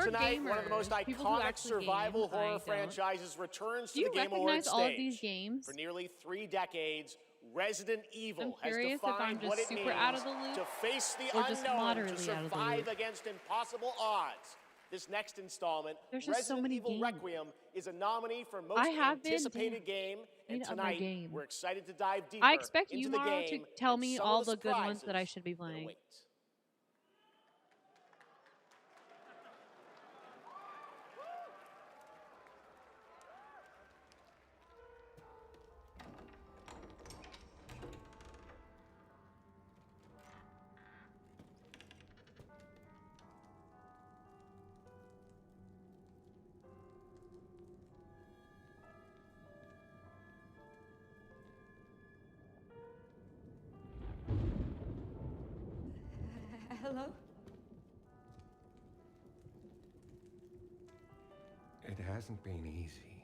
Tonight, one of the most gamers, people who iconic actually survival game, I horror don't. franchises returns Do to you the Game Awards recognize all of stage. these games? For nearly 3 decades, Resident Evil I'm has curious if I'm defined just what it super means out of the loop to face the or just unknown, to moderately out of the survive loop. against impossible odds. This next installment, There's just so Resident many Evil games. Requiem, is a nominee for most I have been anticipated game. And need to up my tonight, game. we're excited to dive deeper I expect into you, the Maro, game to tell and me some all of the the good ones that I surprises should be that playing. await. Hello? It hasn't been easy.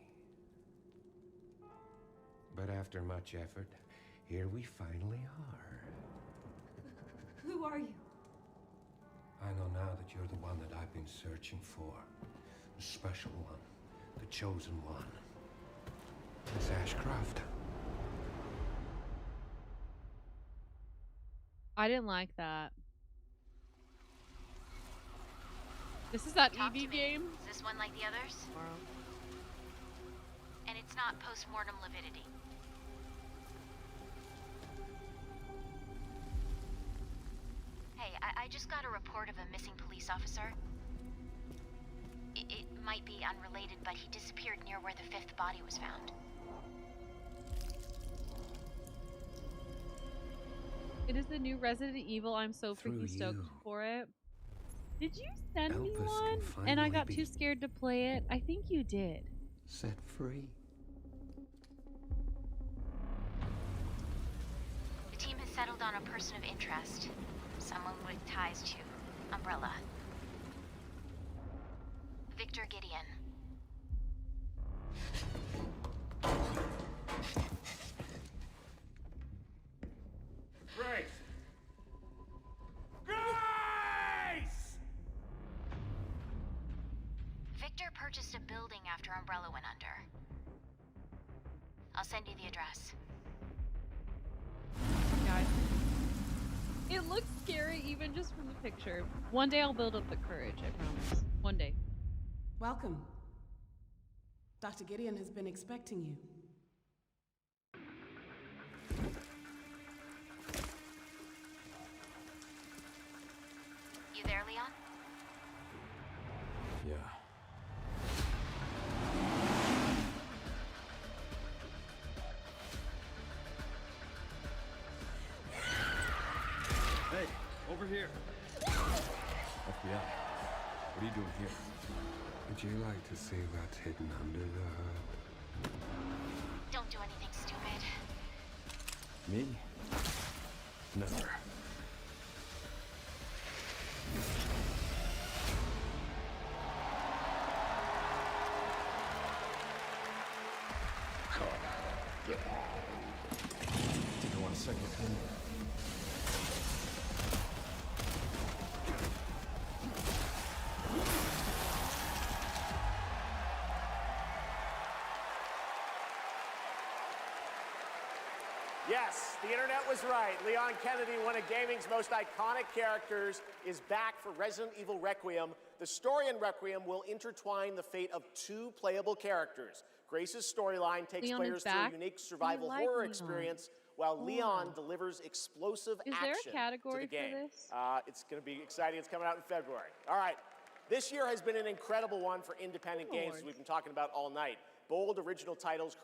But after much effort, here we finally are. Who are you? I know now that you're the one that I've been searching for. The special one. The chosen one. Miss Ashcroft. I didn't like that. This is that EV game? Is this one like the others? And it's not post-mortem lividity. Hey, I just got a report of a missing police officer. It might be unrelated, but he disappeared near where the 5th body was found. It is the new Resident Evil. I'm so freaking stoked for it. Did you send me one? And I got too scared to play it? I think you did. Set free. The team has settled on a person of interest. Someone with ties to Umbrella. Victor Gideon. Grace! Grace! Victor purchased a building after Umbrella went under. I'll send you the address. Guys. It looks scary even just from the picture. One day I'll build up the courage, I promise. One day. Welcome. Dr. Gideon has been expecting you. You there, Leon? Yeah. Hey, over here. FBI. What are you doing here? Would you like to see what's hidden under the hood? Don't do anything stupid. Me? Never. You want a second opinion? Yes, the internet was right. Leon Kennedy, one of gaming's most iconic characters, is back for Resident Evil Requiem. The story in Requiem will intertwine the fate of 2 playable characters. Grace's storyline takes Leon players is through back? a unique I survival like horror Leon. experience, while Leon delivers explosive Is action there a category to the game. for this? It's going to be exciting. It's coming out in February. All right. This year has been an incredible one for independent games, as we've been talking about all night. Bold original titles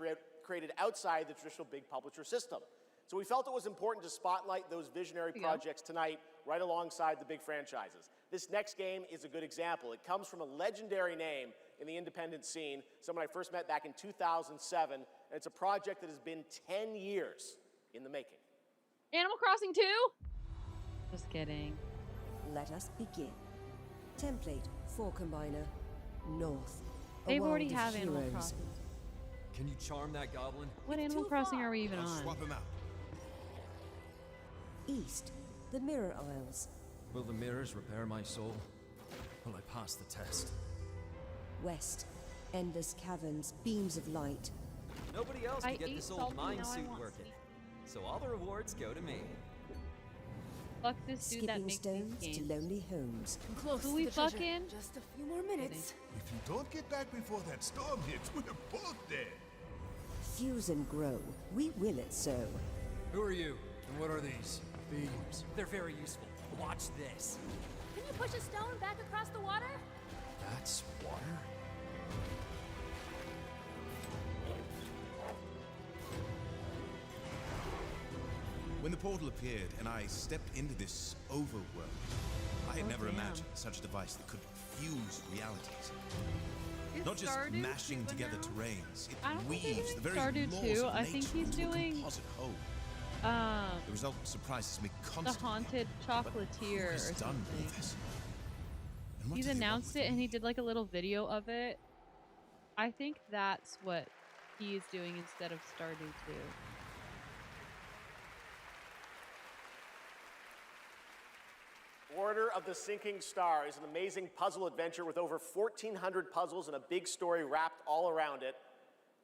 created outside the traditional big publisher system. So we felt it was important to spotlight those visionary projects tonight right alongside the big franchises. This next game is a good example. It comes from a legendary name in the independent scene, someone I first met back in 2007, and it's a project that has been 10 years in the making. Animal Crossing 2? Just kidding. Let us begin. Template for Combiner. North. They've already have Animal Crossing. Can you charm that goblin? What Animal Crossing are we even I'll on? swap him out. East. The Mirror Isles. Will the mirrors repair my soul? Will I pass the test? West. Endless caverns. Beams of light. Nobody else I can get ate this old salty, mind now I suit want working. sweet. So all the rewards go to me. Fuck this dude that Skipping makes stones these to games. lonely homes. Close Who to we the treasure. fucking? Just a few more minutes. If you don't get back before that storm hits, we're both dead. Fuse and grow. We will it so. Who are you? And what are these? Beams. They're very useful. Watch this. Can you push a stone back across the water? That's water? When the portal appeared and I stepped into this overworld, I had never imagined such a device that could fuse realities. Is Not just Stardew mashing cheaper together now? terrains, it I don't think weaves he's the very Stardew laws too. of I think nature he's into a doing composite whole. The result surprises me the constantly. Haunted Chocolatier or Who has done all something. this? And what He's do they want announced it and he did like a little video of it. I think that's what he is doing instead of Stardew 2. Order of the Sinking Star is an amazing puzzle adventure with over 1,400 puzzles and a big story wrapped all around it.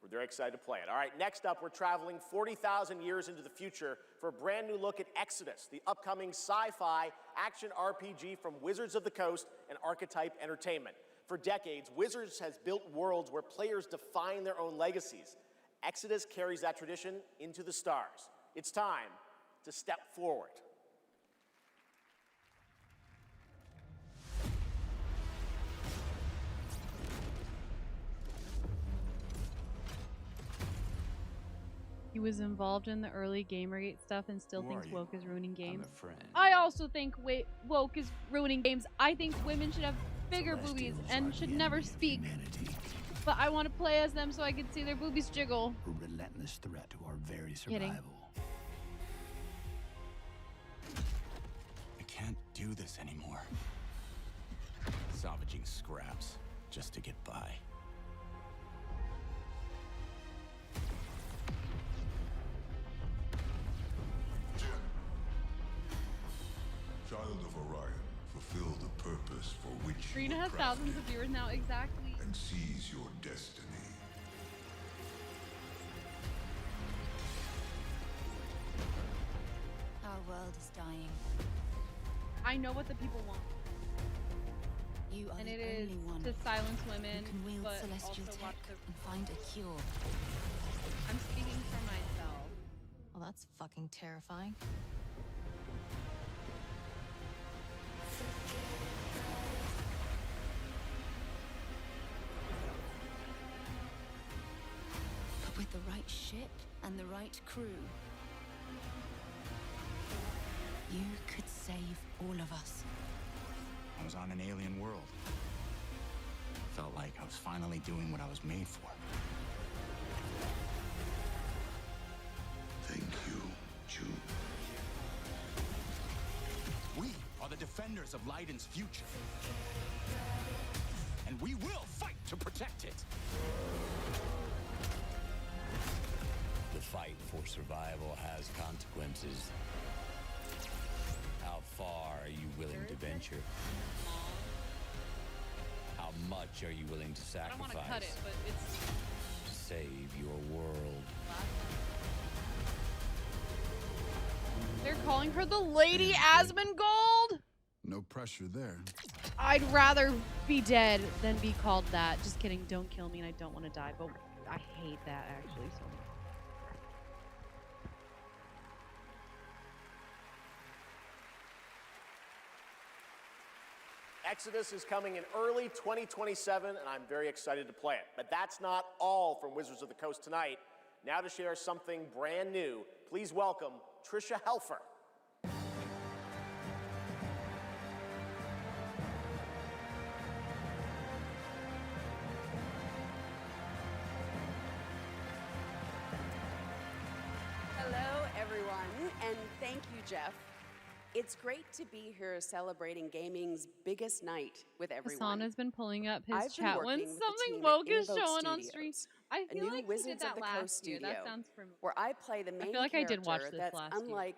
We're very excited to play it. All right, next up, we're traveling 40,000 years into the future for a brand new look at Exodus, the upcoming sci-fi action RPG from Wizards of the Coast and Archetype Entertainment. For decades, Wizards has built worlds where players define their own legacies. Exodus carries that tradition into the stars. It's time to step forward. He was involved in the early Gamergate stuff and still Who thinks are you? woke is ruining games. a friend. I also think woke is ruining games. I think women should have bigger boobies and should never speak. But I want to play as them so I can see their boobies jiggle. A relentless threat to our very Kidding. survival. I can't do this anymore. Salvaging scraps just to get by. Child of Orion, fulfill the purpose for which you Karina were has crafted, thousands of viewers now, exactly. and seize your destiny. Our world is dying. I know what the people want. You are And the it is only one to silence women, who can wield but celestial also tech watch the... and find a cure. I'm speaking for myself. Well, that's fucking terrifying. But with the right ship and the right crew, you could save all of us. I was on an alien world. Felt like I was finally doing what I was made for. Thank you, June. We are the defenders of Leiden's future. And we will fight to protect it. The fight for survival has consequences. How far are you willing to venture? How much are you willing to I don't want sacrifice to cut it, but it's... to save your world? calling her the Lady Asmongold? No pressure there. I'd rather be dead than be called that. Just kidding. Don't kill me and I don't want to die. But I hate that actually so much. Exodus is coming in early 2027, and I'm very excited to play it. But that's not all from Wizards of the Coast tonight. Now to share something brand new, please welcome Tricia Helfer. Hello, everyone, and thank you, Jeff. It's great to be here celebrating gaming's biggest night with everyone. Hassan has been pulling up his I've been chat when working with the something team woke at is Invoke showing on Studios, stream. I a feel new like he Wizards did of that the last Coast year. studio, That sounds familiar. where I play the main feel like I did watch character this that's last year. unlike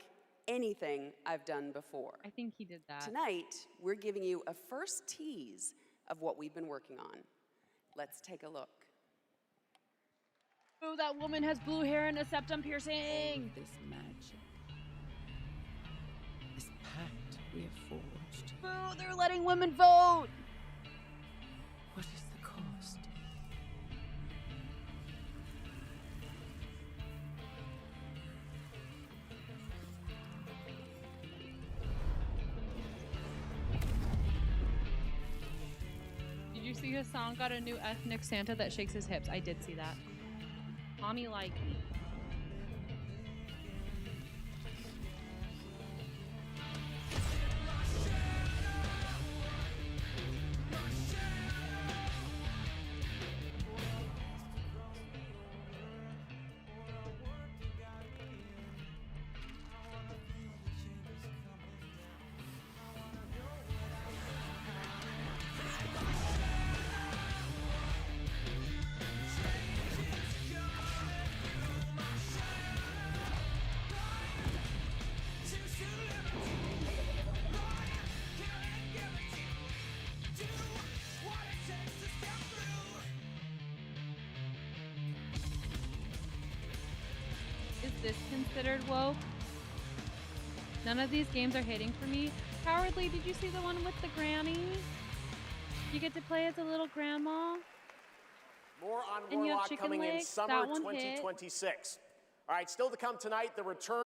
anything I've done before. I think he did that. Tonight, we're giving you a first tease of what we've been working on. Let's take a look. Oh, that woman has blue hair and a septum piercing. This magic, this pact we have forged. Boo, they're letting women vote. What is the cost? Did you see Hassan got a new ethnic Santa that shakes his hips? I did see that. Mommy like me. Is this considered woke? None of these games are hitting for me. Cowardly, did you see the one with the granny? You get to play as a little grandma. More on And you have Warlock chicken coming in legs? summer That one hit. 2026. All right, still to come tonight, the return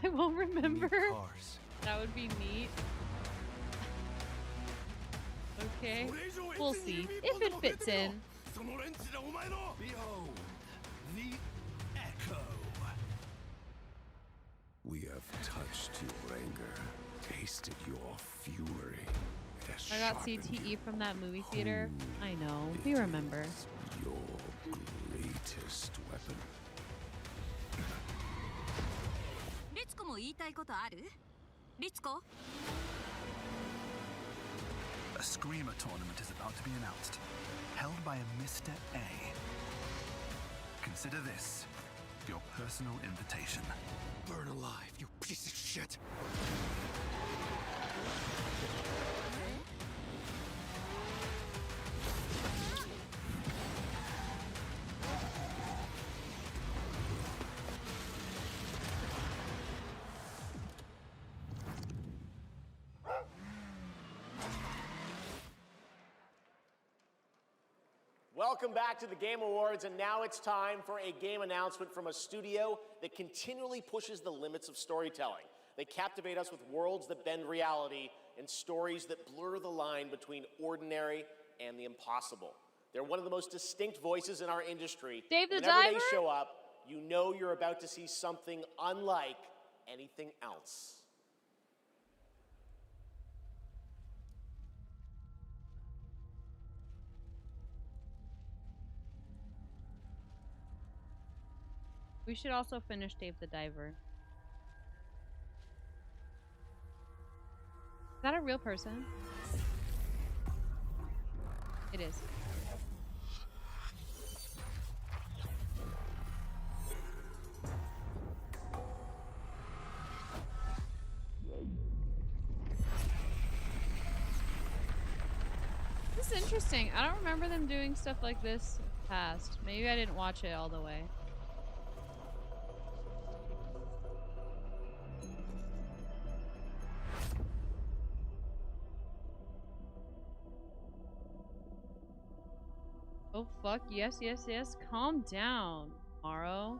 I won't remember. Cars. That would be neat. Okay, we'll see if it fits in. Behold, the echo. We have touched your anger, tasted your fury. I got CTE from that movie theater. I know, we remember. Your greatest weapon. リツコも言いたいことある？リツコ? A Screamer tournament is about to be announced, held by a Mr. A. Consider this your personal invitation. Burn alive, you piece of shit. Welcome back to the Game Awards, and now it's time for a game announcement from a studio that continually pushes the limits of storytelling. They captivate us with worlds that bend reality and stories that blur the line between ordinary and the impossible. They're one of the most distinct voices in our industry. Dave the Whenever Diver? they show up, you know you're about to see something unlike anything else. We should also finish Dave the Diver. Is that a real person? It is. This is interesting. I don't remember them doing stuff like this in the past. Maybe I didn't watch it all the way. Oh fuck, yes, yes, yes. Calm down, Morrow.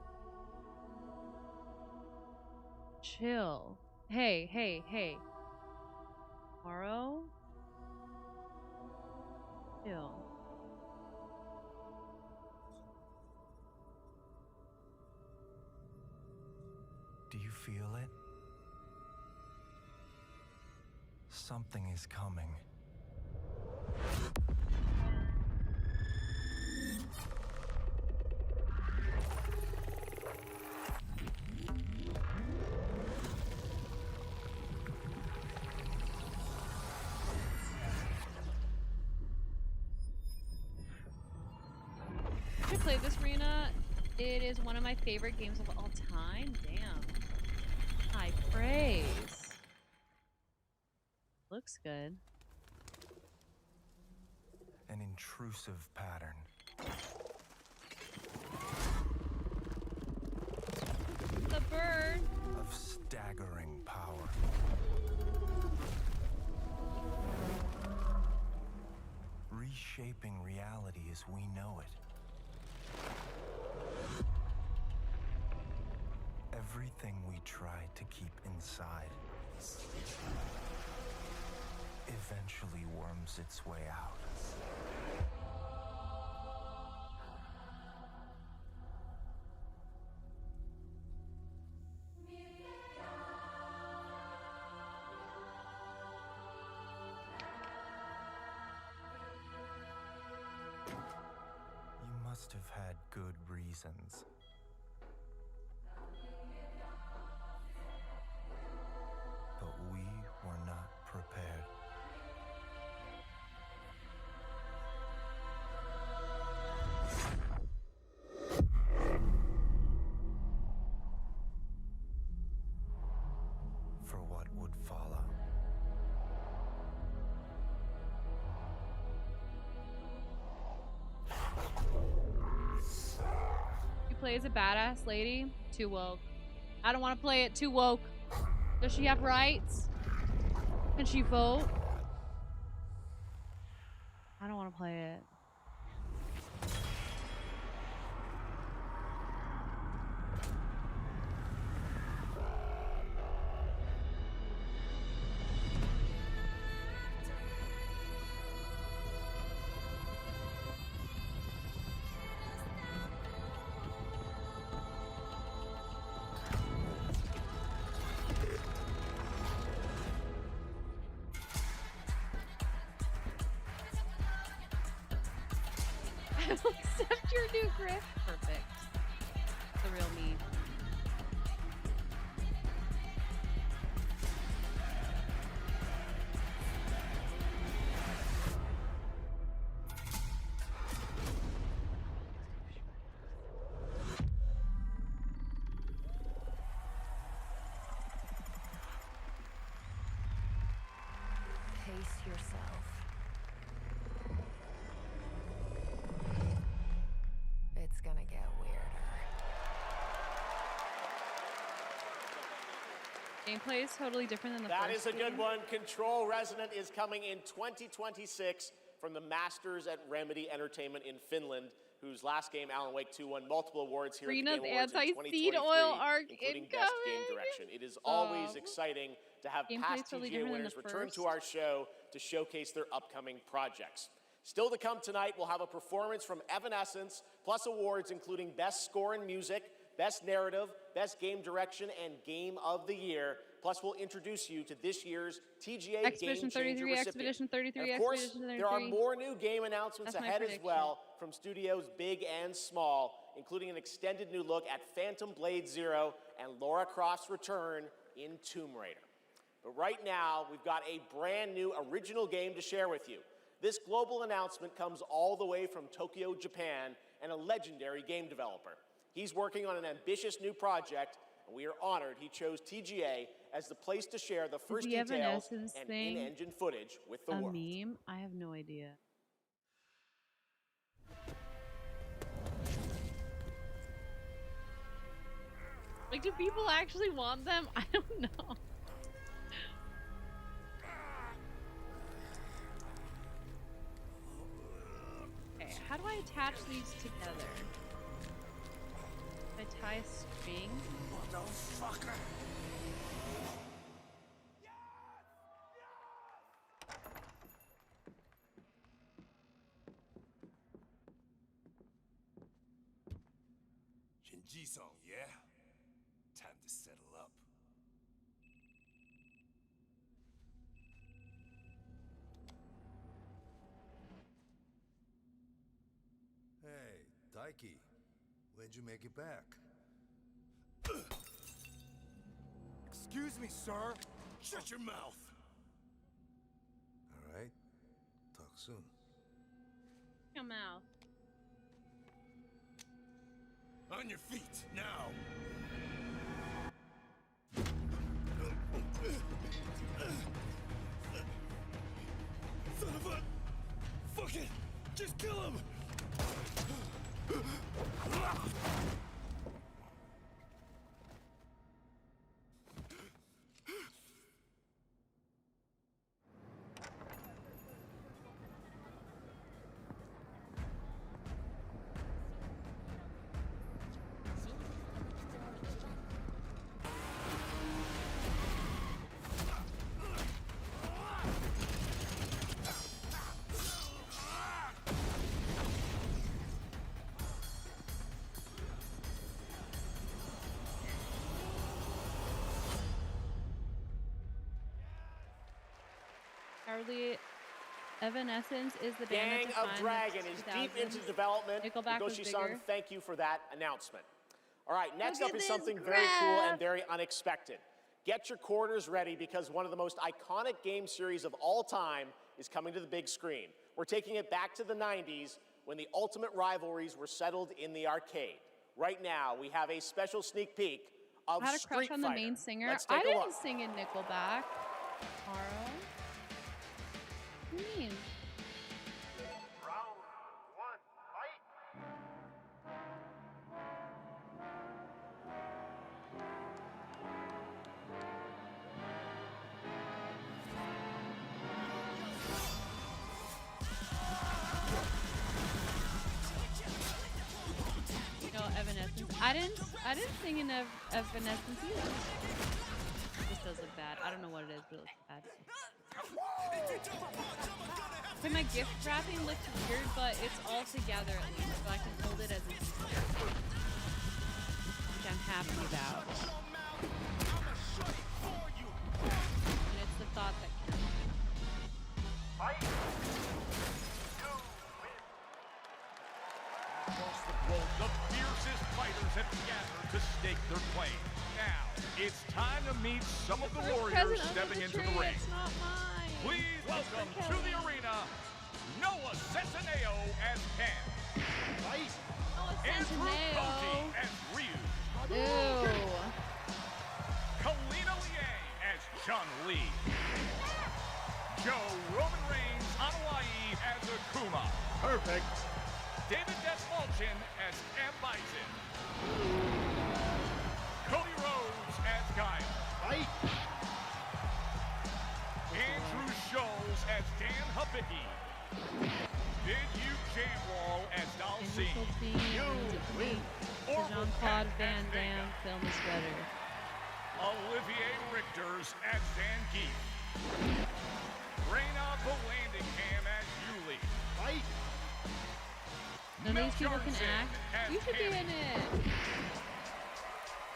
Chill. Hey, hey, hey. Morrow? Chill. Do you feel it? Something is coming. I played this arena. It is one of my favorite games of all time. Damn. High praise. Looks good. An intrusive pattern. The bird. Of staggering power. Reshaping reality as we know it. Everything we tried to keep inside eventually worms its way out. You must have had good reasons. But we were not prepared. For what would follow. You play as a badass lady? Too woke. I don't want to play it. Too woke. Does she have rights? Can she vote? I don't want to play it. I'll accept your new grip. Perfect. The real me. Pace yourself. It's gonna get weirder. Gameplay is totally different than the That first is a good game. one. Control Resonant is coming in 2026 from the masters at Remedy Entertainment in Finland, whose last game, Alan Wake 2, won multiple awards here Rina's at the Game Awards in anti-seed 2023, oil arc including Best Game incoming. Direction. It is always exciting to have Gameplay's past totally TGA different than winners the return first. to our show to showcase their upcoming projects. Still to come tonight, we'll have a performance from Evanescence, plus awards including Best Score in Music, Best Narrative, Best Game Direction, and Game of the Year. Plus, we'll introduce you to this year's TGA Expedition Game Changer 33, recipient. Expedition 33, And of course, Expedition there are 33. more new game announcements That's my ahead as prediction. well from studios big and small, including an extended new look at Phantom Blade Zero and Lara Croft's return in Tomb Raider. But right now, we've got a brand new original game to share with you. This global announcement comes all the way from Tokyo, Japan, and a legendary game developer. He's working on an ambitious new project, and we are honored he chose TGA as the place to share the first the details Evanescence and thing in-engine footage with the A world. meme? I have no idea. Like, do people actually want them? I don't know. Okay, how do I attach these together? I tie a string? Motherfucker! Shinji-san, yeah? Time to settle up. Hey, Daiki, when'd you make it back? Excuse me, sir. Shut your mouth. All right, talk soon. Your mouth. On your feet, now. Son of a... Fuck it! Just kill him! Apparently, Evanescence is the band Gang that of defined Dragon the is deep 2000s. into development. Nickelback was Higoshi-san, bigger. thank you for that announcement. All right, next Look up at is this something very cool graph. and very unexpected. Get your quarters ready because one of the most iconic game series of all time is coming to the big screen. We're taking it back to the 90s when the ultimate rivalries were settled in the arcade. Right now, we have a special sneak peek of I had a crush Street on the Fighter. main singer. Let's I take a didn't look. sing in Nickelback. Taro. What do you mean? No, Evanescence. I didn't sing in Evanescence either. This does look bad. I don't know what it is, but it looks bad. Okay, my gift wrapping looks weird, but it's all together at least, so I can hold it as a Easter egg, which I'm happy about. And it's the thought that counts. have gathered to stake their claim. Now, it's time to meet some of the warriors Present stepping under into the the tree, ring. it's not mine. Please welcome to the arena, Noah Centineo as Cam. Andrew Koji as Ryu. Ew. Kalina Liang as Chun-Li. Joe Roman Reigns on Hawaii as Akuma. Perfect. David Dastmalchian as M. Bison. Cody Rhodes as Guile. Right. Andrew Scholes as Dan Habicki. Bid-Yu Jamwal as Dalcine. The Jean-Claude Van Damme film is better. Olivier Richters as Zangief. Reyna Vallandigham as Yuli. Right. None of these people can act. You should be in it.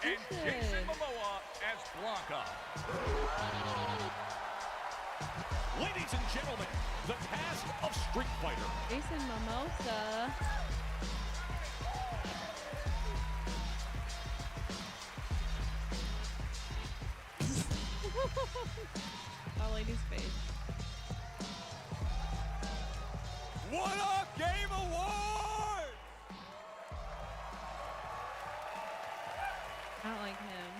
And Jason Momoa as Blanca. Ladies and gentlemen, the cast of Street Fighter. Jason Momoa. That lady's face. What a Game Award! I don't like him.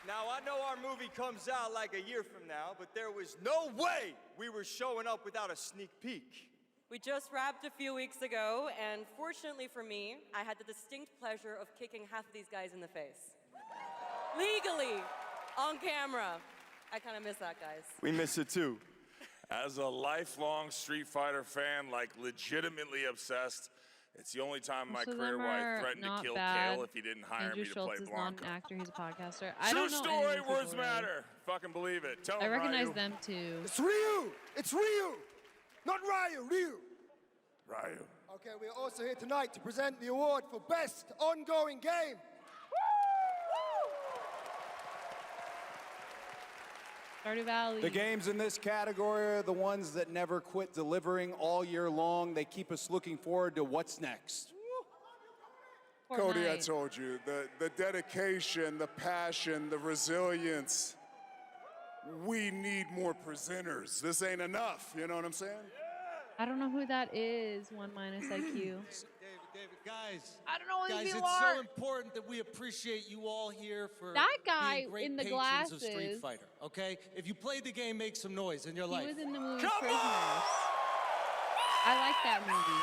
Now, I know our movie comes out like a year from now, but there was no way we were showing up without a sneak peek. We just wrapped a few weeks ago, and fortunately for me, I had the distinct pleasure of kicking half of these guys in the face. Legally, on camera. I kind of miss that, guys. We miss it too. As a lifelong Street Fighter fan, like legitimately obsessed, it's the only time in my career where I threatened to kill Kale if he didn't hire Andrew me to Schultz play is Blanca. not an actor, he's a podcaster. I True don't know story, any of words these matter. Fucking believe it. Tell I him, recognize Ryu. them too. It's Ryu! It's Ryu! Not Ryu, Ryu! Ryu. Okay, we're also here tonight to present the award for Best Ongoing Game. Stardew Valley. The games in this category are the ones that never quit delivering all year long. They keep us looking forward to what's next. Cody, I told you, the dedication, the passion, the resilience. We need more presenters. This ain't enough, you know what I'm saying? I don't know who that is. 1 minus IQ. David, guys. I don't know what guys, these it's people are. so important that we appreciate you all here for That guy being great in the patrons of Street glasses. Fighter. Okay, if you played the game, make some noise in your life. He was in the movie Prisoners. I like that movie.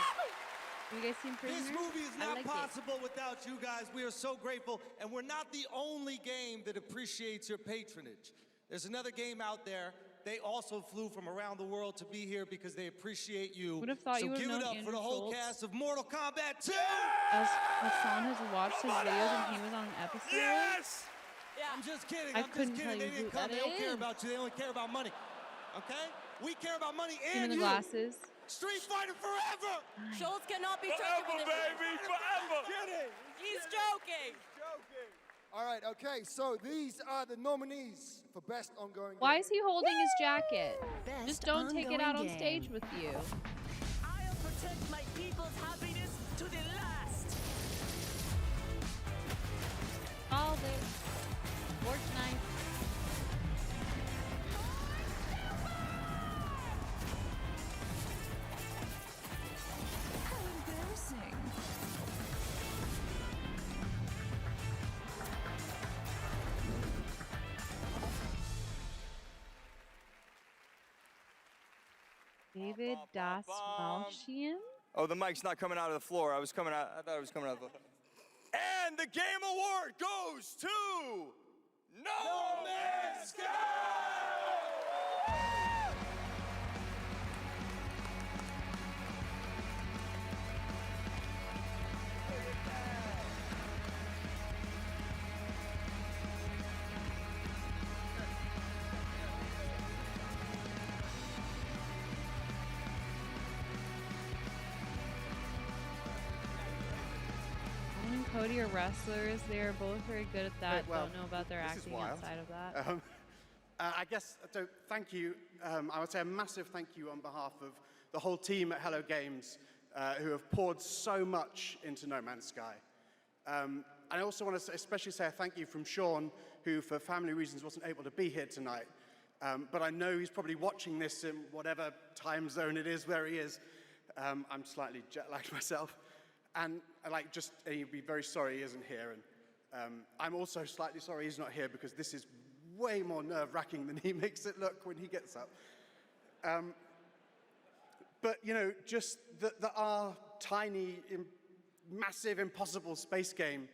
Have you guys seen Prisoners? This movie is I not like possible without you guys. We are so grateful, and we're not the only game that appreciates your patronage. There's another game out there. They also flew from around the world to be here because they appreciate you. Would have thought so you would give have it known up for the Andrew whole Schultz. cast of Mortal Kombat 2! As Hassan has watched his videos and he was on an episode. Yes! I'm just kidding. I I'm couldn't just tell kidding. you They who didn't come. that They don't care is. about you. They only care about money. Okay? We care about money Him in and the you. glasses. Street Fighter forever! Schultz cannot be Forever, joking with baby, this. forever! He's joking. All right, okay, so these are the nominees for Best Ongoing Why Game. is he holding his jacket? Best Just don't take it out on ongoing stage game. with you. I'll protect my people's happiness to the last. Called it. Fortnite. How embarrassing. David Dastmalchian? Oh, the mic's not coming out of the floor. I thought it was coming out of the floor. And the Game Award goes to No Man's Sky! Me and Cody are wrestlers. They are both very good at that. Well, Don't know about their this is acting wild. outside of that. I guess, so thank you. I would say a massive thank you on behalf of the whole team at Hello Games who have poured so much into No Man's Sky. And I also want to especially say a thank you from Sean, who for family reasons wasn't able to be here tonight. But I know he's probably watching this in whatever time zone it is where he is. I'm slightly jet-lagged myself. And he'd be very sorry he isn't here. And I'm also slightly sorry he's not here because this is way more nerve-wracking than he makes it look when he gets up. But, you know, just that our tiny, massive, impossible space game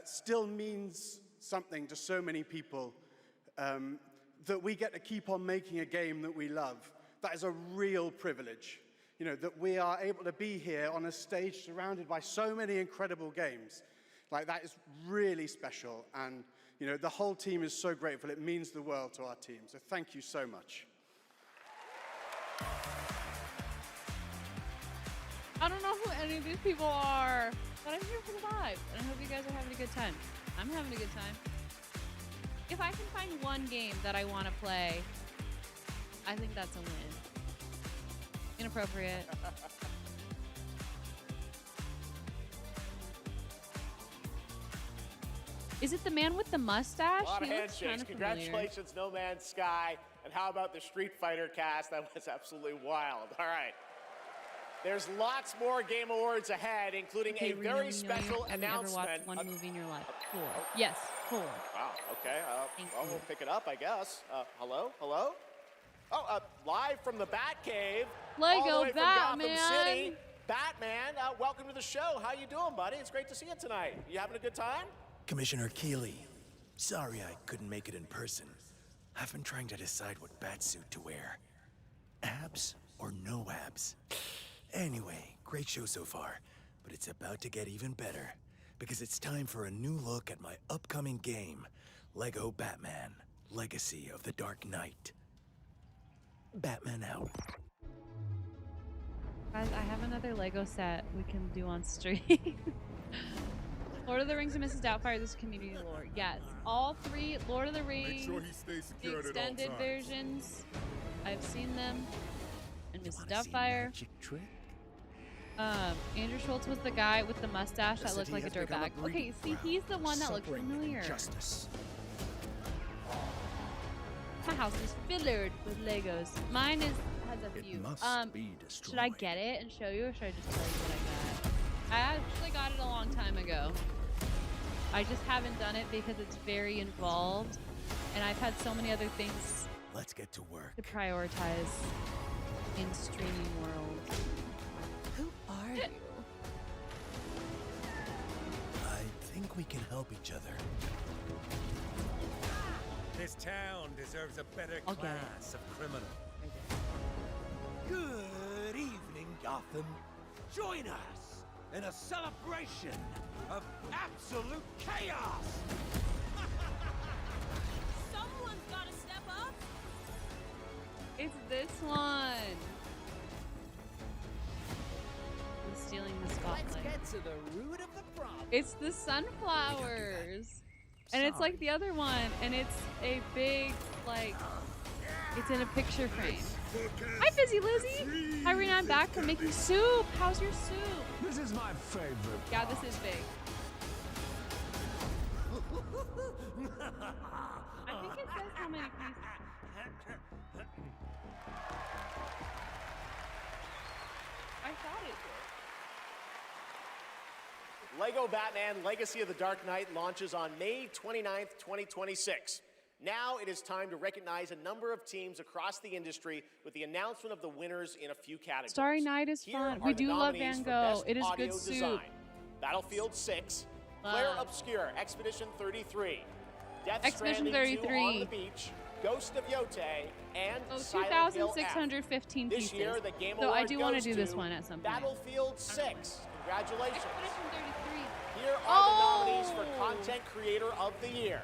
still means something to so many people, that we get to keep on making a game that we love. That is a real privilege. You know, that we are able to be here on a stage surrounded by so many incredible games. Like, that is really special. And, you know, the whole team is so grateful. It means the world to our team. So thank you so much. I don't know who any of these people are, but I'm here for the vibe, and I hope you guys are having a good time. I'm having a good time. If I can find one game that I want to play, I think that's a win. Inappropriate. Is it the man with the mustache? A lot of He looks handshakes. kinda familiar. Congratulations, No Man's Sky. And how about the Street Fighter cast? That was absolutely wild. All right. There's lots more Game Awards ahead, including Okay, a Reno, very you know, special have you ever announcement. watched one movie in your life? 4. Yes, 4. Wow, okay. Thank Well, you. we'll pick it up, I guess. Hello? Hello? Oh, live from the Batcave. all the Lego way from Gotham Batman. City. Batman, welcome to the show. How you doing, buddy? It's great to see you tonight. You having a good time? Commissioner Keeley, sorry I couldn't make it in person. I've been trying to decide what batsuit to wear. Abs or no abs? Anyway, great show so far, but it's about to get even better because it's time for a new look at my upcoming game, Lego Batman: Legacy of the Dark Knight. Batman out. Guys, I have another Lego set we can do on stream. Lord of the Rings and Mrs. Doubtfire, this is community lore. Yes, all 3 Lord of the Rings, Make sure he stays the secured at all extended times. versions. I've seen them. And Mrs. Doubtfire. Andrew Schultz was the guy with the mustache that looked like a dirtbag. Okay, see, he's the one that looked familiar. My house is filled with Legos. Mine has a few. Should I get it and show you, or should I just tell you what I got? I actually got it a long time ago. I just haven't done it because it's very involved, and I've had so many other things. Let's get to work. To prioritize in streaming world. Who are you? I think we can help each other. This town deserves a better I'll get it. class of criminal. Good evening, Gotham. Join us in a celebration of absolute chaos. Someone's gotta step up. It's this one. I'm stealing the spotlight. Let's get to the root of the problem. It's the sunflowers. And it's like the other one, and it's a big, like, it's in a picture frame. Hi, Fizzy Lizzie. Hi, Rena, I'm back from making soup. How's your soup? This is my favorite. Yeah, this is big. I think it says how many pieces. I thought it did. Lego Batman: Legacy of the Dark Knight launches on May 29th, 2026. Now it is time to recognize a number of teams across the industry with the announcement of the winners in a few categories. Starry Night is Here fun. are We the do love nominees Van for Gogh. Best It is Audio good soup. Design. Battlefield 6, Claire Obscure, Expedition 33, Death Expedition Stranding 2 on 33. the Beach, Ghost of Yote, and Oh, Silent Hill F. 2,615 This pieces. year, the Game So Award I do want to goes do this one at some point. Battlefield 6. Congratulations. Expedition 33. Here are the nominees for Content Creator of the Year.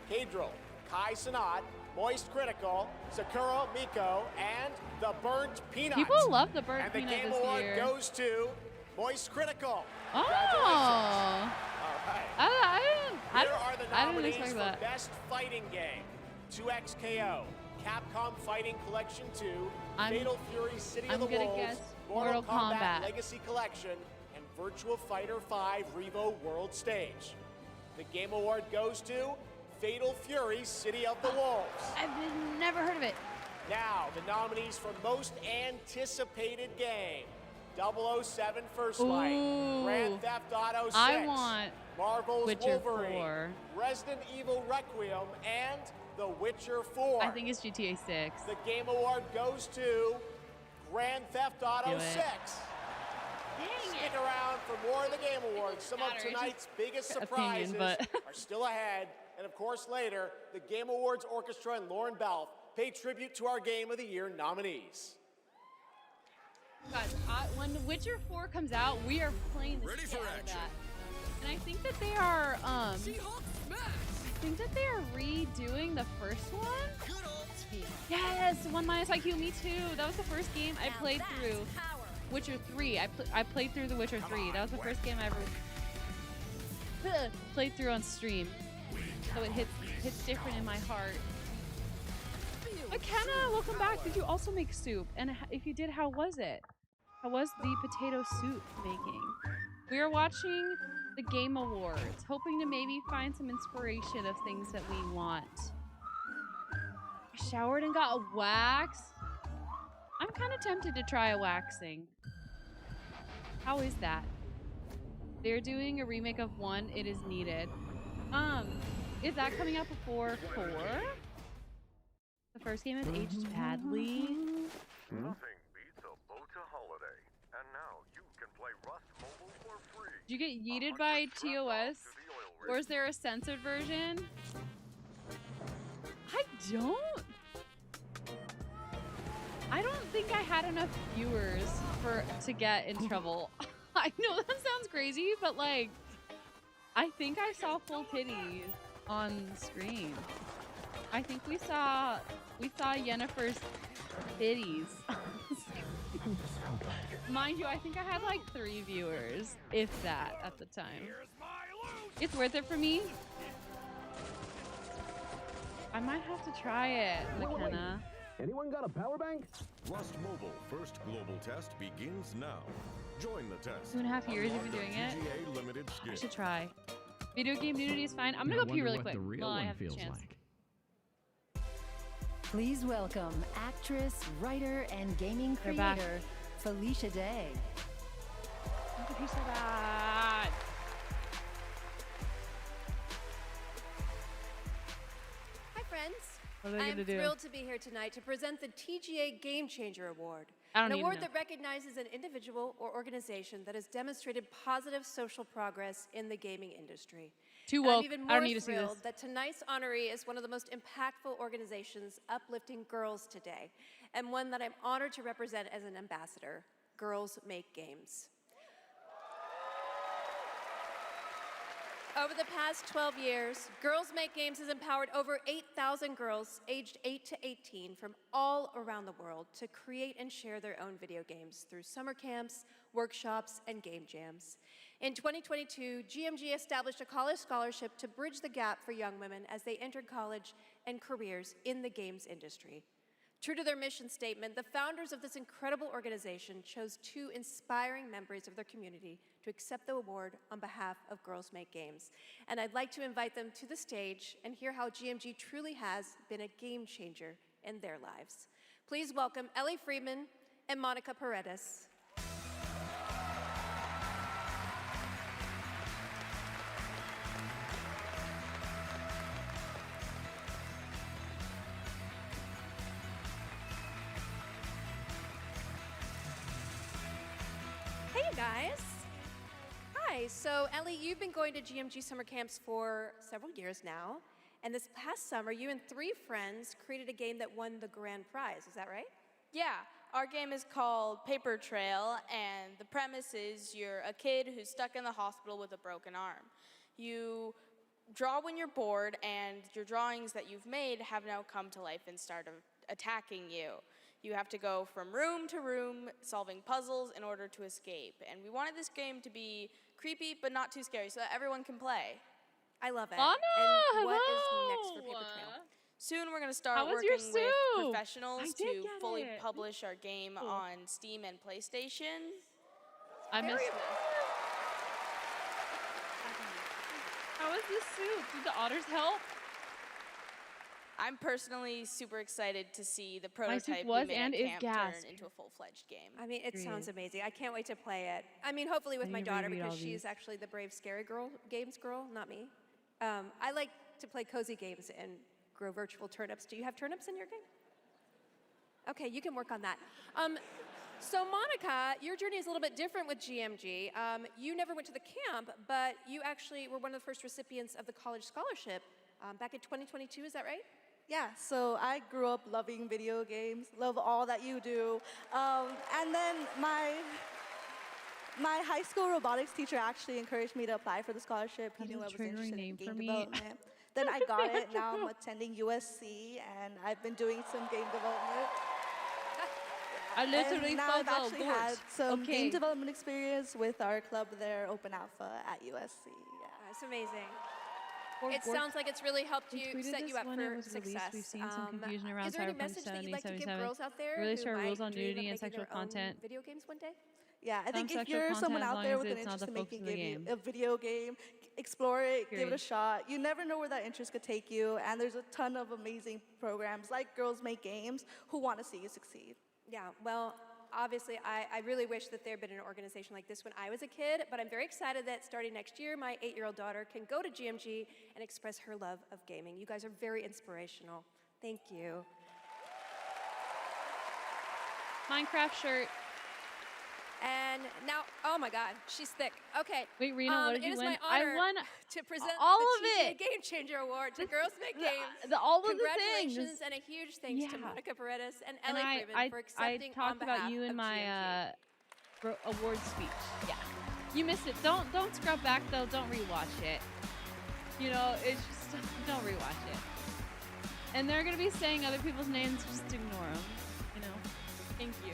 Cadril, Kai Sanat, Moist Critical, Sakura Miko, and The Burnt Peanut. People love The Burnt and Peanut the Game this Award year. goes to Moist Critical. Oh. Congratulations. All right. I Here are the didn't nominees expect for that. Best Fighting Game. 2XKO, Capcom Fighting Collection 2, Fatal Fury City I'm of the gonna Wolves, guess Mortal Mortal Kombat. Legacy Collection, and Virtua Fighter 5 Revo World Stage. The Game Award goes to Fatal Fury City of the Wolves. I've never heard of it. Now, the nominees for Most Anticipated Game. 007 First Light, Ooh. Grand Theft Auto 6, I want Marvel's Witcher Wolverine, 4. Resident Evil Requiem, and The Witcher 4. I think it's GTA 6. The Game Award goes to Grand Theft Auto Do it. 6. Stick around for more of the Game Awards. Some of Scattered. tonight's biggest Opinion, surprises but- are still ahead. And of course, later, the Game Awards Orchestra and Lauren Balfe pay tribute to our Game of the Year nominees. Guys, when The Witcher 4 comes out, we are playing the shit out of that. And I think that they are, redoing the first one. Yes, 1 IQ, me too. That was the first game I played through. Witcher 3. I played through The Witcher 3. That was the first game I ever played through on stream. So it hits different in my heart. McKenna, welcome back. Did you also make soup? And if you did, how was it? How was the potato soup making? We are watching the Game Awards, hoping to maybe find some inspiration of things that we want. I showered and got a wax. I'm kind of tempted to try a waxing. How is that? They're doing a remake of 1. It is needed. Is that coming out before 4? The first game has aged badly. Nothing beats a Bota holiday. And now you can play Rust Mobile for free. Did you get yeeted by TOS? Or is there a censored version? I don't think I had enough viewers to get in trouble. I know that sounds crazy, but like, I think I saw full titties on screen. I think we saw Yennefer's titties. Mind you, I think I had like 3 viewers, if that, at the time. It's worth it for me. I might have to try it, McKenna. Anyone got a power bank? Rust Mobile first global test begins now. Join the test. 2.5 years you've been doing it. TGA limited I skin. should try. Video game nudity is fine. I'm gonna go pee really quick. Well, I have the chance. Please welcome actress, writer, and gaming They're back. creator Felicia Day. I'm gonna pee so bad. Hi, friends. What are they I'm gonna do? thrilled to be here tonight to present the TGA Game Changer Award. I don't An even award know. that recognizes an individual or organization that has demonstrated positive social progress in the gaming industry. Too And woke. I'm even I more don't need to see thrilled this. that tonight's honoree is one of the most impactful organizations uplifting girls today, and one that I'm honored to represent as an ambassador, Girls Make Games. Over the past 12 years, Girls Make Games has empowered over 8,000 girls aged 8 to 18 from all around the world to create and share their own video games through summer camps, workshops, and game jams. In 2022, GMG established a college scholarship to bridge the gap for young women as they entered college and careers in the games industry. True to their mission statement, the founders of this incredible organization chose 2 inspiring members of their community to accept the award on behalf of Girls Make Games. And I'd like to invite them to the stage and hear how GMG truly has been a game changer in their lives. Please welcome Ellie Friedman and Monica Paredes. Hey, you guys. Hi. So, Ellie, you've been going to GMG summer camps for several years now. And this past summer, you and 3 friends created a game that won the grand prize. Is that right? Yeah, our game is called Paper Trail, and the premise is you're a kid who's stuck in the hospital with a broken arm. You draw when you're bored, and your drawings that you've made have now come to life and start attacking you. You have to go from room to room solving puzzles in order to escape. And we wanted this game to be creepy but not too scary so that everyone can play. I love it. Anna, and what is hello. next for Paper Trail? Soon we're going to start How was working your with soup? professionals I did to get fully it. publish our game Cool. on Steam and PlayStation. I missed it. How is this suit? Did the otters help? I'm personally super excited to see the My suit prototype was we made and at is camp gassed. turn into a full-fledged game. I mean, it Agreed. sounds amazing. I can't wait to play it. I mean, hopefully with I my need to daughter reread because all she these. is actually the brave, scary girl, games girl, not me. I like to play cozy games and grow virtual turnips. Do you have turnips in your game? Okay, you can work on that. So Monica, your journey is a little bit different with GMG. You never went to the camp, but you actually were one of the first recipients of the college scholarship back in 2022, is that right? Yeah, so I grew up loving video games, love all that you do. And then my high school robotics teacher actually encouraged me to apply for the scholarship. He That knew is I a was interested triggering in name game for me. development. Then I got it. Now I'm attending USC, and I've been doing some game development. I literally and now felt I've the actually had words. some Okay. game development experience with our club there, Open Alpha at USC. Yeah. That's amazing. Or It work- sounds like it's really helped We you tweeted set this you up when for it was success. released. We've seen some confusion around Is there any Cyberpunk message that you'd like to give 2077. girls out there Released who our might rules on dream nudity of and making sexual their own content. video games one day? Yeah, I think if sexual you're someone content as out long there as with an it's not interest the in focus making of the game. a video game, explore it, give it a Period. shot. You never know where that interest could take you, and there's a ton of amazing programs like Girls Make Games who want to see you succeed. Yeah, well, obviously, I really wish that there had been an organization like this when I was a kid, but I'm very excited that starting next year, my 8-year-old daughter can go to GMG and express her love of gaming. You guys are very inspirational. Thank you. Minecraft shirt. And now, oh my God, she's thick. Okay. Wait, Rena, what did it you is win? my I honor won to present all the of TGA it. Game Changer Award to Girls Make Games. All of the Congratulations things. and a huge thanks to Yeah. Monica Paredes and And Ellie I Freeman for accepting talked on behalf about you in of my GMG. award speech. Yeah. You missed it. Don't scrub back though. Don't rewatch it. You know, it's just don't rewatch it. And they're gonna be saying other people's names. Just ignore them. You know. Thank you.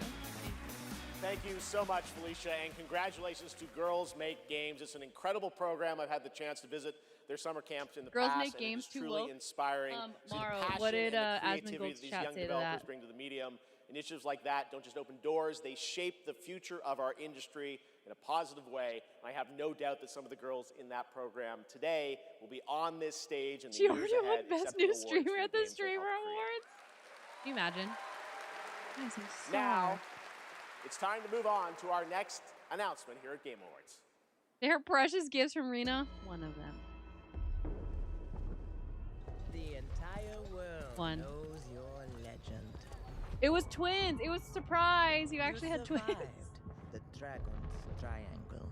Thank you so much, Felicia, and congratulations to Girls Make Games. It's an incredible program. I've had the chance to visit their summer camps in the Girls past, Make and Games it is too truly woke. inspiring. to see the Maro, passion what did and the Asmund creativity that Gold's these chat young say to developers that? bring to the medium. Initiatives like that don't just open doors; they shape the future of our industry in a positive way. I have no doubt that some of the girls in that program today will be on this stage in the She years already ahead, won Best accepting New awards for Streamer at the games they Streamer helped create. Awards. Can you imagine? Nice and Now, it's time to move on to our next announcement here at Game Awards. They're precious gifts from Rena. One of them. The entire world One. knows your legend. It was twins. It was a surprise. You actually had twins. survived the Dragon's Triangle.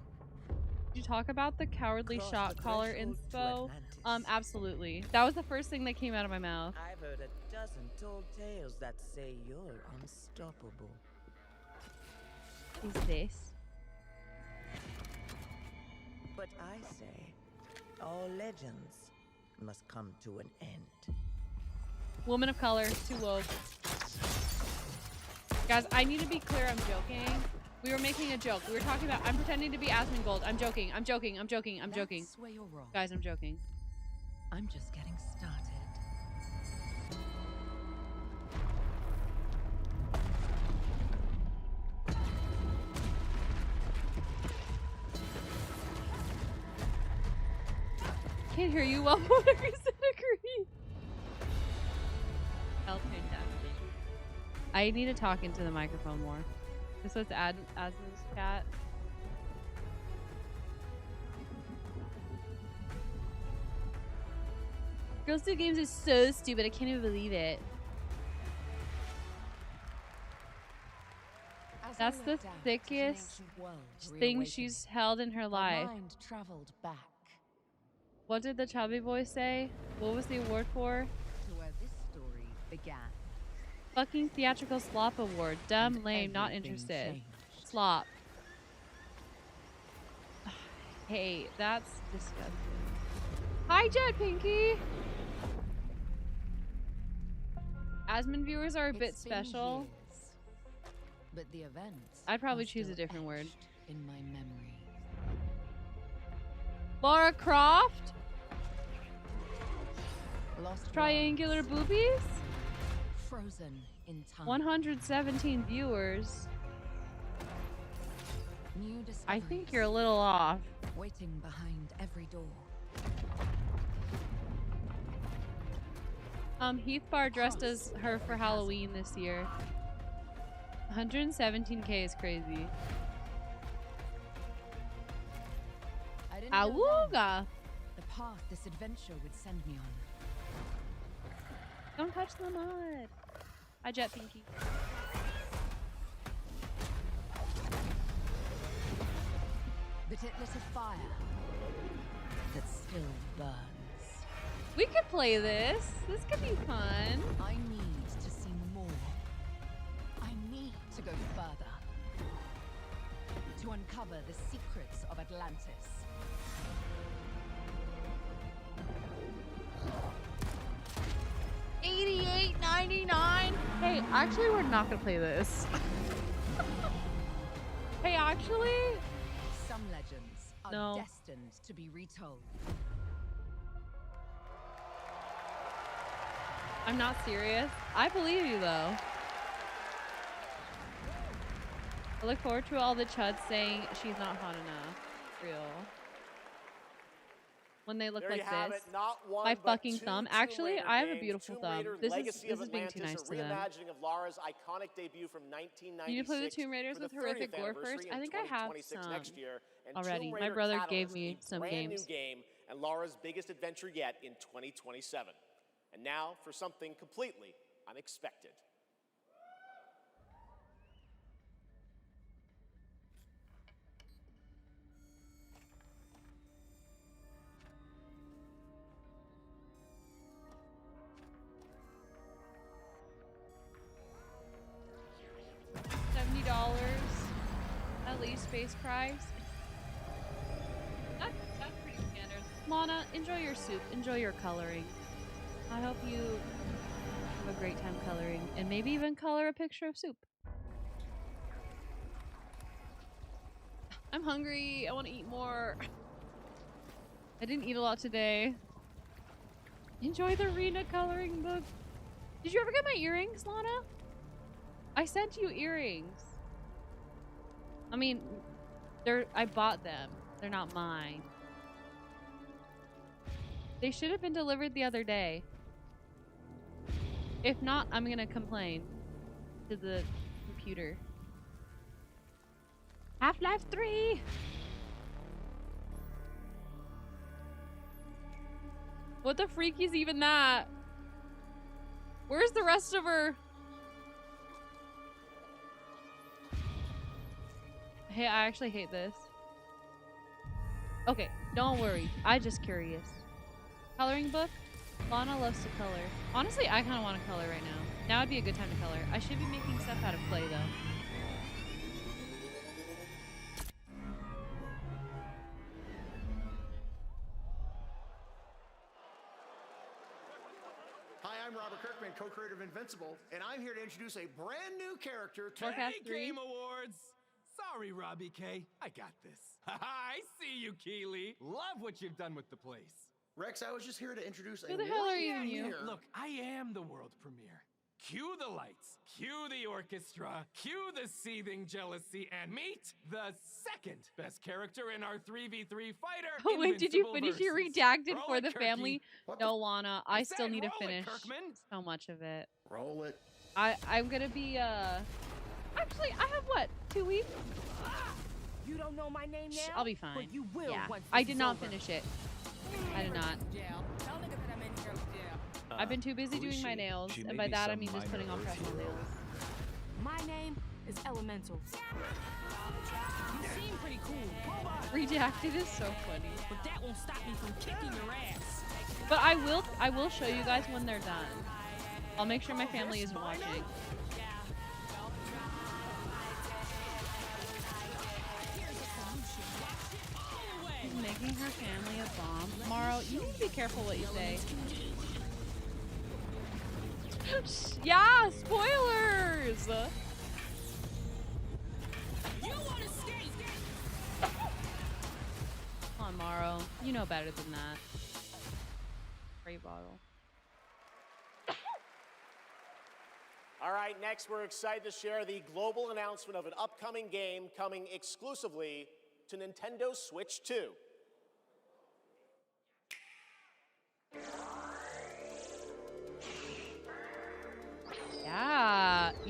Did you talk about the cowardly Cross shot the caller threshold to inspo? Atlantis. Absolutely. That was the first thing that came out of my mouth. I've heard a dozen tall tales that say you're unstoppable. Who's this? But I say, all legends must come to an end. Woman of color, too woke. Guys, I need to be clear. I'm joking. We were making a joke. We were talking about. I'm pretending to be Asmund Gold. I'm joking. I'm joking. I'm joking. I'm joking. That's where you're wrong. Guys, I'm joking. I'm just getting started. Can't hear you well. 100% agree. I'll turn down. I need to talk into the microphone more. This was Asmund's chat. Girls Do Games is so stupid. I can't even believe it. That's the thickest thing she's held in her life. Mind traveled back What did the chubby boy say? What was the award for? to where this story began. Fucking theatrical slop award. Dumb, And lame, not everything interested. changed. Slop. Hey, that's disgusting. Hi, Jet Pinky! Asmund viewers are a bit It's been special. years, but the events I'd probably are choose a still different word. etched in my memory. Lara Croft? Lost Triangular boobies? frozen in time. 117 viewers. New I think discoveries you're a little off. waiting behind every door. Heath Bar dressed as her for Halloween this year. 117K is crazy. Awooga! The path this adventure would send me on. Don't touch the mud. Hi, Jet Pinky. But it lit a fire that still burns. We could play this. This could be fun. I need to see more. I need to go further. To uncover the secrets of Atlantis. $88.99. Hey, actually, we're not gonna play this. Hey, actually, Some legends are No. destined to be retold. I'm not serious. I believe you though. I look forward to all the chuds saying she's not hot enough. Real. When they look There like you have this. it. Not one, My but fucking two thumb. Tomb Actually, Raider I have a games. beautiful Tomb thumb. Raider: This Legacy is of being too Atlantis, nice a to them. reimagining of Lara's iconic debut from 1996. You need to play the Tomb Raiders for the with horrific 30th gore anniversary first? in I think I have 2026 some next year, and already. Tomb My Raider brother Catalyst, gave me a some brand games. new game and Lara's biggest adventure yet in 2027. And now for something completely unexpected. $70 at least base price. That's pretty standard. Lana, enjoy your soup. Enjoy your coloring. I hope you have a great time coloring and maybe even color a picture of soup. I'm hungry. I want to eat more. I didn't eat a lot today. Enjoy the Rena coloring book. Did you ever get my earrings, Lana? I sent you earrings. I mean, I bought them. They're not mine. They should have been delivered the other day. If not, I'm gonna complain to the computer. Half-Life 3! What the freak is even that? Where's the rest of her? Hey, I actually hate this. Okay, don't worry. I'm just curious. Coloring book? Lana loves to color. Honestly, I kind of want to color right now. Now would be a good time to color. I should be making stuff out of clay, though. Hi, I'm Robert Kirkman, co-creator of Invincible, and I'm here to introduce a brand new character to Forecast 3. Game Awards. Sorry, Robbie K. I got this. I see you, Keeley. Love what you've done with the place. Rex, I was just here to introduce a Who the hell are you? premiere. Look, I am the world premiere. Cue the lights, cue the orchestra, cue the seething jealousy, and meet the second best character in our 3v3 fighter. Oh, wait, did you Invincible finish your versus. redacted Roll for it, the Kirky. family? No, Lana. I still said need to roll it, finish Kirkman. so much of it. Roll it. I'm gonna be, Actually, I have, what, 2 weeks? You don't know my name now? I'll be fine. But you will Yeah. once I this did is not over. finish it. I did not. I've been too busy doing my nails, She and may by be that I some mean just minor putting on Earth press-on hero. nails. My name is Elemental. You seem pretty cool. Redacted is so funny. But that won't stop me from kicking your ass. But I will show you guys when they're done. I'll make sure my family isn't watching. She's making her family a bomb. Morrow, you need to be careful what you say. Yeah, spoilers! You want to skate? Come on, Morrow. You know better than that. Spray bottle. All right, next we're excited to share the global announcement of an upcoming game coming exclusively to Nintendo Switch 2.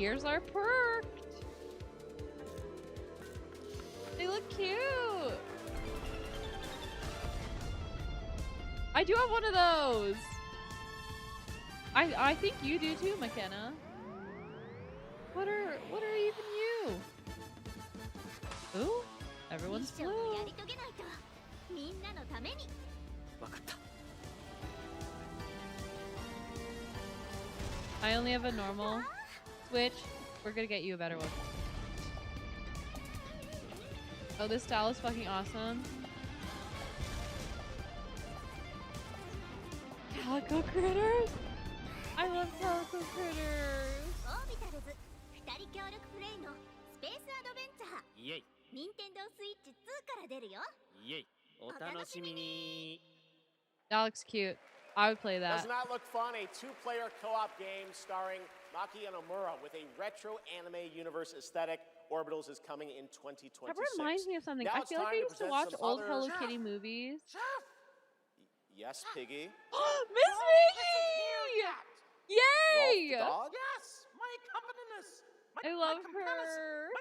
ears are perked. They look cute. I do have one of those. I think you do too, McKenna. What are even you? Ooh, everyone's blue. I only have a normal Switch. We're gonna get you a better one. Oh, this style is fucking awesome. Calico critters! I love calico critters! イエイ任天堂スイッチ2から出るよイエイお楽しみに That looks cute. I would play that. Doesn't that look fun? A two-player co-op game starring Maki and Omura with a retro anime universe aesthetic. Orbitals is coming in 2026. That reminds me of something. Now I it's feel like time I to used to present watch some old other- Hello Kitty movies. Yes, Piggy. Miss Piggy! Yay! Rolf the dog? Yes, my accompanist. I love her.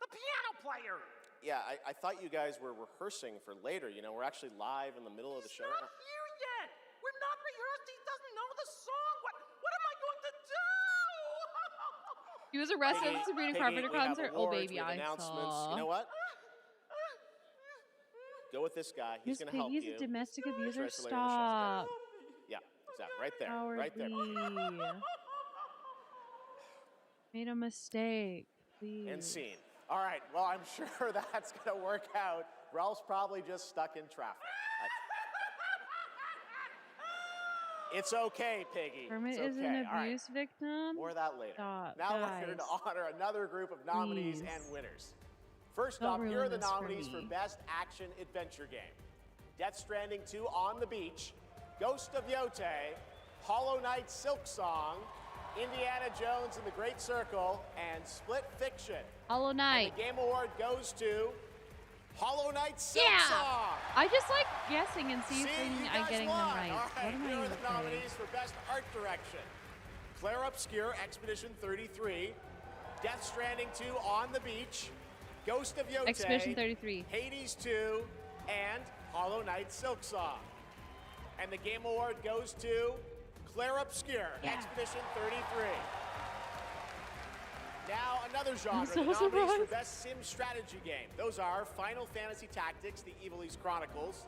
The piano player. Yeah, I thought you guys were rehearsing for later. You know, we're actually live in the middle of the show. Not here yet. We're not rehearsed. He doesn't know the song. What am I going to do? He was arrested at the Sabrina Carpenter we have concert. Oh, awards, baby, we have I announcements. saw. You know what? Go with this guy. He's Miss going to help Piggy's you. a domestic abuser. Tries to later in the show. Stop. Yeah, exactly. Right there. Right there. Cowardly. Made a mistake. Please. And scene. All right. Well, I'm sure that's going to work out. Ralph's probably just stuck in traffic. It's okay, Piggy. Kermit it's is okay. an All right. abuse victim. More of that later. Stop, Now we're here guys. to honor another group of nominees Please. and winners. First Don't up, here are ruin the this for nominees for me. Best Action Adventure Game. Death Stranding 2 On the Beach, Ghost of Yote, Hollow Knight Silk Song, Indiana Jones and the Great Circle, and Split Fiction. Hollow Knight. And the Game Award goes to Hollow Knight Silk Yeah. Song. I just like guessing and see if See, you I'm guys getting won. them right. All right, What am I here are even the saying? nominees for Best Art Direction. Claire Obscure, Expedition 33, Death Stranding 2, On the Beach, Ghost of Yote, Expedition 33. Hades 2, and Hollow Knight Silk Song. And the Game Award goes to Claire Obscure, Expedition 33. Now, another genre, so the nominees for surprised. Best Sim Strategy Game. Those are Final Fantasy Tactics, The Evil East Chronicles,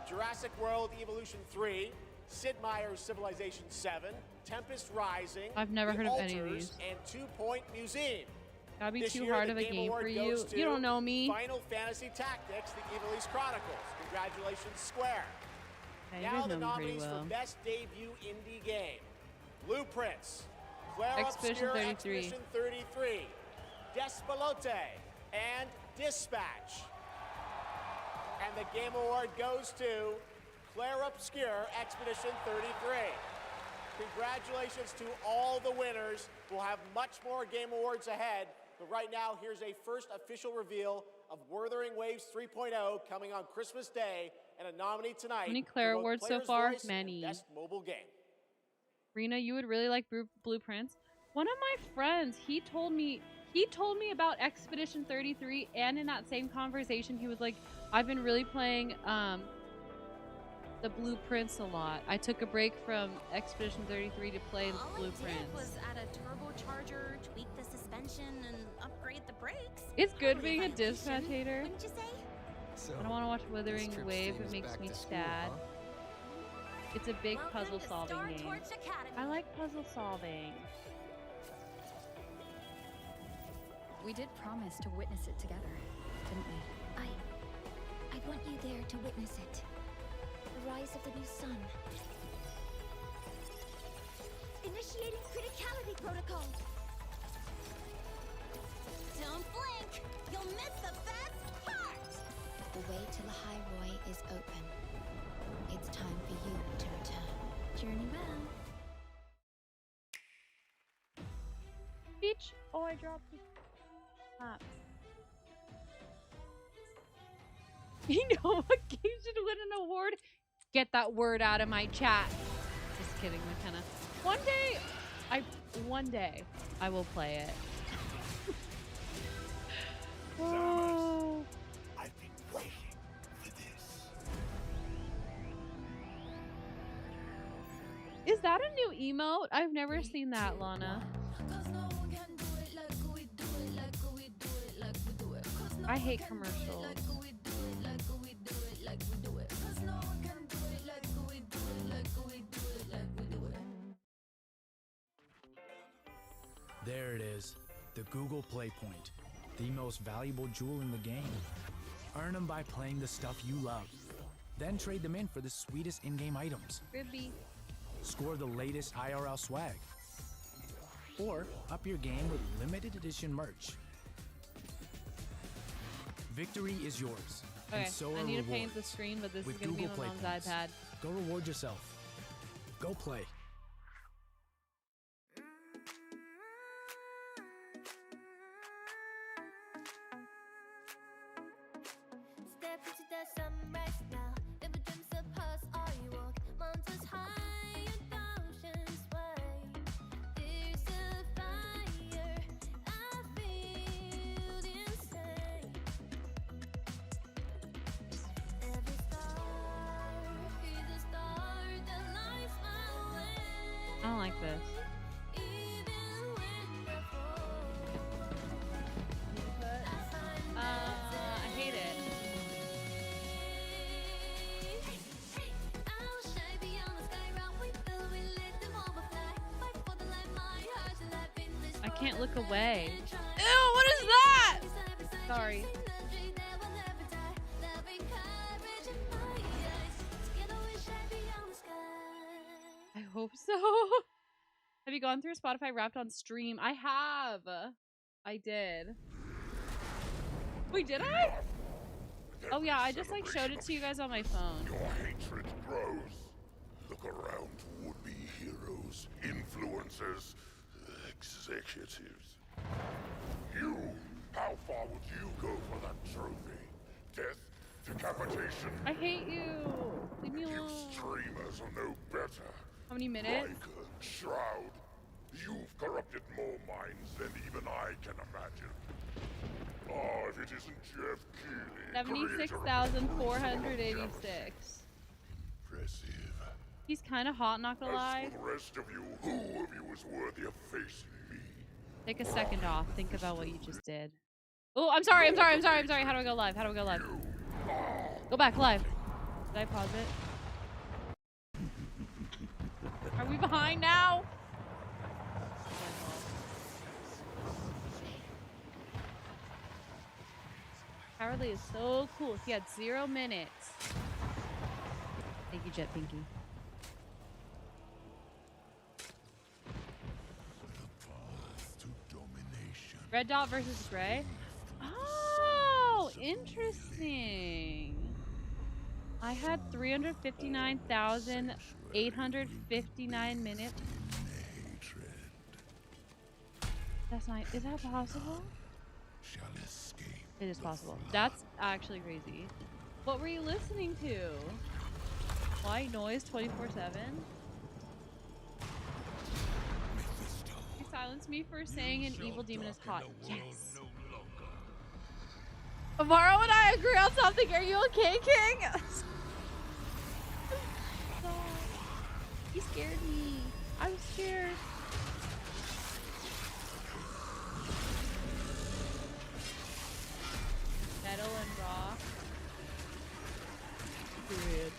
Jurassic World Evolution 3, Sid Meier's Civilization 7, Tempest Rising, I've never The heard of any of Alters, these. and 2 Point Museum. That'd be This too year, hard the of a Game game Award for you. goes to You don't know me. Final Fantasy Tactics, The Evil East Chronicles. Congratulations, Square. Yeah, you Now guys the know me pretty nominees well. for Best Debut Indie Game. Blueprints, Claire Expedition Obscure, 33. Expedition 33, Despalote, and Dispatch. And the Game Award goes to Claire Obscure, Expedition 33. Congratulations to all the winners. We'll have much more Game Awards ahead, but right now, here's a first official reveal of Wuthering Waves 3.0 coming on Christmas Day, and a nominee tonight. How many for Claire both awards so Player's far? Voice and Many. Best Mobile Game. Rena, you would really like Blueprints. One of my friends, he told me about Expedition 33, and in that same conversation, he was like, I've been really playing the Blueprints a lot. I took a break from Expedition 33 to play All Blueprints. I did was add a turbocharger, tweak the suspension, and upgrade the brakes. It's good Totally being a violation, dispatchator. Wouldn't you say? So, I don't want to watch Withering this trip's Wave. theme It is makes back me to school, sad. huh? It's a big Welcome puzzle to solving Star game. Torch Academy. I like puzzle solving. We did promise to witness it together, didn't we? I want you there to witness it. The rise of the new sun. Initiating criticality protocol. Don't blink! You'll miss the best part! The way to the High Roy is open. It's time for you to return. Journey well. Peach! Oh, I dropped it. Ah. You know what game should win an award? Get that word out of my chat. Just kidding, McKenna. One day, One day I will play it. Oh. I've been waiting for this. Is that a new emote? I've never seen that, Lana. I hate commercials. There it is, the Google Play Point, the most valuable jewel in the game. Earn them by playing the stuff you love. Then trade them in for the sweetest in-game items. Ribby. Score the latest IRL swag. Or up your game with limited edition merch. Victory is yours. Okay, and so I are need to rewards. paint the screen, but this With is going to be Google my Play mom's Points. iPad. Go reward yourself. Go play. Step into the sunrise now. Never dreams of us, I walk mountains high and oceans wide. There's a fire I feel inside. Every star is a star that lights my way. I don't like this. Even when I fall, I hate it. I'll shine beyond the sky, run with the wind, let them overfly. Fight for the light, my heart's alive in this I can't look away. Ew, what is that? Sorry. I hope so. Have you gone through Spotify Wrapped on stream? I have. I did. Wait, did I? Oh yeah, I just like showed it to you guys on my phone. Your hatred grows. Look around would-be heroes, influencers, executives. You, how far would you go for that trophy? Death, decapitation? I hate you. Leave me You alone. streamers are no better. How many minutes? Riker, Shroud, you've corrupted more minds than even I can imagine. Oh, if it isn't Jeff Keighley, creator of the 76,486. Impressive. He's kind of hot, not gonna lie. As for the rest of you, who of you is worthy of facing me? Take a second off. Think about what you just did. Oh, I'm sorry. How do I go live? Go back live. Did I pause it? Are we behind now? Cowardly is so cool. He had 0 minutes. Thank you, Jet Pinky. Red Dot versus Gray? Oh, interesting. I had 359,859 minutes. That's not. Is that possible? It is possible. That's actually crazy. What were you listening to? White noise 24/7? You silenced me for saying an evil demon is hot. Yes. Amaro and I agree on something. Are you okay, King? He scared me. I was scared. Metal and rock. Period.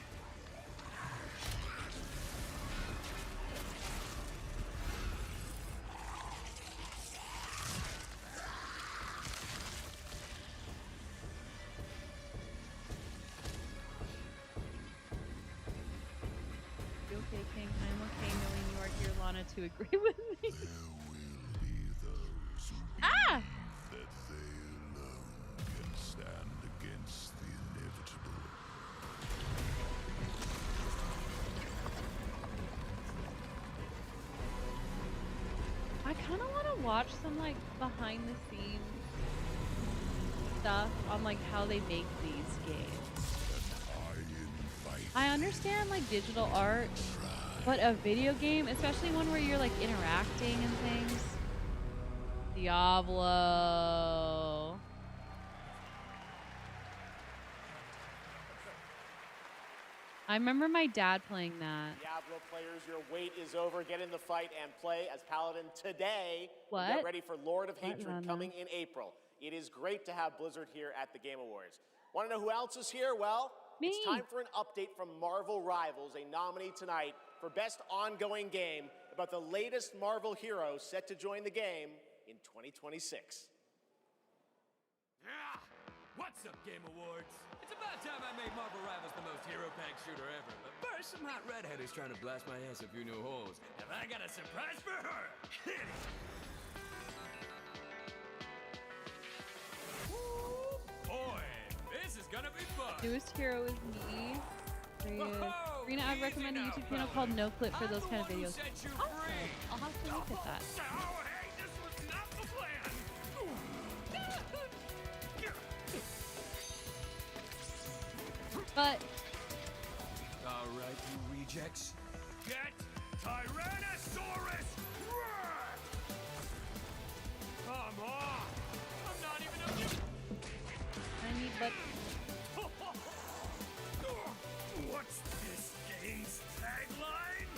You okay, King? I'm okay knowing you are here, Lana, to agree with me. Ah! That they alone can stand against the inevitable. I kind of want to watch some like behind the scenes stuff on like how they make these games. I understand like digital art, But a video game, especially one where you're like interacting and things. Diablo. I remember my dad playing that. Diablo players, your wait is over. Get in the fight and play as Paladin today. What? Get ready for Lord of Hatred Lana? coming in April. It is great to have Blizzard here at the Game Awards. Want to know who else is here? Well, it's time for an update from Marvel Rivals, a nominee tonight for Best Ongoing Game about the latest Marvel hero set to join the game in 2026. Yeah! What's up, Game Awards? It's about time I made Marvel Rivals the most hero-packed shooter ever. But first, some hot redhead is trying to blast my ass a few new holes. And I got a surprise for her! Hit it! Woo, boy, this is gonna be fun! Newest hero is me. Rena, I would recommend a YouTube channel called No Clip for those kind of videos. Awesome. I'll have to look at that. Oh, hey, this was not the plan! But alright, you rejects. Get Tyrannosaurus Rex! Come on! I'm not even a I need but What's this game's tagline?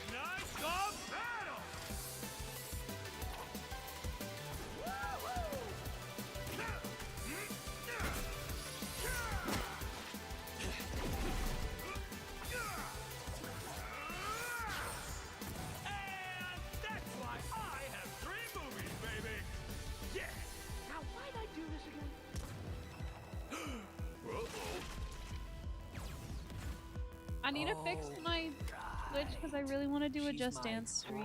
Ignite the battle! And that's why I have 3 movies, baby! Yeah! Now why'd I do this again? I need to fix my Twitch because I really want to do a Just Dance stream.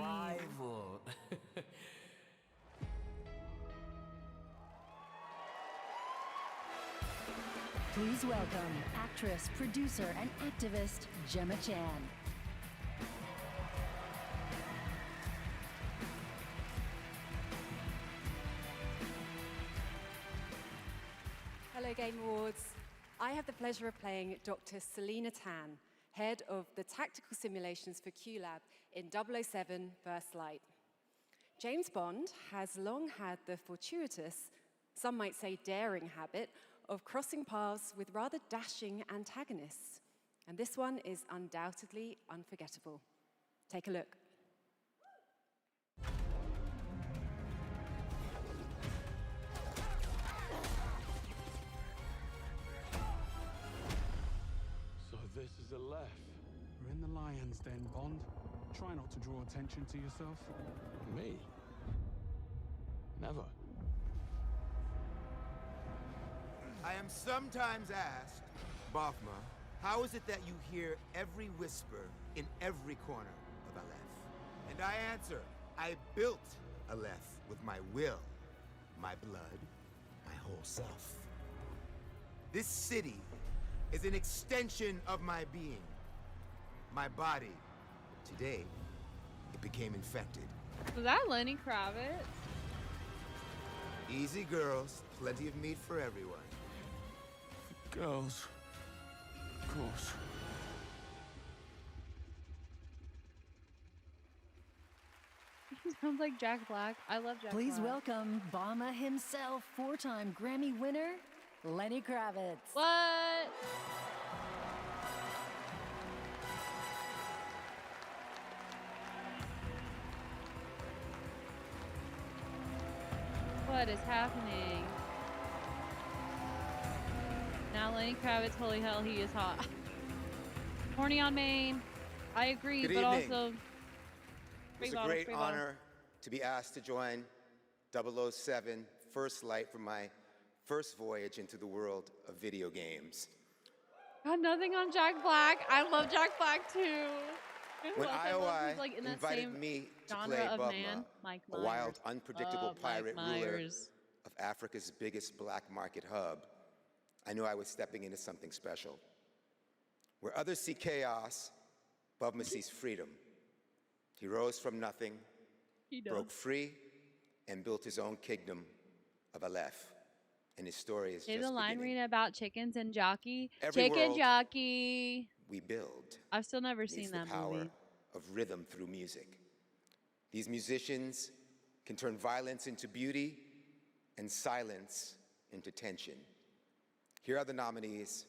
Please welcome actress, producer, and activist Gemma Chan. Hello, Game Awards. I have the pleasure of playing Dr. Selena Tan, head of the tactical simulations for QLab in 007 First Light. James Bond has long had the fortuitous, some might say daring habit, of crossing paths with rather dashing antagonists. And this one is undoubtedly unforgettable. Take a look. So this is a left. We're in the lion's den, Bond. Try not to draw attention to yourself. Me? Never. I am sometimes asked, Bafma, how is it that you hear every whisper in every corner of Aleph? And I answer, I built Aleph with my will, my blood, my whole self. This city is an extension of my being, my body. Today, it became infected. Was that Lenny Kravitz? Easy, girls. Plenty of meat for everyone. Girls. Of course. He sounds like Jack Black. I love Jack Please Black. welcome Bama himself, 4-time Grammy winner, Lenny Kravitz. What? What is happening? Now Lenny Kravitz, holy hell, he is hot. Horny on main. I agree, Good but evening. also It's a great honor to be asked to join 007 First Light for my first voyage into the world of video games. Got nothing on Jack Black. I love Jack Black too. When I love IOI who's, like, in that invited same me to genre play of Bubma, man, Mike a wild, Myers. unpredictable Love Mike pirate ruler Myers. of Africa's biggest black market hub, I knew I was stepping into something special. Where others see chaos, Bubma sees freedom. He rose from nothing, He does. broke free, and built his own kingdom of Aleph. And his story is Say just the line beginning. read about chickens and jockey. Every Chicken world jockey. we build I've still never needs seen the that power movie. of rhythm through music. These musicians can turn violence into beauty and silence into tension. Here are the nominees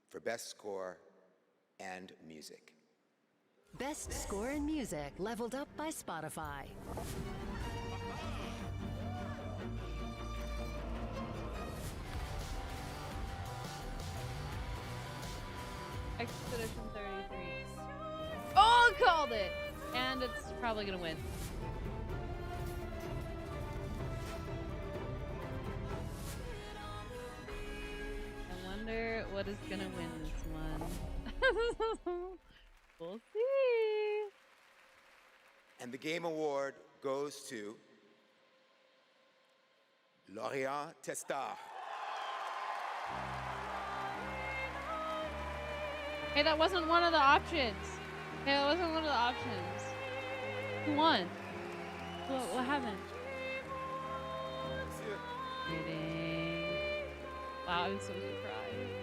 for Best Score and Music. Best Score in Music, leveled up by Spotify. Expedition 33. Oh, called it! And it's probably gonna win. I wonder what is gonna win this one. We'll see. And the Game Award goes to Lorient Testar. Hey, that wasn't one of the options. Hey, that wasn't one of the options. Who won? What happened? Kidding. Wow, I'm so surprised.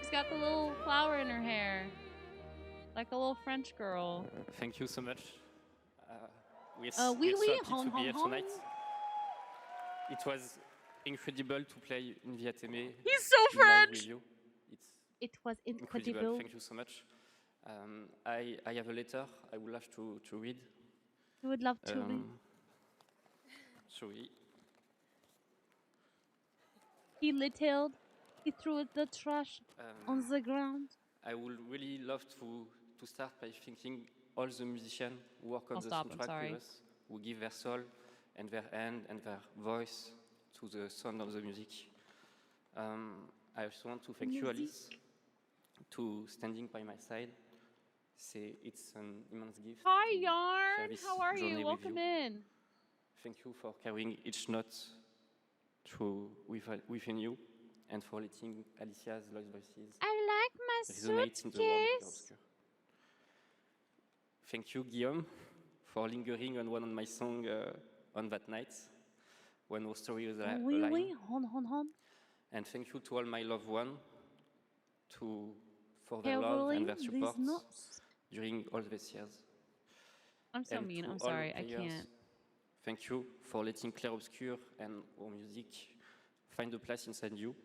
She's got the little flower in her hair. Like a little French girl. Thank you so much. We're Oui, so oui, happy to be here tonight. It was incredible to play in the Athénée. He's so in live French! with you. It was incredible. Thank you so much. I have a letter I would love to read. You would love to read. Sorry. He littled. He threw the trash on the ground. I would really love to start by thanking all the musicians who work on the soundtrack with us, who give their soul and their hand and their voice to the sound of the music. I also want to thank you, Alice, to standing by my side. It's an immense gift. Hi, Yarn. This How are journey you? with Welcome in. Thank you for carrying each note within you, and for letting Alicia's lost voices I like my resonate in the world of suitcase. Obscure. Thank you, Guillaume, for lingering on one of my songs on that night when our story was alive. Oui, oui. Hon. And thank you to all my loved ones for their Hey, love rolling and their these support nuts. during all these years. I'm so And mean. to I'm all sorry. I players, can't. Thank you for letting Clair Obscur and our music find a place inside you.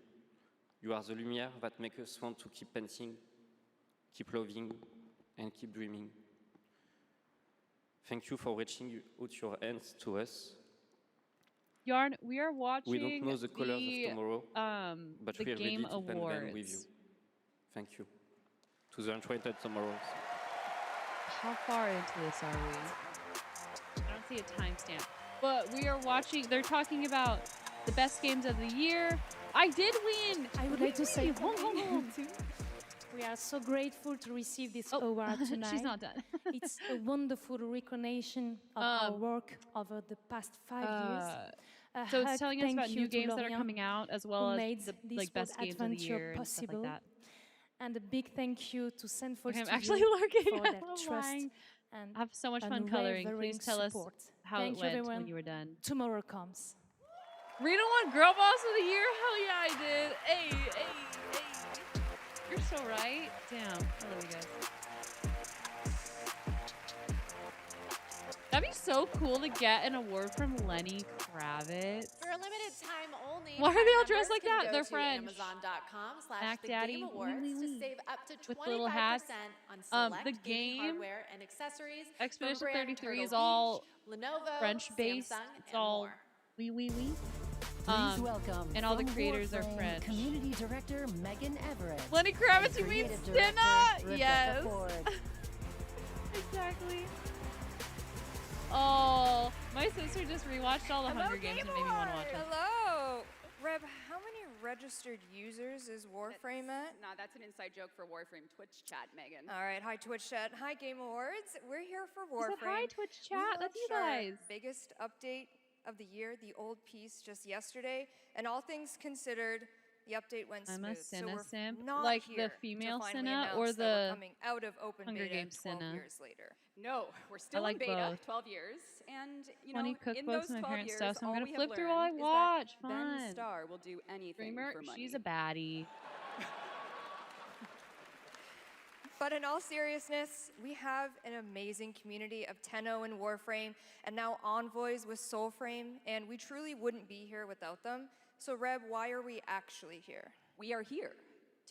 You are the lumière that makes us want to keep painting, keep loving, and keep dreaming. Thank you for reaching out your hands to us. Yarn, we are watching We don't know the colors of tomorrow, but the we are ready Game to paint them Awards. with you. Thank you. To the Enchanted Tomorrows. How far into this are we? I don't see a timestamp. But we are watching, they're talking about the best games of the year. I did win! I would like to say Hon. we are so grateful to receive this award tonight. She's not done. It's a wonderful recognition of our work over the past 5 years. So it's telling us about new games that are coming out, as well as the this best games of the year and stuff like that. And a big thank you to Sandfall Okay, I'm Studio actually looking for at their the trust line. and I have so much fun coloring. Please unwavering tell us support. how Thank it you, went everyone. when you were done. Tomorrow comes. Rita won Girl Boss of the Year? Hell yeah, I did. Hey. You're so right. Damn, I love you guys. That'd be so cool to get an award from Lenny Kravitz. For a limited time only. Why are they all dressed like Prime that? members They're can French. go to Amazon.com/the Mac Daddy, Game Awards to save up to 25% with little hats. on select The gaming game, hardware and accessories. Expedition from brand 33 is Turtle all Beach, Lenovo, French-based. Samsung, It's and all more. oui. Please welcome and all the from creators are Warframe, French. Community Director Megan Everett. Lenny Kravitz, and you mean Creative Stina? Director Rebecca Yes. Ford. Exactly. Oh, my sister just rewatched all the Hunger Games and made me want to watch it. Hello! Reb, how many registered users is Warframe at? No, that's an inside joke for Warframe Twitch chat, Megan. All right, hi Twitch chat, hi Game Awards. We're here for I said, Warframe. hi, Twitch We chat. That's you launched our guys. biggest update of the year, the old piece, just yesterday. And all things considered, the update went I'm smooth. a Cinna so we're simp, not like here the female to finally Cinna announce or that we're the coming out of open Hunger beta Games 12 Cinna. years later. No, we're still like in beta, both. 12 years, and you 20 know, in cookbooks those and my 12 parents' years, stuff, so I'm all gonna we flip have through while I learned is watch. that Fun. Ben Starr will do anything Dreamer, for money. she's a baddie. But in all seriousness, we have an amazing community of Tenno and Warframe, and now Envoys with Soulframe, and we truly wouldn't be here without them. So Reb, why are we actually here? We are here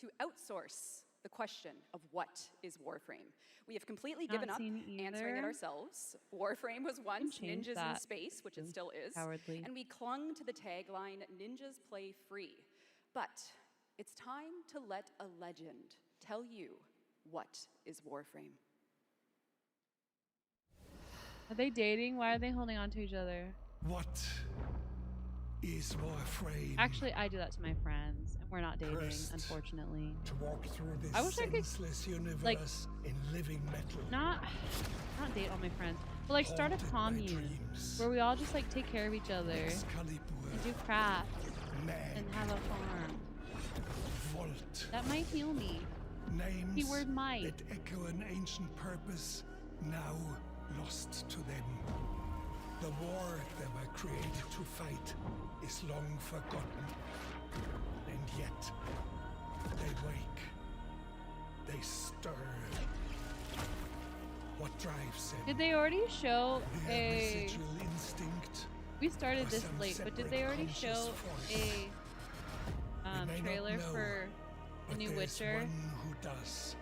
to outsource the question of what is Warframe. We have completely given up answering it ourselves. Warframe was once Ninjas in Space, which it still is, cowardly. and we clung to the tagline, Ninjas play free. But it's time to let a legend tell you what is Warframe. Are they dating? Why are they holding on to each other? What is Warframe? Actually, I do that to my friends, and we're not dating, unfortunately. To walk through this I wish I could, senseless universe like, in living metal. not date all my friends, but like start a commune where we all just like take care of each other and do crafts and have a farm. Volt. That might heal me. Names Keyword might. that echo an ancient purpose, now lost to them. The war they were created to fight is long forgotten. And yet, they wake. They stir. What drives them? Did they already show Their a... residual instinct. We started or this some late, but did separate they already conscious show force. a may not trailer know, for the but new there's Witcher? one who does.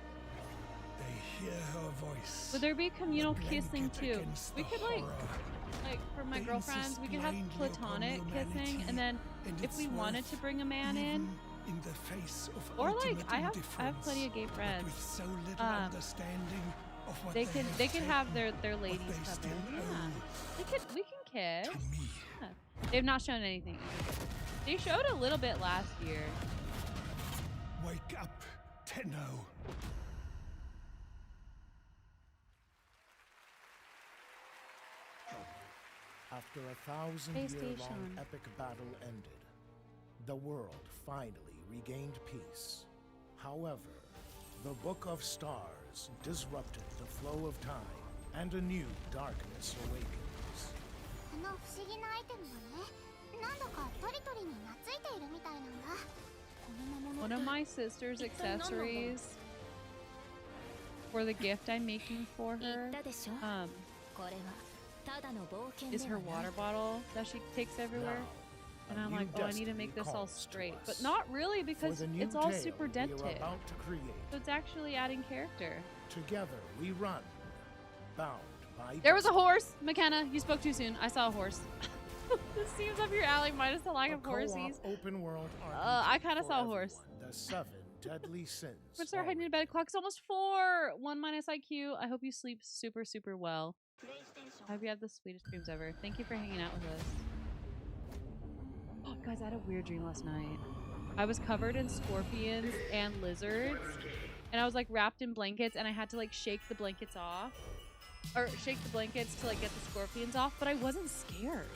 They hear her voice. Would there be communal a kissing blanket too? against We the could horror. like for my They girlfriends, insist we could have blindly platonic upon kissing, humanity, and then and if its we wanted worth to bring a man in, in the face of or like ultimate I have indifference, plenty of gay but friends. with so little understanding of what They could have their taken, ladies what they covered. still Yeah, we can kiss. To me. Yeah. They've not shown anything. They showed a little bit last year. Wake up, Tenno. After a 1,000-year-long epic battle ended, the world finally regained peace. However, the Book of Stars disrupted the flow of time, and a new darkness awakens. この不思議なアイテムがね、何度かトリトリに懐いているみたいなんだ。この魔物 One of my sister's accessories for the gift I'm making for her is her water bottle that she takes everywhere. And I'm like, oh, I need to make this all straight. But not really, because it's all super dented. So it's actually adding character. Together we run, bound by There was a horse! McKenna, you spoke too soon. I saw a horse. This seems up your alley, minus the lack of horses. Open world I kind of saw a horse. The 7 deadly sins. Let's start heading to bed. Clock's almost 4. 1 minus IQ. I hope you sleep super, super well. I hope you have the sweetest dreams ever. Thank you for hanging out with us. Oh, guys, I had a weird dream last night. I was covered in scorpions and lizards, and I was like wrapped in blankets, and I had to like shake the blankets off, or shake the blankets to like get the scorpions off, but I wasn't scared.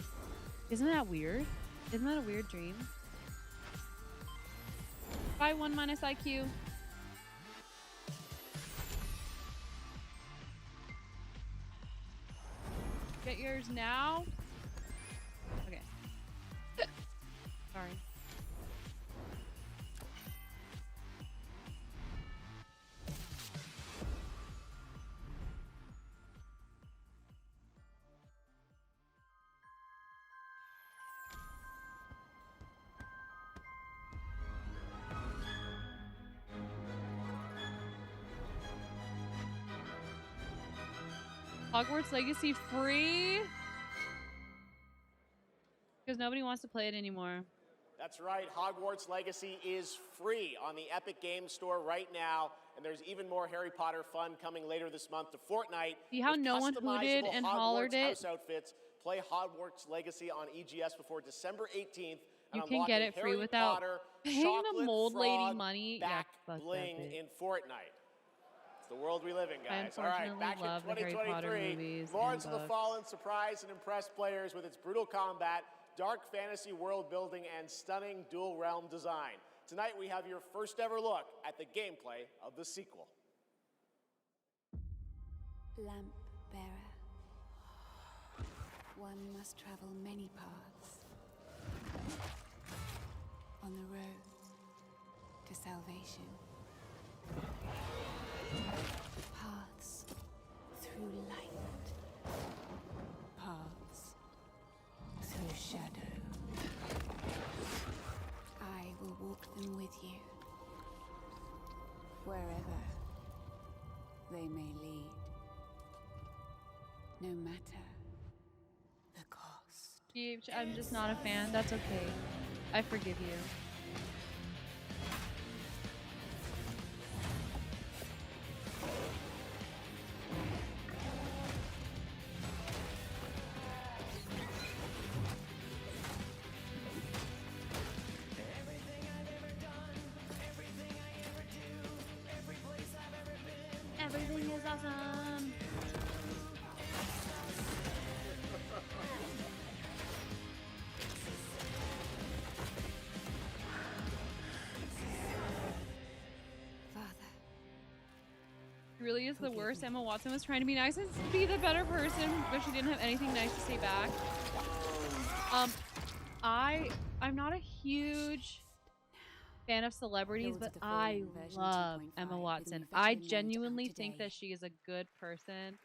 Isn't that weird? Isn't that a weird dream? Bye, 1 minus IQ. Get yours now. Okay. Sorry. Hogwarts Legacy free? Because nobody wants to play it anymore. That's right, Hogwarts Legacy is free on the Epic Games Store right now, and there's even more Harry Potter fun coming later this month to Fortnite. See how no one hooted and hollered it? House outfits. Play Hogwarts Legacy on EGS before December 18th. You can get it free without paying the mold lady money. Yeah, fuck bling that, in Fortnite. It's the world we live in, guys. I All right, unfortunately back love in the Harry Potter 2023, movies Lords of and the books. Fallen surprised and impressed players with its brutal combat, dark fantasy world building, and stunning dual realm design. Tonight we have your first ever look at the gameplay of the sequel. Lamp bearer. One must travel many paths on the road for salvation. Paths through light. Paths through shadow. I will walk them with you. Wherever they may lead. No matter the cost. I'm just not a fan. That's okay. I forgive you. Everything is awesome. She really is the worst. Emma Watson was trying to be nice and be the better person, but she didn't have anything nice to say back. I'm not a huge fan of celebrities, but I love Emma Watson. I genuinely think that she is a good person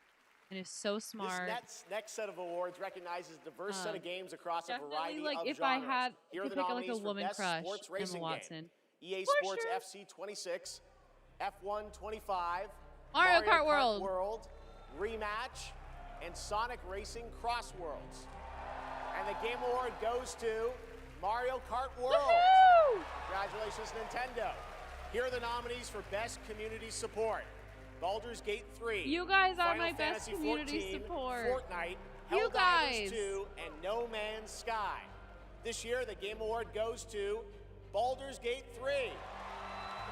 and is so smart. This next set of awards recognizes a diverse set of games across a variety like of if genres. I had Here to are the pick like a nominees for woman Best crush, Sports Emma Racing Watson. Game. EA For Sports sure. FC 26, F1 25, Mario Kart World. Rematch, and Sonic Racing Cross Worlds. And the Game Award goes to Mario Kart World. Congratulations, Nintendo. Here are the nominees for Best Community Support. Baldur's Gate 3. You guys are Final my best Fantasy community 14, support. Fortnite, You Helldivers guys. 2, and No Man's Sky. This year, the Game Award goes to Baldur's Gate 3. I think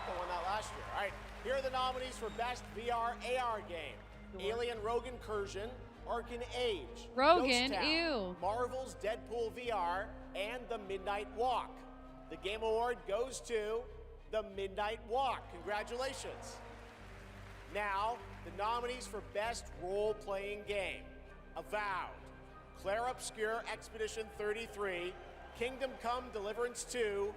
I won that last year. All right, here are the nominees for Best VR AR Game. Alien Rogue Incursion, Arcan Age, Rogan, Ghost Town, ew. Marvel's Deadpool VR, and The Midnight Walk. The Game Award goes to The Midnight Walk. Congratulations. Now, the nominees for Best Role-Playing Game. Avowed, Claire Obscure Expedition 33, Kingdom Come Deliverance 2,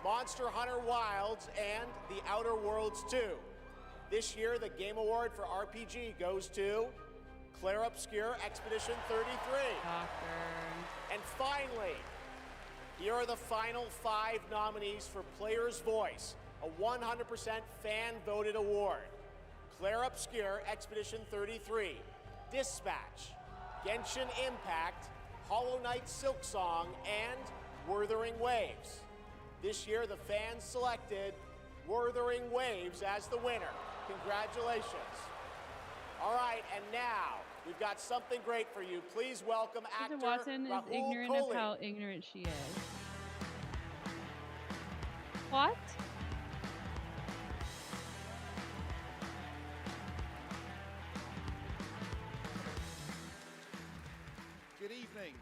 Monster Hunter Wilds, and The Outer Worlds 2. This year, the Game Award for RPG goes to Claire Obscure Expedition 33. And finally, here are the final 5 nominees for Player's Voice, a 100% fan-voted award. Claire Obscure Expedition 33, Dispatch, Genshin Impact, Hollow Knight Silksong, and Wuthering Waves. This year, the fans selected Wuthering Waves as the winner. Congratulations. All right, and now we've got something great for you. Please welcome actor Watson is Rahul ignorant Kohli. of how ignorant she is. What? Good evening.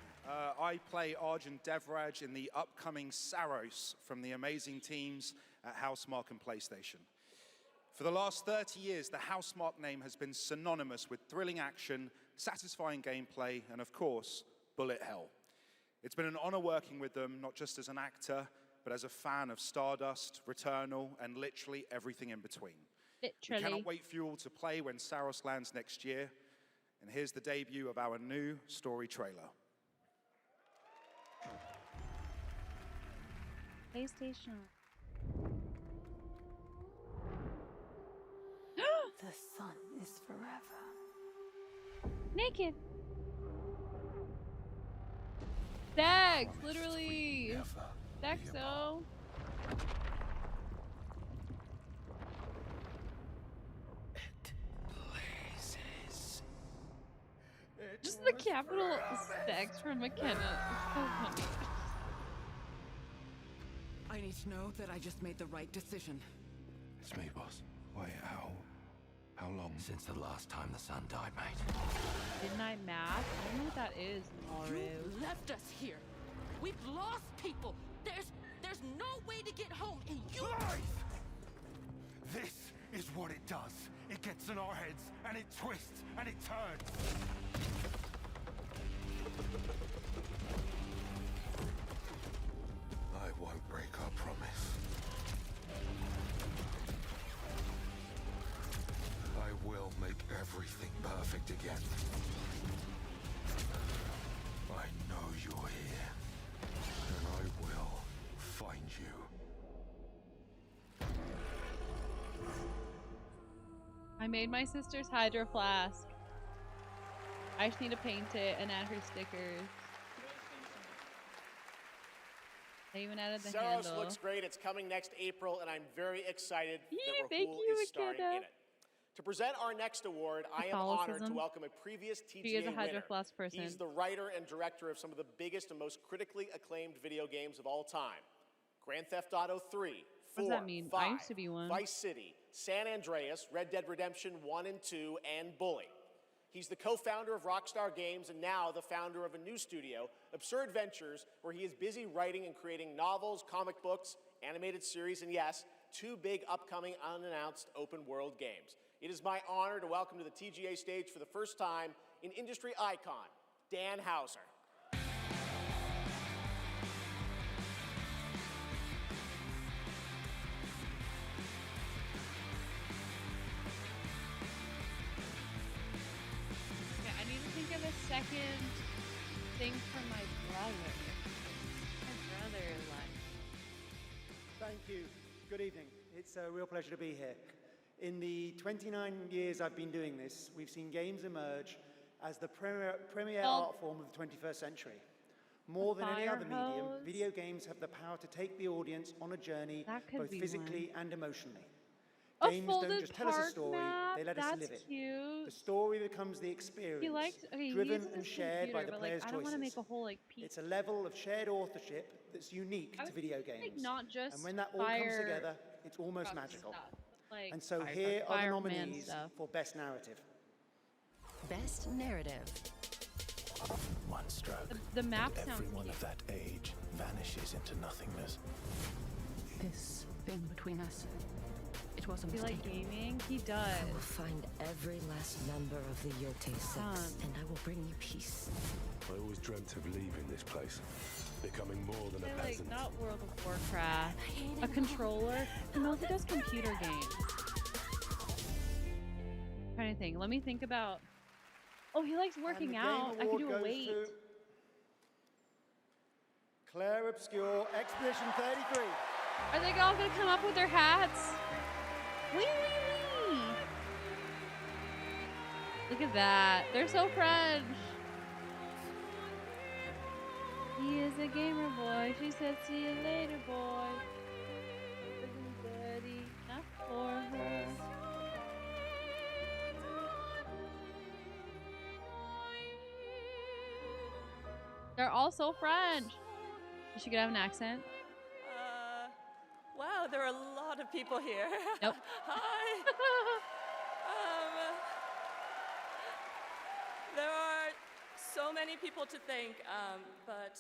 I play Arjun Devraj in the upcoming Saros from the amazing teams at Housemarque and PlayStation. For the last 30 years, the Housemarque name has been synonymous with thrilling action, satisfying gameplay, and of course, bullet hell. It's been an honor working with them, not just as an actor, but as a fan of Stardust, Returnal, and literally everything in between. Literally. We cannot wait for you all to play when Saros lands next year. And here's the debut of our new story trailer. PlayStation. The sun is forever. Naked. Sex, literally. Sexo. Just the capital sex from McKenna. It's so funny. I need to know that I just made the right decision. It's me, boss. Wait, how long? Since the last time the sun died, mate. Midnight Mass? I don't know what that is, Maru. You left us here. We've lost people. There's no way to get home, and you... This is what it does. It gets in our heads, and it twists, and it turns. I won't break our promise. project again. I know you're here, and I will find you. I made my sister's Hydro Flask. I just need to paint it and add her stickers. I even added the Saros handle. looks great. It's coming next April, and I'm very excited that thank Rahul you, is starring Akita. in it. To present our next award, I am honored to welcome a previous TGA She is a Hydro winner. Flask person. He's the writer and director of some of the biggest and most critically acclaimed video games of all time. Grand Theft Auto 3, 4, What does that mean? 5, I used to be one. Vice City, San Andreas, Red Dead Redemption 1 and 2, and Bully. He's the co-founder of Rockstar Games and now the founder of a new studio, Absurd Ventures, where he is busy writing and creating novels, comic books, animated series, and yes, 2 big upcoming unannounced open world games. It is my honor to welcome to the TGA stage for the first time an industry icon, Dan Houser. Okay, I need to think of a second thing for my brother. My brother, like. Thank you. Good evening. It's a real pleasure to be here. In the 29 years I've been doing this, we've seen games emerge as the premier art form of the 21st century. More than any other medium, video games have the power to take the audience on a journey, both physically and emotionally. Games don't just tell us a story, they let us live it. Cute. The story becomes the experience, driven and shared by the player's I don't want to make choices. a whole piece. It's a level of shared authorship that's unique to video games. not just and when that all comes together, it's almost magical. And so here are the nominees for Best Narrative. Best Narrative. One stroke. The map and sounds everyone of that age vanishes into nothingness. This thing between us, it was a He mistake. like gaming? He does. I will find every last member of the Yote Six, and I will bring you peace. I always dreamt of leaving this place, becoming more than a peasant. Not World of Warcraft. A controller. He mostly does computer games. Trying to think. Let me think about. Oh, he likes working out. I could do a weight. Claire Obscure, Expedition 33. Are they all gonna come up with their hats? Wee wee wee! Look at that. They're so French. He is a gamer boy. She said, "See you later, boy." Buddy, not for her. They're all so French. She could have an accent. Wow, there are a lot of people here. Nope. Hi. There are so many people to thank, but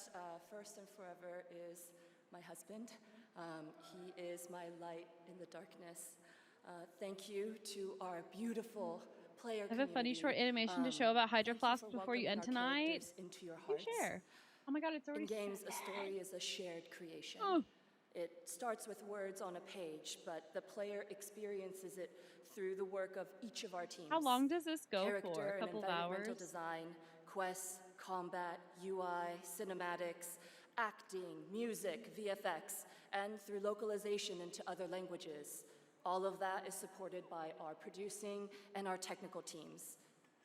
first and forever is my husband. He is my light in the darkness. Thank you to our beautiful player I have a funny short animation to show about Hydro Flask before you end tonight. Into your You hearts. share. Oh my god, it's already In games, a story is a shared creation. Oh. It starts with words on a page, but the player experiences it through the work of each of our teams. How long does this go Character for? A and couple of environmental hours? design, quests, combat, UI, cinematics, acting, music, VFX, and through localization into other languages. All of that is supported by our producing and our technical teams.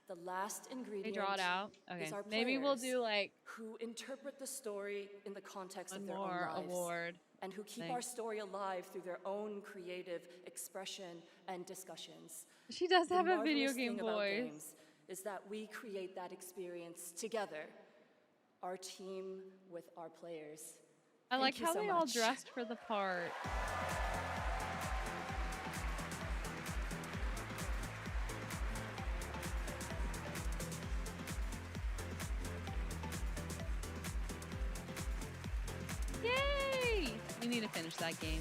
The last ingredient They draw it out. Okay. is our Maybe we'll players do like who interpret the story in the context one of their more own lives award and who keep thing. our story alive through their own creative expression and discussions. She does The have a video marvelous game thing about voice. games is that we create that experience together, our team with our players. I Thank like you how so they all much. dressed for the part. Yay! We need to finish that game.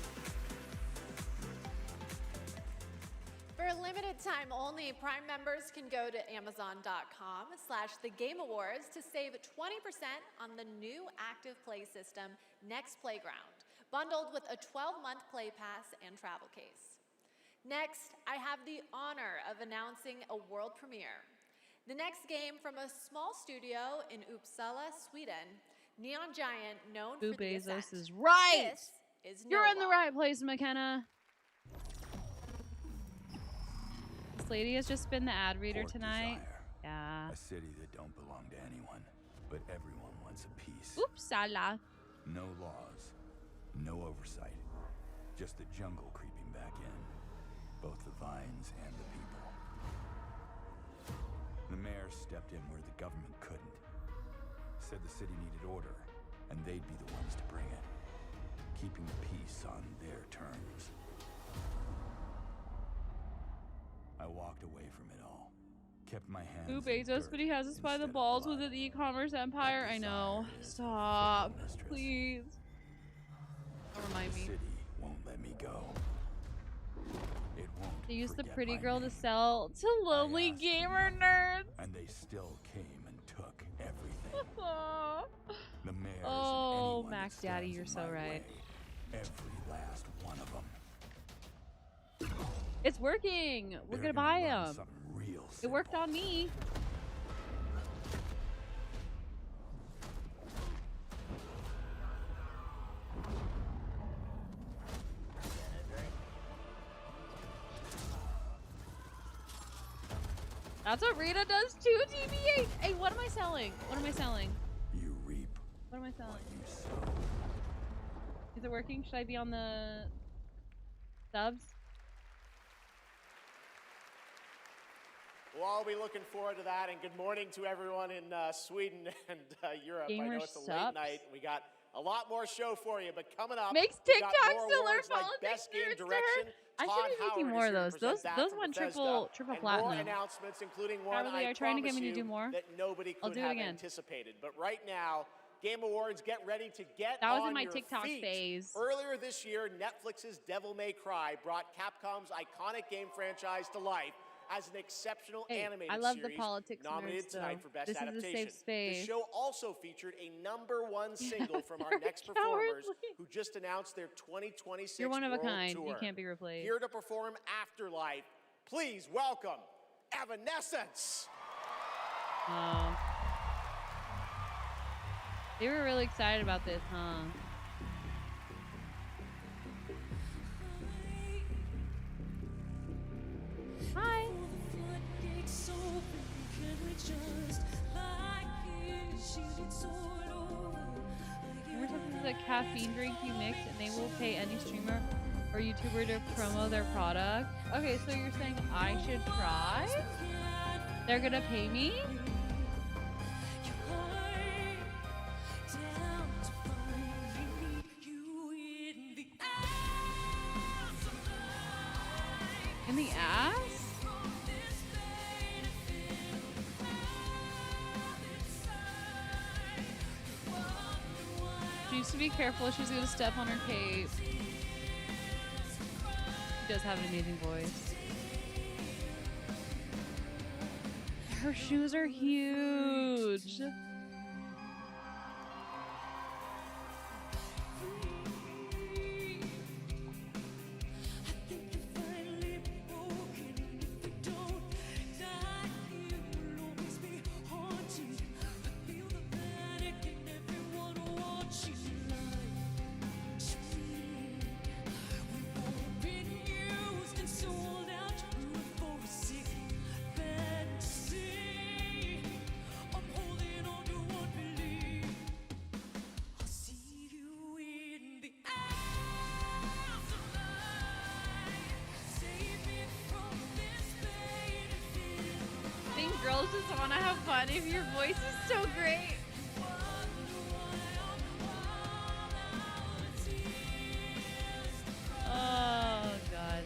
For a limited time only, Prime members can go to Amazon.com/The Game Awards to save 20% on the new active play system, Next Playground, bundled with a 12-month play pass and travel case. Next, I have the honor of announcing a world premiere. The next game from a small studio in Uppsala, Sweden. Neon Giant, known Boo for The Bezos Ascent. is right. This is You're in the Nova. right place, McKenna. This lady has just been the ad reader Port tonight. Desire. Yeah. A city that don't belong to anyone, but everyone wants a piece. Uppsala. No laws, no oversight, just the jungle creeping back in, both the vines and the people. The mayor stepped in where the government couldn't. Said the city needed order, and they'd be the ones to bring it, keeping the peace on their terms. I walked away from it all, kept my hands Boo in the Bezos, dirt but he has us by the instead of balls blood. with an e-commerce empire. I know. Stop. Please. Don't remind The me. city won't let me go. It won't. They used the forget pretty my girl name. to sell to lonely gamer nerds. And they still came and took everything. The mayors and Oh, anyone Mac that Daddy, stands you're in so my right. way. Every last one of them. It's working. We're They're gonna buy learn them. something real It worked on me. That's what Rita does too, TBH. Hey, what am I selling? What am I selling? You reap What am I selling? you sow. Is it working? Should I be on the subs? We'll all be looking forward to that, and good morning to everyone in Sweden and Europe. I Gamer know it's a late subs. night. We got a lot more show for you, but coming up, Makes we got TikToks more to learn awards like politics Best Game nerds, Direction. I should Todd be making Howard more is of here to those. present that Those from went Bethesda, triple and platinum. more announcements, including one Probably I are trying to get promise me to you do more. that nobody I'll could do it have again. anticipated. But right now, Game Awards, get ready to get That was on in my your TikTok feet. phase. Earlier this year, Netflix's Devil May Cry brought Capcom's iconic game franchise to life as an exceptional animated I love the series politics nominated nerds, tonight though. for Best This is a Adaptation. safe space. The show also featured a #1 single from our Very next performers cowardly. who just announced their 2026 You're one of a World kind. Tour. You can't be replaced. Here to perform Afterlife, please welcome Evanescence. Oh. They were really excited about this, huh? Hi. Remember something is a caffeine drink you mix and they will pay any streamer or YouTuber to promo their product? Okay, so you're saying I should try? They're gonna pay me? In the ass? She needs to be careful. She's gonna step on her cape. She does have an amazing voice. Her shoes are huge. I think girls just want to have fun if your voice is so great. Oh, God.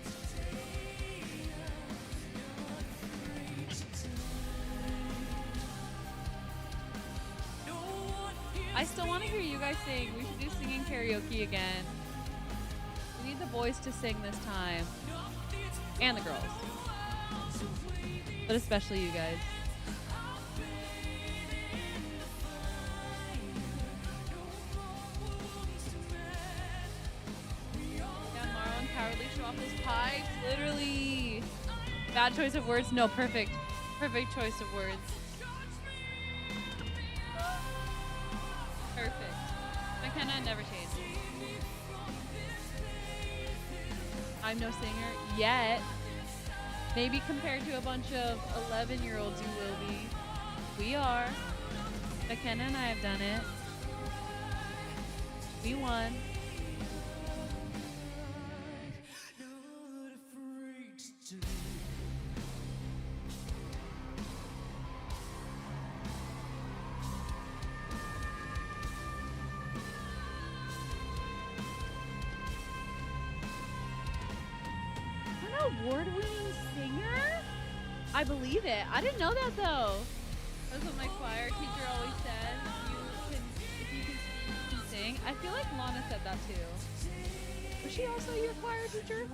I still want to hear you guys sing. We should do singing karaoke again. We need the boys to sing this time. And the girls. But especially you guys. Yeah, Marlon cowardly show off his pipes. Literally. Bad choice of words. No, perfect. Perfect choice of words. Perfect. McKenna never changed. I'm no singer yet. Maybe compared to a bunch of 11-year-olds you will be. We are. McKenna and I have done it. We won. Award-winning singer? I believe it. I didn't know that though. That's what my choir teacher always said. If you can speak, you can sing. I feel like Lana said that too. Was she also your choir teacher?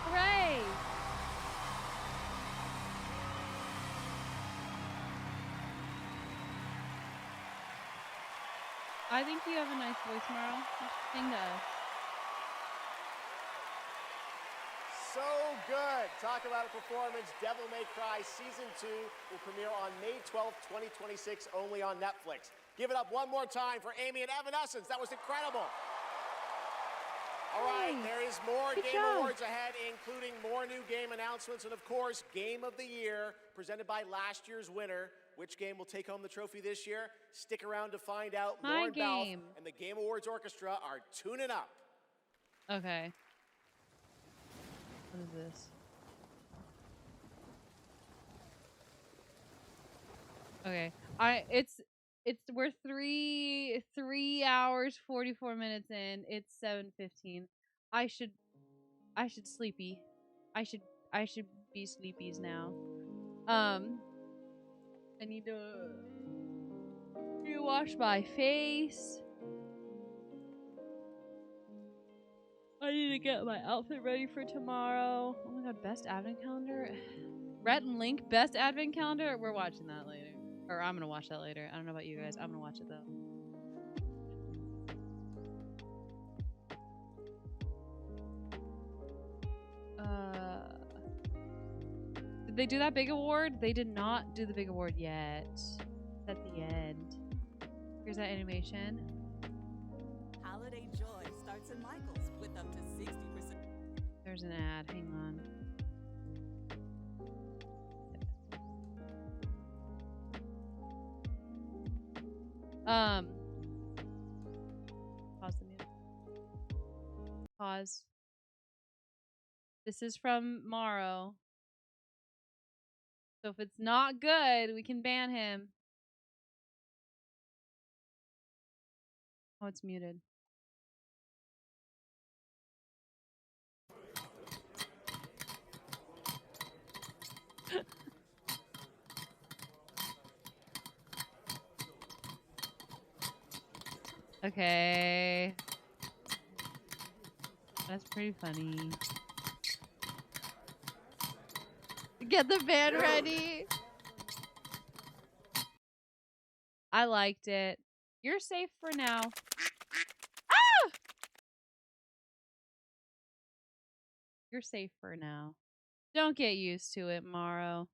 Hooray! I think you have a nice voice, Maro. Sing to us. So good. Talk about a performance. Devil May Cry Season 2 will premiere on May 12th, 2026, only on Netflix. Give it up one more time for Amy and Evanescence. That was incredible. All right, there is more Game Awards ahead, including more new game announcements and, of course, Game of the Year, presented by last year's winner. Which game will take home the trophy this year? Stick around to find out. Lauren Balfe and the Game Awards Orchestra are tuning up. Okay. What is this? Okay. We're 3 hours 44 minutes in. It's 7:15. I should sleepy. I should be sleepies now. I need to wash my face. I need to get my outfit ready for tomorrow. Oh my god, best advent calendar. Rhett and Link, best advent calendar. We're watching that later. Or I'm gonna watch that later. I don't know about you guys. I'm gonna watch it though. Did they do that big award? They did not do the big award yet. It's at the end. Here's that animation. Holiday joy starts in Michael's with up to 60%. There's an ad. Hang on. Pause the music. Pause. This is from Maro. So if it's not good, we can ban him. Oh, it's muted. Okay. That's pretty funny. Get the band ready. I liked it. You're safe for now. Ah! You're safe for now. Don't get used to it, Maro.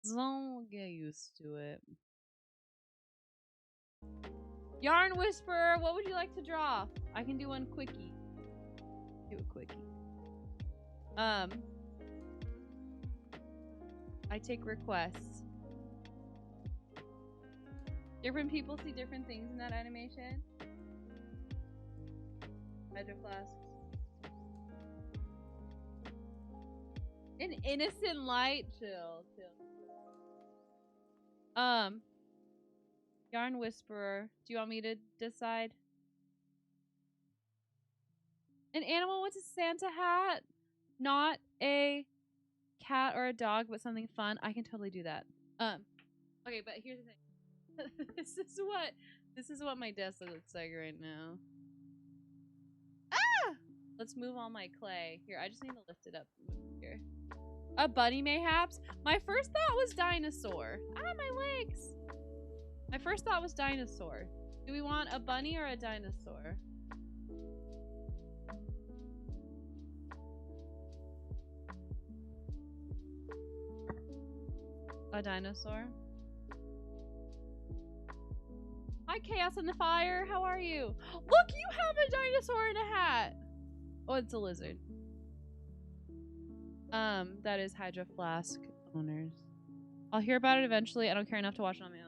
Don't get used to it. Yarn Whisperer, what would you like to draw? I can do one quickie. Do a quickie. I take requests. Different people see different things in that animation. Hydro flasks. An innocent light. Chill. Yarn Whisperer. Do you want me to decide? An animal with a Santa hat. Not a cat or a dog, but something fun. I can totally do that. Okay, but here's the thing. This is what my desk looks like right now. Ah! Let's move all my clay. Here, I just need to lift it up here. A bunny mayhaps. My first thought was dinosaur. Ah, my legs. My first thought was dinosaur. Do we want a bunny or a dinosaur? A dinosaur. Hi, Chaos in the Fire. How are you? Look, you have a dinosaur in a hat. Oh, it's a lizard. That is Hydra Flask owners. I'll hear about it eventually. I don't care enough to watch it on my own.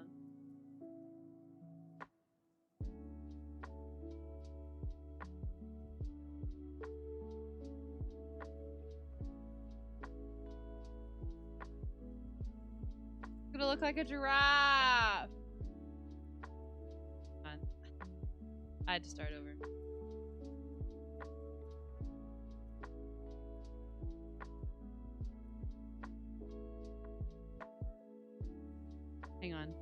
It's gonna look like a giraffe. Fine. I had to start over. Hang on.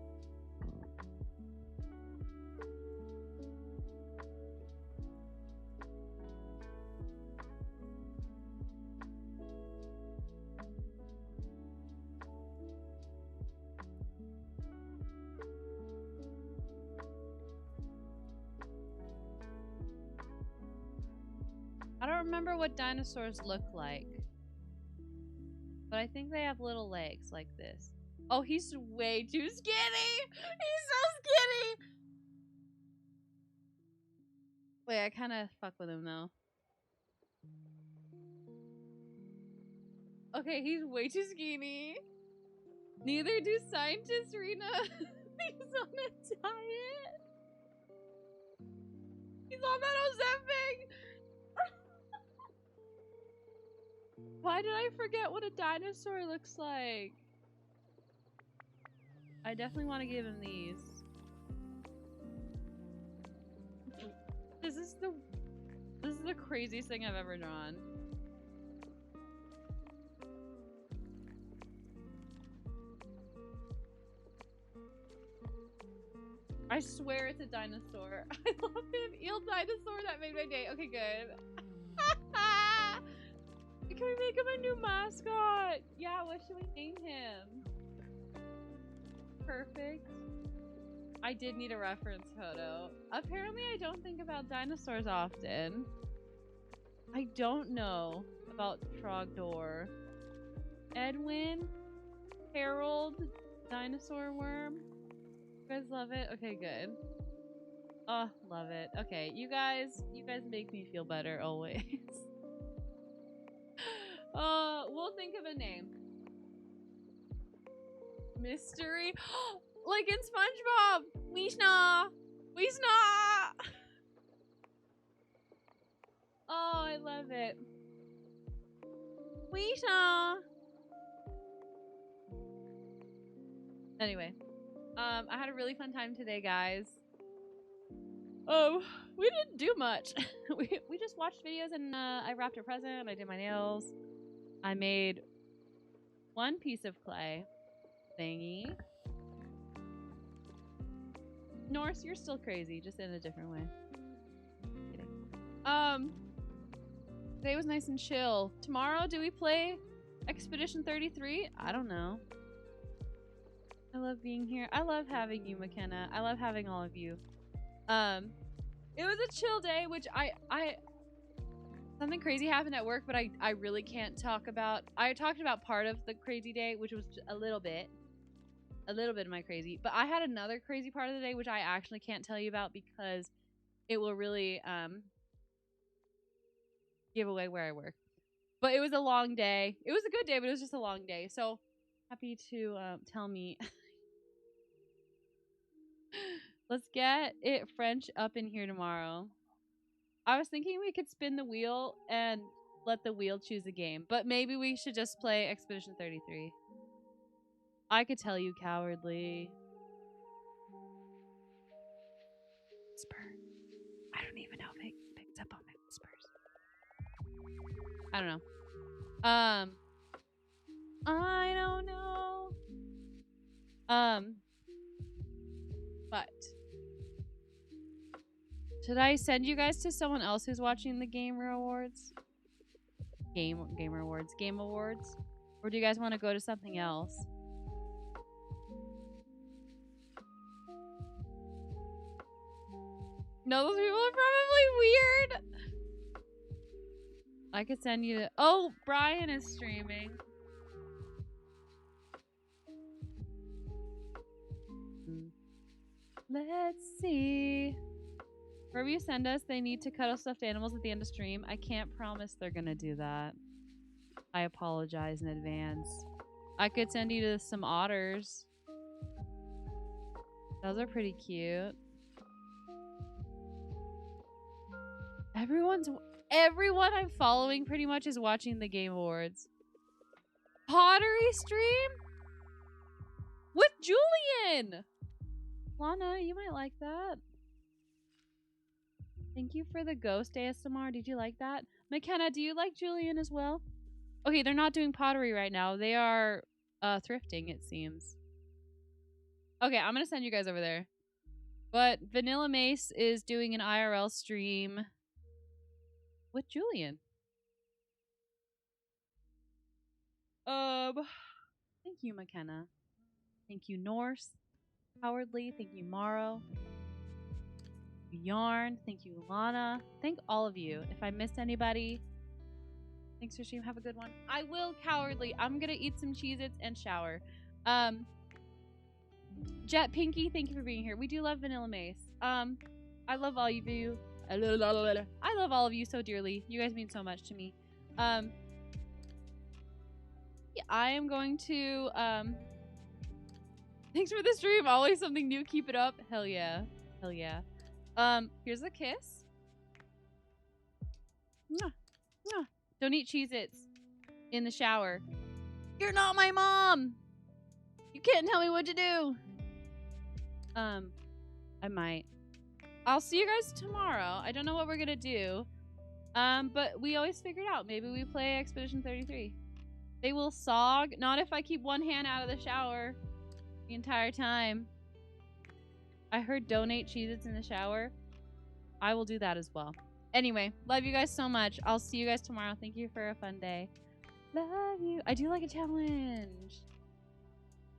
I don't remember what dinosaurs look like, but I think they have little legs like this. Oh, he's way too skinny. He's so skinny. Wait, I kind of fuck with him though. Okay, he's way too skinny. Neither do scientists, Rena. He's on a diet. He's on that Ozempic. Why did I forget what a dinosaur looks like? I definitely want to give him these. This is the craziest thing I've ever drawn. I swear it's a dinosaur. I love him. Eel dinosaur, that made my day. Okay, good. Can we make him a new mascot? Yeah, what should we name him? Perfect. I did need a reference photo. Apparently I don't think about dinosaurs often. I don't know about Trogdor. Edwin? Harold? Dinosaur worm? You guys love it? Okay, good. Oh, love it. Okay, you guys make me feel better always. We'll think of a name. Mystery? Like in SpongeBob! Weeshna! Weeshna! Oh, I love it. Weeshna! Anyway, I had a really fun time today, guys. Oh, we didn't do much. we just watched videos and I wrapped a present. I did my nails. I made one piece of clay thingy. Norse, you're still crazy, just in a different way. Kidding. Today was nice and chill. Tomorrow, do we play Expedition 33? I don't know. I love being here. I love having you, McKenna. I love having all of you. It was a chill day, which I something crazy happened at work, but I really can't talk about. I talked about part of the crazy day, which was a little bit of my crazy, but I had another crazy part of the day, which I actually can't tell you about because it will really give away where I work. But it was a long day. It was a good day, but it was just a long day. So happy to tell me. Let's get it French up in here tomorrow. I was thinking we could spin the wheel and let the wheel choose a game, but maybe we should just play Expedition 33. I could tell you Cowardly. Whisper. I don't even know if it picks up on my whispers. I don't know. I don't know. But should I send you guys to someone else who's watching the Gamer Awards? Game Awards? Or do you guys want to go to something else? No, those people are probably weird. I could send you to... Oh, Brian is streaming. Let's see. Wherever you send us, they need to cuddle stuffed animals at the end of stream. I can't promise they're gonna do that. I apologize in advance. I could send you to some otters. Those are pretty cute. Everyone I'm following pretty much is watching the Game Awards. Pottery stream? With Julian! Lana, you might like that. Thank you for the ghost ASMR. Did you like that? McKenna, do you like Julian as well? Okay, they're not doing pottery right now. They are thrifting, it seems. Okay, I'm gonna send you guys over there. But Vanilla Mace is doing an IRL stream with Julian. Thank you, McKenna. Thank you, Norse. Howardly. Thank you, Morrow. Yarn. Thank you, Lana. Thank all of you. If I missed anybody, thanks for stream. Have a good one. I will, Cowardly. I'm gonna eat some Cheez-Its and shower. Jet Pinky, thank you for being here. We do love Vanilla Mace. I love all of you. I love all of you so dearly. You guys mean so much to me. Yeah, I am going to thanks for the stream. Always something new. Keep it up. Hell yeah. Hell yeah. Here's a kiss. Mwah. Mwah. Don't eat Cheez-Its in the shower. You're not my mom. You can't tell me what to do. I might. I'll see you guys tomorrow. I don't know what we're gonna do. But we always figure it out. Maybe we play Expedition 33. They will sog. Not if I keep one hand out of the shower the entire time. I heard donate Cheez-Its in the shower. I will do that as well. Anyway, love you guys so much. I'll see you guys tomorrow. Thank you for a fun day. Love you. I do like a challenge.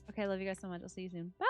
Okay, love you guys so much. I'll see you soon. Bye.